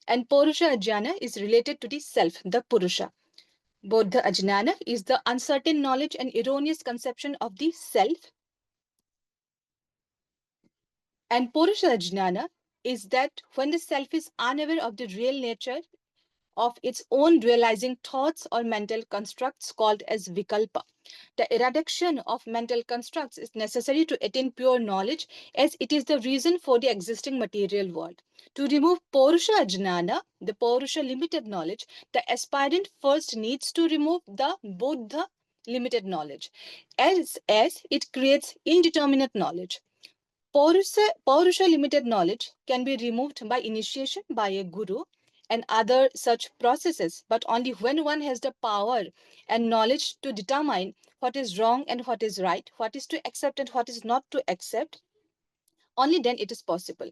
and Porusha Ajnana is related to the self, the Purusha. Bodha Ajnana is the uncertain knowledge and erroneous conception of the self, and Porusha Ajnana is that when the self is unaware of the real nature of its own realizing thoughts or mental constructs called as vikalpa. The eradication of mental constructs is necessary to attain pure knowledge, as it is the reason for the existing material world. To remove Porusha Ajnana, the Porusha limited knowledge, the aspirant first needs to remove the Bodha limited knowledge, as it creates indeterminate knowledge. Paurusha limited knowledge can be removed by initiation by a guru and other such processes, but only when one has the power and knowledge to determine what is wrong and what is right, what is to accept and what is not to accept, only then it is possible.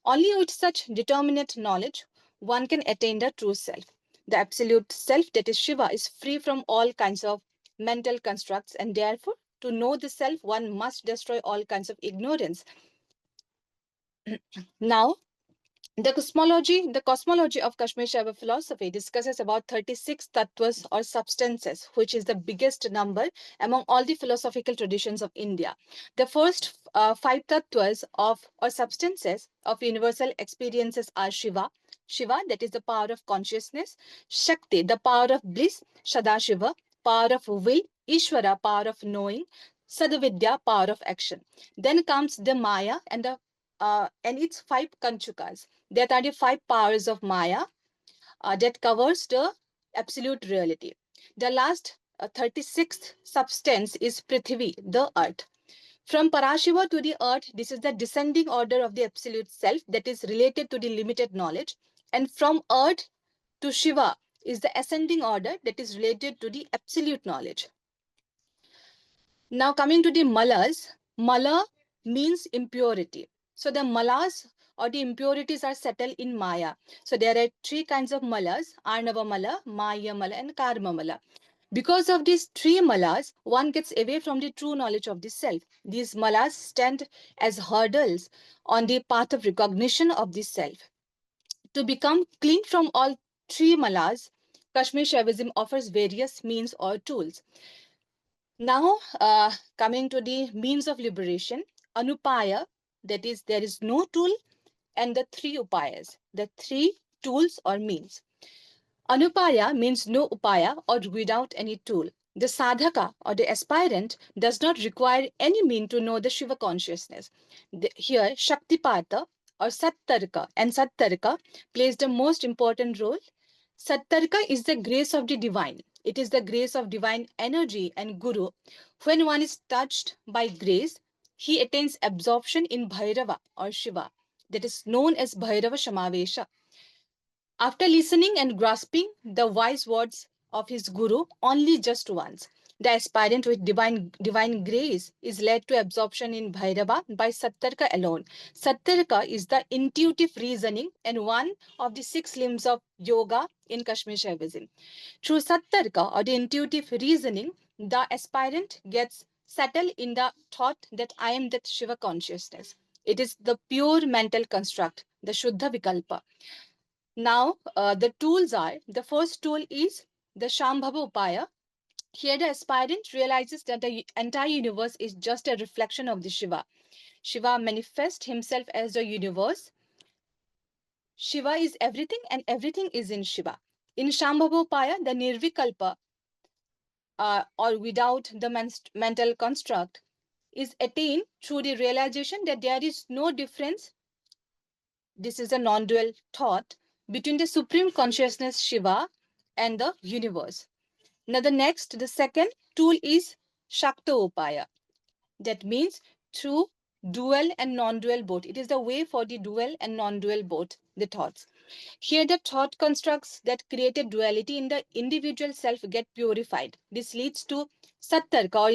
Only with such determinate knowledge, one can attain the true self. The absolute self, that is Shiva, is free from all kinds of mental constructs, and therefore, to know the self, one must destroy all kinds of ignorance. Now, the cosmology of Kashmir Shaiva philosophy discusses about 36 tattvas or substances, which is the biggest number among all the philosophical traditions of India. The first 5 tattvas or substances of universal experiences are Shiva, that is the power of consciousness; Shakti, the power of bliss; Sadashiva, power of will; Ishvara, power of knowing; Sadavidya, power of action. Then comes the Maya and its 5 kanchukas. There are 35 powers of Maya that covers the absolute reality. The last 36th substance is Prithvi, the earth. From Parashiva to the earth, this is the descending order of the absolute self that is related to the limited knowledge. And from earth to Shiva is the ascending order that is related to the absolute knowledge. Now coming to the malas, mala means impurity. So the malas or the impurities are settled in Maya. So there are 3 kinds of malas: Arnava mala, Maya mala, and Karma mala. Because of these 3 malas, one gets away from the true knowledge of the self. These malas stand as hurdles on the path of recognition of the self. To become clean from all 3 malas, Kashmir Shaivism offers various means or tools. Now, coming to the means of liberation, Anupaya, that is, there is no tool, and the 3 upayas, the 3 tools or means. Anupaya means no upaya or without any tool. The sadhaka or the aspirant does not require any mean to know the Shiva consciousness. Here, Shaktipata or Sattarka and Sattarka plays the most important role. Sattarka is the grace of the divine. It is the grace of divine energy and Guru. When one is touched by grace, he attains absorption in Bhairava or Shiva, that is known as Bhairava Shamavesha. After listening and grasping the wise words of his Guru only just once, the aspirant with divine grace is led to absorption in Bhairava by Sattarka alone. Sattarka is the intuitive reasoning and one of the 6 limbs of yoga in Kashmir Shaivism. Through Sattarka or the intuitive reasoning, the aspirant gets settled in the thought that I am that Shiva consciousness. It is the pure mental construct, the Shuddha Vikalpa. Now, the tools are, the first tool is the Shambhava Upaya. Here the aspirant realizes that the entire universe is just a reflection of the Shiva. Shiva manifests himself as the universe. Shiva is everything and everything is in Shiva. In Shambhava Upaya, the Nirvikalpa or without the mental construct is attained through the realization that there is no difference. This is a non-dual thought between the supreme consciousness Shiva and the universe. Now the second tool is Shakta Upaya. That means through dual and non-dual both. It is the way for the dual and non-dual both, the thoughts. Here the thought constructs that created duality in the individual self get purified. This leads to Sattarka or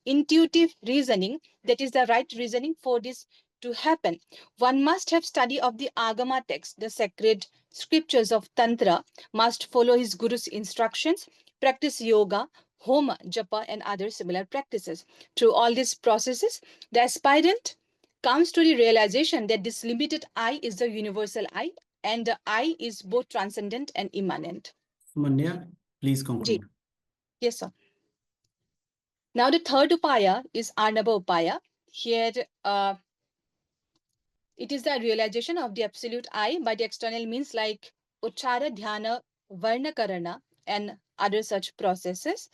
intuitive reasoning, that is the right reasoning for this to happen. One must have study of the Agama text, the sacred scriptures of Tantra, must follow his Guru's instructions, practice yoga, Homa, Japa, and other similar practices. Through all these processes, the aspirant comes to the realization that this limited I is the universal I, and the I is both transcendent and immanent. Buendía, please conclude. Yes, sir. Now the third upaya is Arnava Upaya. Here, it is the realization of the absolute I by the external means like Uchara, Dhyana, Varna Karana, and other such processes.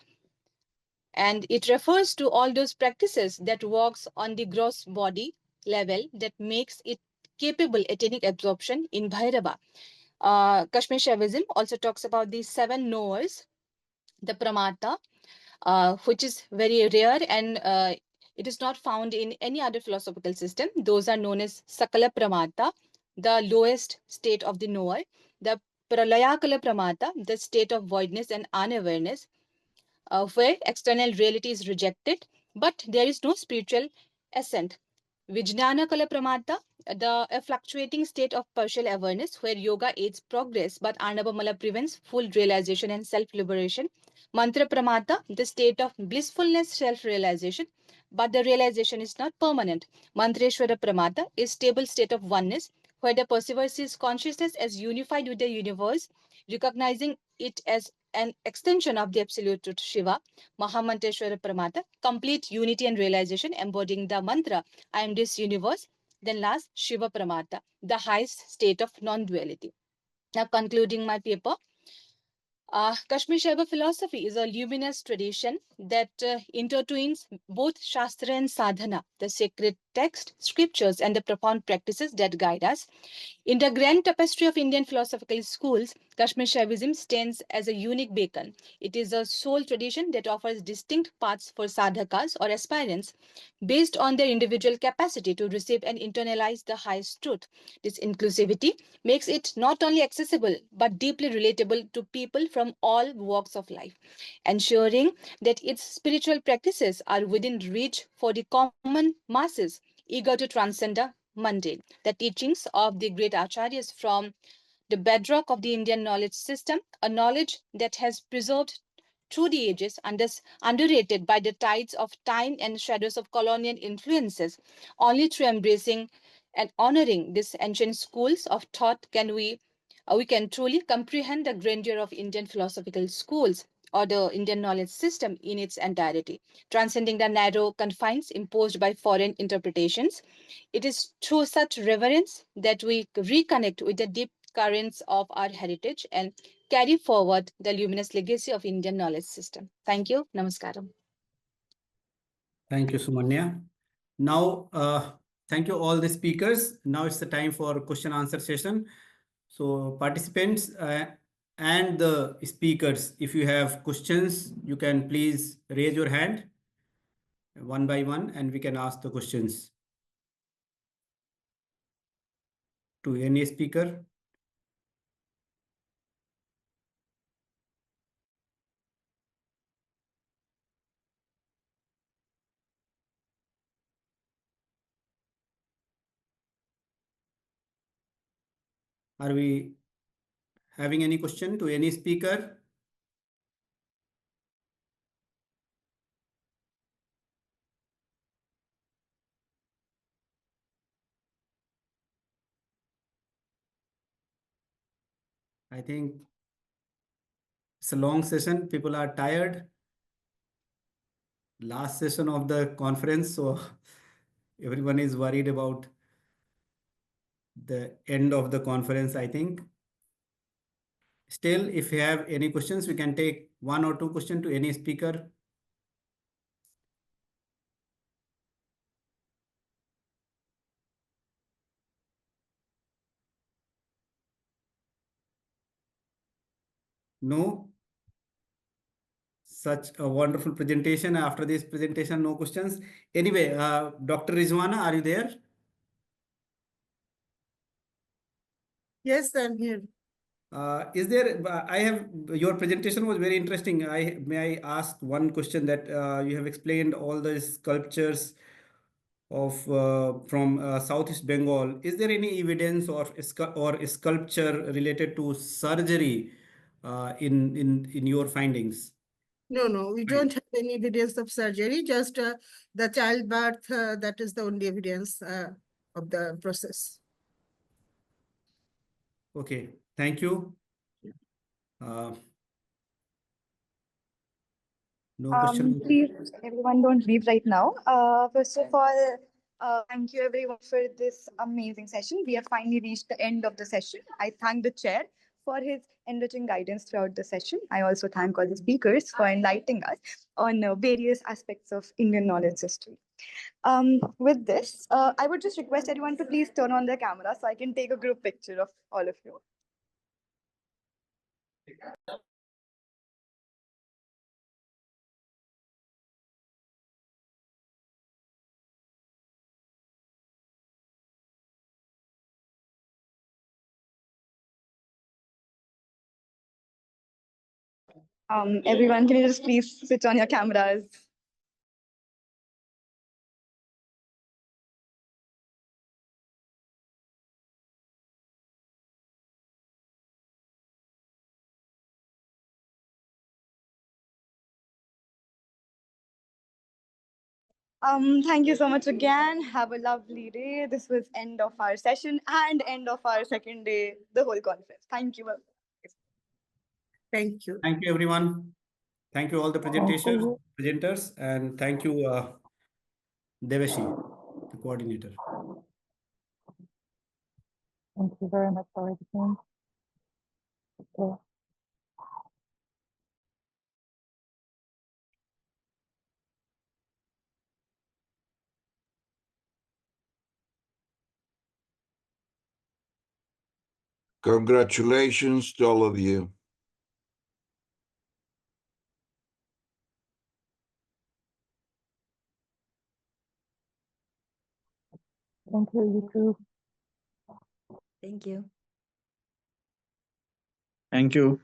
And it refers to all those practices that works on the gross body level that makes it capable attaining absorption in Bhairava. Kashmir Shaivism also talks about the 7 knowers, the Pramata, which is very rare and it is not found in any other philosophical system. Those are known as Sakala Pramata, the lowest state of the knower, the Pralayakala Pramata, the state of voidness and unawareness, where external reality is rejected, but there is no spiritual ascent. Vijnana Kala Pramata, a fluctuating state of partial awareness where yoga aids progress but Anabamala prevents full realization and self-liberation. Mantra Pramata, the state of blissfulness, self-realization, but the realization is not permanent. Mantreshwara Pramata is stable state of oneness where the perceiver sees consciousness as unified with the universe, recognizing it as an extension of the absolute truth Shiva. Mahamanteshwara Pramata, complete unity and realization, embodying the mantra, I am this universe. Then last, Shiva Pramata, the highest state of non-duality. Now concluding my paper, Kashmir Shaiva philosophy is a luminous tradition that intertwines both Shastra and Sadhana, the sacred text, scriptures, and the profound practices that guide us. In the grand tapestry of Indian philosophical schools, Kashmir Shaivism stands as a unique beacon. It is a sole tradition that offers distinct paths for sadhakas or aspirants based on their individual capacity to receive and internalize the highest truth. This inclusivity makes it not only accessible but deeply relatable to people from all walks of life, ensuring that its spiritual practices are within reach for the common masses eager to transcend the mundane. The teachings of the great acharyas from the bedrock of the Indian knowledge system, a knowledge that has preserved through the ages and is underrated by the tides of time and shadows of colonial influences. Only through embracing and honoring these ancient schools of thought can we can truly comprehend the grandeur of Indian philosophical schools or the Indian knowledge system in its entirety, transcending the narrow confines imposed by foreign interpretations. It is through such reverence that we reconnect with the deep currents of our heritage and carry forward the luminous legacy of Indian knowledge system. Thank you. Namaskaram. Thank you, Sumanya. Now, thank you all the speakers. Now it's the time for question answer session. So participants and the speakers, if you have questions, you can please raise your hand one by one and we can ask the questions to any speaker. Are we having any question to any speaker? I think it's a long session. People are tired. Last session of the conference, so everyone is worried about the end of the conference, I think. Still, if you have any questions, we can take one or two questions to any speaker. No? Such a wonderful presentation. After this presentation, no questions. Anyway, Dr. Rezowana, are you there? Yes, I'm here. Is there, I have, your presentation was very interesting. May I ask one question that you have explained all the sculptures of from Southeast Bengal. Is there any evidence or sculpture related to surgery in your findings? No, we don't have any evidence of surgery, just the childbirth, that is the only evidence of the process. Okay, thank you. No question. Please, everyone, don't leave right now. First of all, thank you everyone for this amazing session. We have finally reached the end of the session. I thank the chair for his enriching guidance throughout the session. I also thank all the speakers for enlightening us on various aspects of Indian knowledge history. With this, I would just request everyone to please turn on their camera so I can take a group picture of all of you. Everyone, can you just please switch on your cameras? Thank you so much again. Have a lovely day. This was end of our session and end of our second day, the whole conference. Thank you. Thank you. Thank you, everyone. Thank you all the presenters, and thank you, Deveshi, the coordinator. Thank you very much for everything. Okay. Congratulations to all of you. Thank you, you too. Thank you. Thank you.